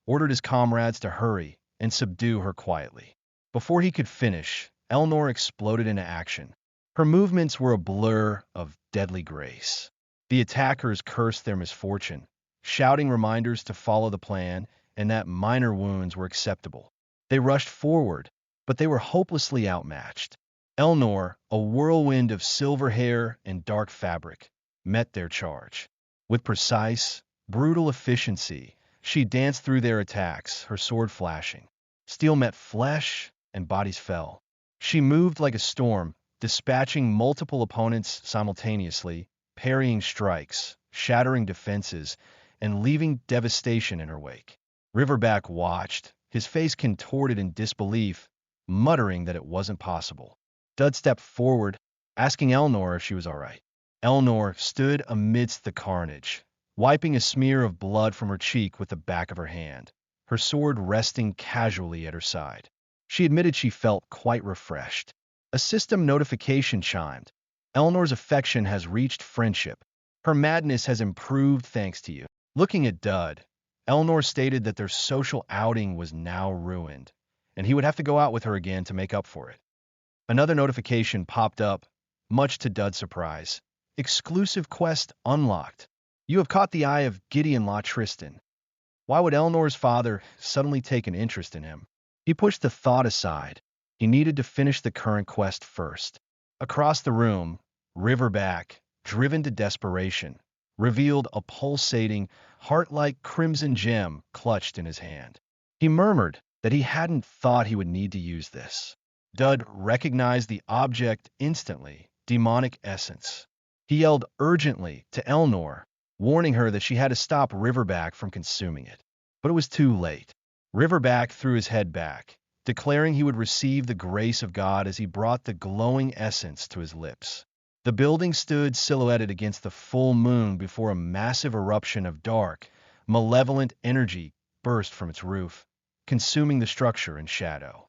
ordered his comrades to hurry and subdue her quietly. Before he could finish, Elnor exploded into action. Her movements were a blur of deadly grace. The attackers cursed their misfortune, shouting reminders to follow the plan and that minor wounds were acceptable. They rushed forward, but they were hopelessly outmatched. Elnor, a whirlwind of silver hair and dark fabric, met their charge. With precise, brutal efficiency, she danced through their attacks, her sword flashing. Steel met flesh, and bodies fell. She moved like a storm, dispatching multiple opponents simultaneously, parrying strikes, shattering defenses, and leaving devastation in her wake. Riverback watched, his face contorted in disbelief, muttering that it wasn't possible. Dud stepped forward, asking Elnor if she was all right. Elnor stood amidst the carnage, wiping a smear of blood from her cheek with the back of her hand, her sword resting casually at her side. She admitted she felt quite refreshed. A system notification chimed. Elnor's affection has reached friendship. Her madness has improved thanks to you. Looking at Dud, Elnor stated that their social outing was now ruined, and he would have to go out with her again to make up for it. Another notification popped up, much to Dud's surprise. Exclusive quest unlocked. You have caught the eye of Gideon La Tristan. Why would Elnor's father suddenly take an interest in him? He pushed the thought aside. He needed to finish the current quest first. Across the room, Riverback, driven to desperation, revealed a pulsating, heart-like crimson gem clutched in his hand. He murmured that he hadn't thought he would need to use this. Dud recognized the object instantly, demonic essence. He yelled urgently to Elnor, warning her that she had to stop Riverback from consuming it. But it was too late. Riverback threw his head back, declaring he would receive the grace of God as he brought the glowing essence to his lips. The building stood silhouetted against the full moon before a massive eruption of dark, malevolent energy burst from its roof, consuming the structure in shadow.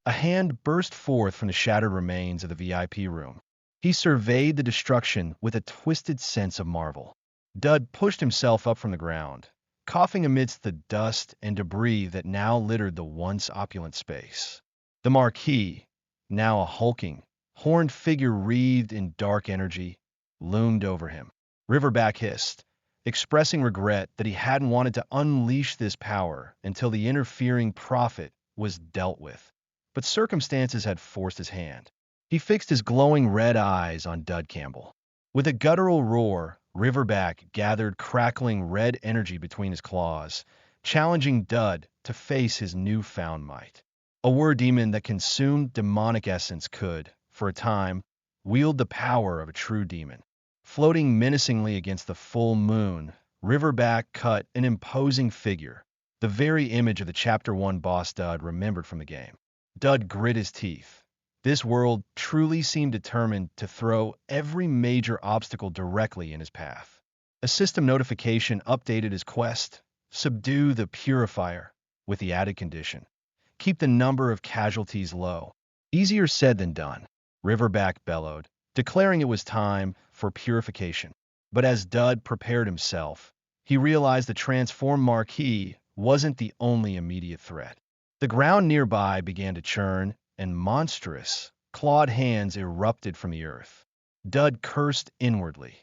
A hand burst forth from the shattered remains of the VIP room. He surveyed the destruction with a twisted sense of marvel. Dud pushed himself up from the ground, coughing amidst the dust and debris that now littered the once opulent space. The Marquis, now a hulking, horned figure wreathed in dark energy, loomed over him. Riverback hissed, expressing regret that he hadn't wanted to unleash this power until the interfering prophet was dealt with. But circumstances had forced his hand. He fixed his glowing red eyes on Dud Campbell. With a guttural roar, Riverback gathered crackling red energy between his claws, challenging Dud to face his newfound might. A word demon that consumed demonic essence could, for a time, wield the power of a true demon. Floating menacingly against the full moon, Riverback cut an imposing figure, the very image of the Chapter 1 boss Dud remembered from the game. Dud grit his teeth. This world truly seemed determined to throw every major obstacle directly in his path. A system notification updated his quest: subdue the Purifier, with the added condition: keep the number of casualties low. Easier said than done, Riverback bellowed, declaring it was time for purification. But as Dud prepared himself, he realized the transformed Marquis wasn't the only immediate threat. The ground nearby began to churn, and monstrous, clawed hands erupted from the earth. Dud cursed inwardly.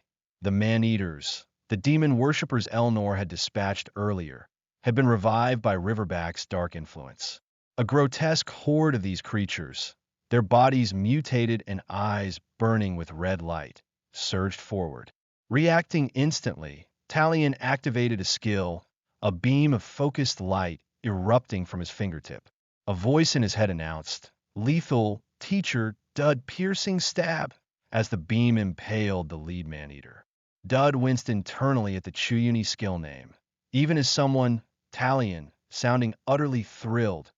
The man-eaters, the demon worshippers Elnor had dispatched earlier, had been revived by Riverback's dark influence. A grotesque horde of these creatures, their bodies mutated and eyes burning with red light, surged forward. Reacting instantly, Talion activated a skill, a beam of focused light erupting from his fingertip. A voice in his head announced, "Lethal, teacher, Dud piercing stab," as the beam impaled the lead man-eater. Dud winced internally at the Chuyuni skill name, even as someone, Talion, sounding utterly thrilled,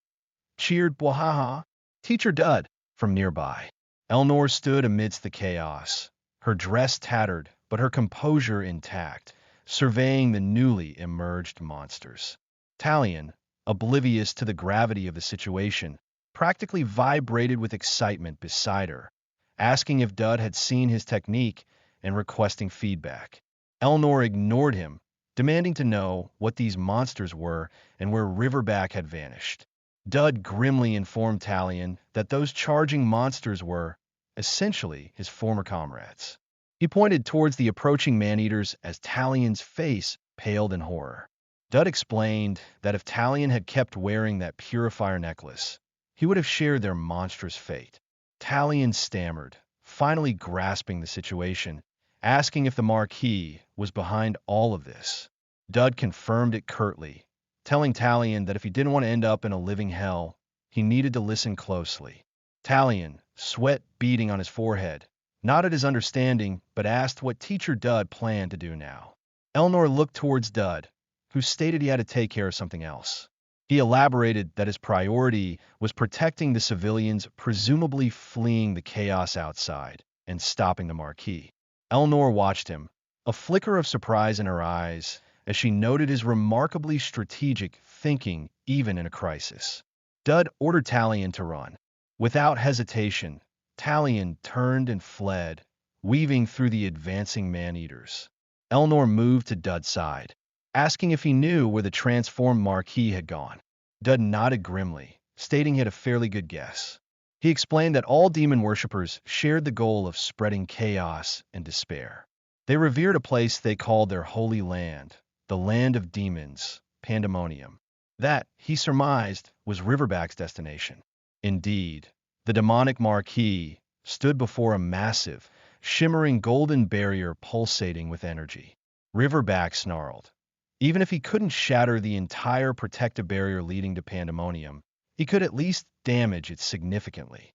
cheered "Bwahaha, Teacher Dud," from nearby. Elnor stood amidst the chaos, her dress tattered but her composure intact, surveying the newly emerged monsters. Talion, oblivious to the gravity of the situation, practically vibrated with excitement beside her, asking if Dud had seen his technique and requesting feedback. Elnor ignored him, demanding to know what these monsters were and where Riverback had vanished. Dud grimly informed Talion that those charging monsters were, essentially, his former comrades. He pointed towards the approaching man-eaters as Talion's face paled in horror. Dud explained that if Talion had kept wearing that purifier necklace, he would have shared their monstrous fate. Talion stammered, finally grasping the situation, asking if the Marquis was behind all of this. Dud confirmed it curtly, telling Talion that if he didn't want to end up in a living hell, he needed to listen closely. Talion, sweat beading on his forehead, nodded his understanding but asked what Teacher Dud planned to do now. Elnor looked towards Dud, who stated he had to take care of something else. He elaborated that his priority was protecting the civilians presumably fleeing the chaos outside and stopping the Marquis. Elnor watched him, a flicker of surprise in her eyes as she noted his remarkably strategic thinking even in a crisis. Dud ordered Talion to run. Without hesitation, Talion turned and fled, weaving through the advancing man-eaters. Elnor moved to Dud's side, asking if he knew where the transformed Marquis had gone. Dud nodded grimly, stating he had a fairly good guess. He explained that all demon worshippers shared the goal of spreading chaos and despair. They revered a place they called their holy land, the land of demons, Pandemonium. That, he surmised, was Riverback's destination. Indeed, the demonic Marquis stood before a massive, shimmering golden barrier pulsating with energy. Riverback snarled. Even if he couldn't shatter the entire protective barrier leading to Pandemonium, he could at least damage it significantly.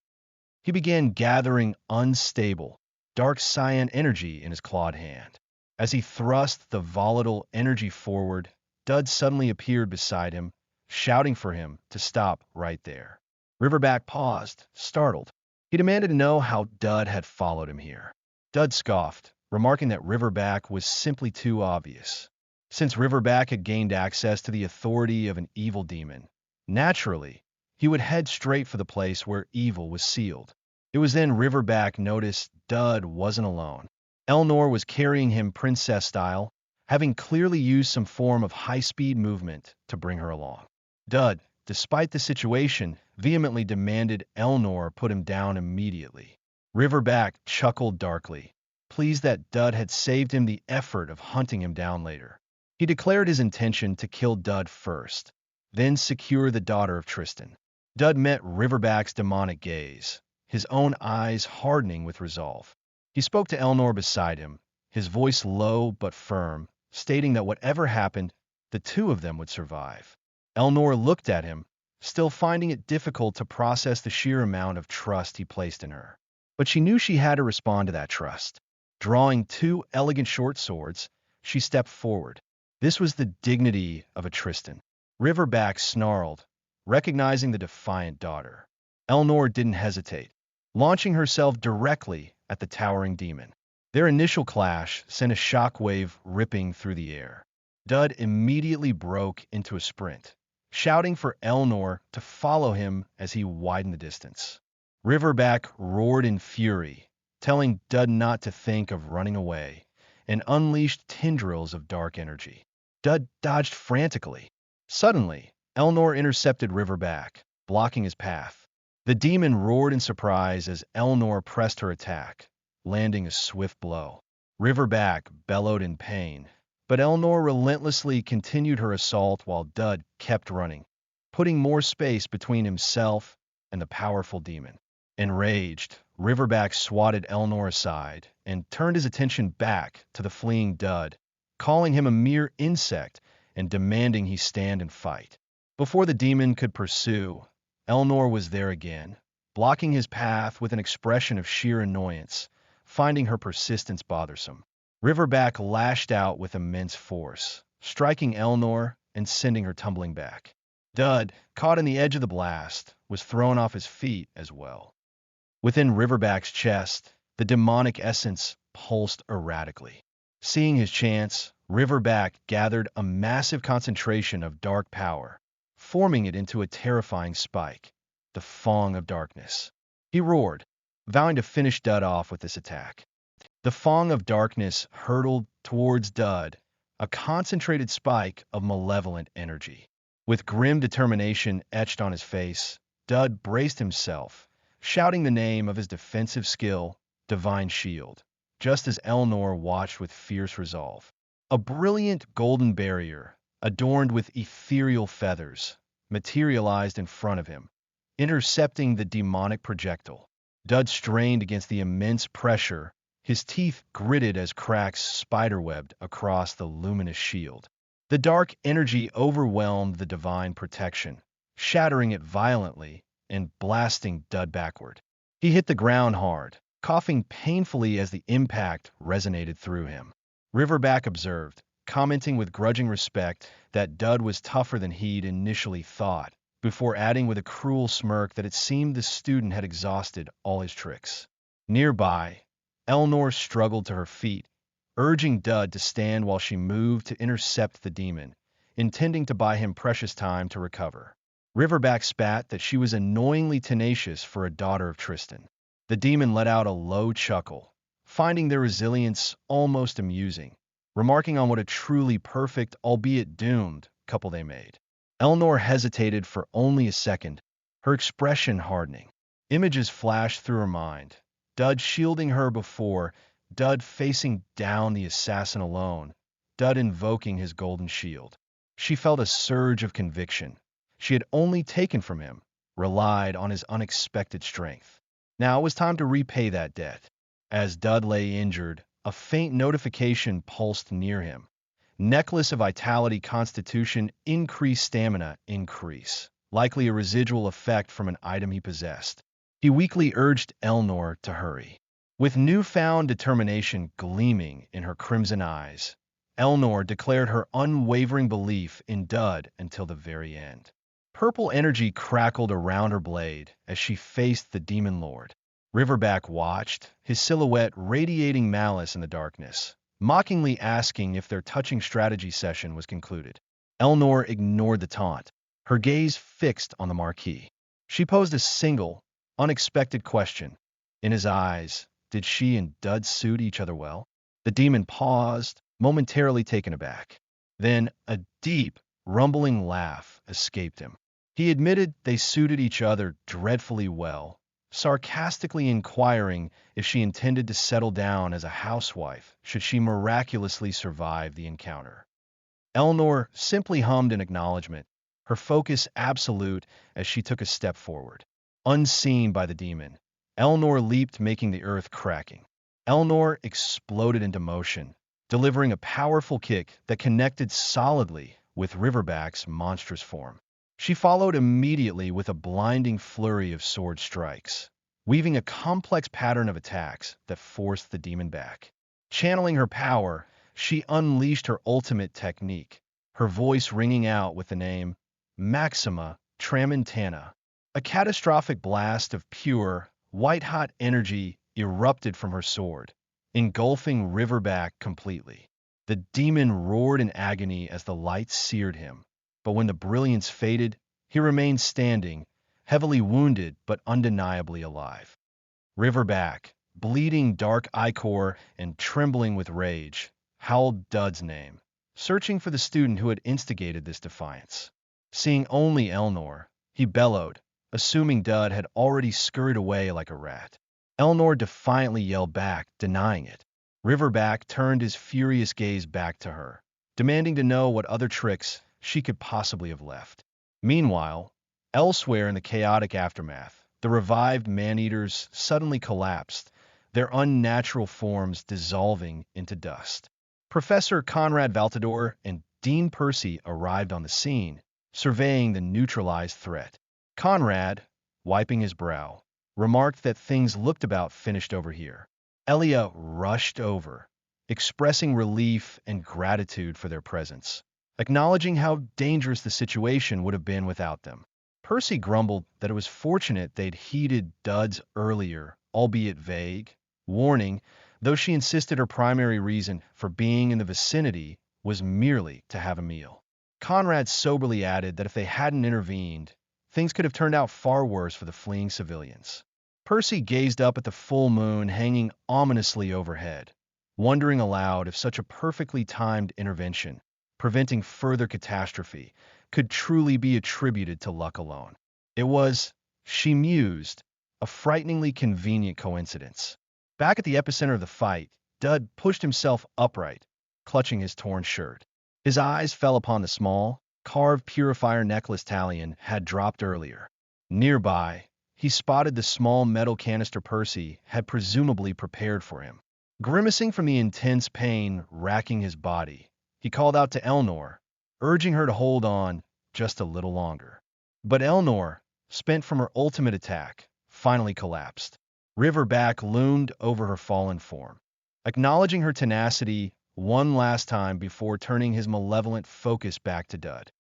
He began gathering unstable, dark cyan energy in his clawed hand. As he thrust the volatile energy forward, Dud suddenly appeared beside him, shouting for him to stop right there. Riverback paused, startled. He demanded to know how Dud had followed him here. Dud scoffed, remarking that Riverback was simply too obvious. Since Riverback had gained access to the authority of an evil demon, naturally, he would head straight for the place where evil was sealed. It was then Riverback noticed Dud wasn't alone. Elnor was carrying him princess style, having clearly used some form of high-speed movement to bring her along. Dud, despite the situation, vehemently demanded Elnor put him down immediately. Riverback chuckled darkly, pleased that Dud had saved him the effort of hunting him down later. He declared his intention to kill Dud first, then secure the daughter of Tristan. Dud met Riverback's demonic gaze, his own eyes hardening with resolve. He spoke to Elnor beside him, his voice low but firm, stating that whatever happened, the two of them would survive. Elnor looked at him, still finding it difficult to process the sheer amount of trust he placed in her. But she knew she had to respond to that trust. Drawing two elegant short swords, she stepped forward. This was the dignity of a Tristan. Riverback snarled, recognizing the defiant daughter. Elnor didn't hesitate, launching herself directly at the towering demon. Their initial clash sent a shockwave ripping through the air. Dud immediately broke into a sprint, shouting for Elnor to follow him as he widened the distance. Riverback roared in fury, telling Dud not to think of running away, and unleashed tendrils of dark energy. Dud dodged frantically. Suddenly, Elnor intercepted Riverback, blocking his path. The demon roared in surprise as Elnor pressed her attack, landing a swift blow. Riverback bellowed in pain, but Elnor relentlessly continued her assault while Dud kept running, putting more space between himself and the powerful demon. Enraged, Riverback swatted Elnor aside and turned his attention back to the fleeing Dud, calling him a mere insect and demanding he stand and fight. Before the demon could pursue, Elnor was there again, blocking his path with an expression of sheer annoyance, finding her persistence bothersome. Riverback lashed out with immense force, striking Elnor and sending her tumbling back. Dud, caught in the edge of the blast, was thrown off his feet as well. Within Riverback's chest, the demonic essence pulsed erratically. Seeing his chance, Riverback gathered a massive concentration of dark power, forming it into a terrifying spike, the Fong of Darkness. He roared, vowing to finish Dud off with this attack. The Fong of Darkness hurtled towards Dud, a concentrated spike of malevolent energy. With grim determination etched on his face, Dud braced himself, shouting the name of his defensive skill, Divine Shield, just as Elnor watched with fierce resolve. A brilliant golden barrier, adorned with ethereal feathers, materialized in front of him, intercepting the demonic projectile. Dud strained against the immense pressure, his teeth gritted as cracks spiderwebbed across the luminous shield. The dark energy overwhelmed the divine protection, shattering it violently and blasting Dud backward. He hit the ground hard, coughing painfully as the impact resonated through him. Riverback observed, commenting with grudging respect that Dud was tougher than he'd initially thought, before adding with a cruel smirk that it seemed the student had exhausted all his tricks. Nearby, Elnor struggled to her feet, urging Dud to stand while she moved to intercept the demon, intending to buy him precious time to recover. Riverback spat that she was annoyingly tenacious for a daughter of Tristan. The demon let out a low chuckle, finding their resilience almost amusing, remarking on what a truly perfect, albeit doomed, couple they made. Elnor hesitated for only a second, her expression hardening. Images flashed through her mind, Dud shielding her before, Dud facing down the assassin alone, Dud invoking his golden shield. She felt a surge of conviction. She had only taken from him, relied on his unexpected strength. Now it was time to repay that debt. As Dud lay injured, a faint notification pulsed near him. Necklace of Vitality Constitution increase stamina increase, likely a residual effect from an item he possessed. He weakly urged Elnor to hurry. With newfound determination gleaming in her crimson eyes, Elnor declared her unwavering belief in Dud until the very end. Purple energy crackled around her blade as she faced the demon lord. Riverback watched, his silhouette radiating malice in the darkness, mockingly asking if their touching strategy session was concluded. Elnor ignored the taunt, her gaze fixed on the marquee. She posed a single, unexpected question. In his eyes, did she and Dud suit each other well? The demon paused, momentarily taken aback. Then a deep, rumbling laugh escaped him. He admitted they suited each other dreadfully well, sarcastically inquiring if she intended to settle down as a housewife should she miraculously survive the encounter. Elnor simply hummed in acknowledgement, her focus absolute as she took a step forward. Unseen by the demon, Elnor leaped, making the earth cracking. Elnor exploded into motion, delivering a powerful kick that connected solidly with Riverback's monstrous form. She followed immediately with a blinding flurry of sword strikes, weaving a complex pattern of attacks that forced the demon back. Channeling her power, she unleashed her ultimate technique, her voice ringing out with the name Maxima Tramontana. A catastrophic blast of pure, white-hot energy erupted from her sword, engulfing Riverback completely. The demon roared in agony as the light seared him, but when the brilliance faded, he remained standing, heavily wounded but undeniably alive. Riverback, bleeding dark ichor and trembling with rage, howled Dud's name, searching for the student who had instigated this defiance. Seeing only Elnor, he bellowed, assuming Dud had already scurried away like a rat. Elnor defiantly yelled back, denying it. Riverback turned his furious gaze back to her, demanding to know what other tricks she could possibly have left. Meanwhile, elsewhere in the chaotic aftermath, the revived man-eaters suddenly collapsed, their unnatural forms dissolving into dust. Professor Conrad Valtador and Dean Percy arrived on the scene, surveying the neutralized threat. Conrad, wiping his brow, remarked that things looked about finished over here. Elia rushed over, expressing relief and gratitude for their presence, acknowledging how dangerous the situation would have been without them. Percy grumbled that it was fortunate they'd heeded Dud's earlier, albeit vague, warning, though she insisted her primary reason for being in the vicinity was merely to have a meal. Conrad soberly added that if they hadn't intervened, things could have turned out far worse for the fleeing civilians. Percy gazed up at the full moon hanging ominously overhead, wondering aloud if such a perfectly timed intervention, preventing further catastrophe, could truly be attributed to luck alone. It was, she mused, a frighteningly convenient coincidence. Back at the epicenter of the fight, Dud pushed himself upright, clutching his torn shirt. His eyes fell upon the small, carved purifier necklace Talion had dropped earlier. Nearby, he spotted the small metal canister Percy had presumably prepared for him. Grimacing from the intense pain racking his body, he called out to Elnor, urging her to hold on just a little longer. But Elnor, spent from her ultimate attack, finally collapsed. Riverback loomed over her fallen form, acknowledging her tenacity one last time before turning his malevolent focus back to Dud.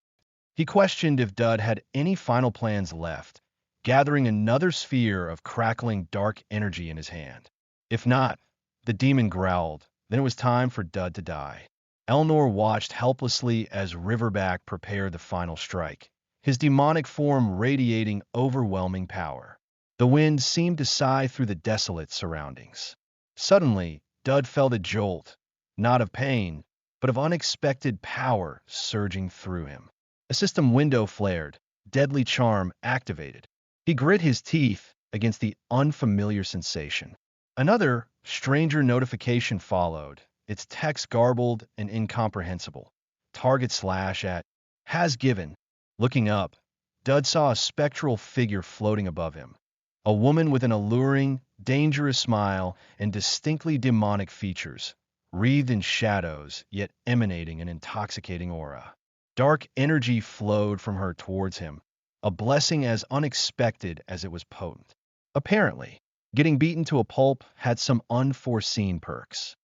He questioned if Dud had any final plans left, gathering another sphere of crackling dark energy in his hand. If not, the demon growled, then it was time for Dud to die. Elnor watched helplessly as Riverback prepared the final strike, his demonic form radiating overwhelming power. The wind seemed to sigh through the desolate surroundings. Suddenly, Dud felt a jolt, not of pain, but of unexpected power surging through him. A system window flared, deadly charm activated. He grit his teeth against the unfamiliar sensation. Another, stranger notification followed, its text garbled and incomprehensible. Target slash at has given. Looking up, Dud saw a spectral figure floating above him. A woman with an alluring, dangerous smile and distinctly demonic features, wreathed in shadows yet emanating an intoxicating aura. Dark energy flowed from her towards him, a blessing as unexpected as it was potent. Apparently, getting beaten to a pulp had some unforeseen perks.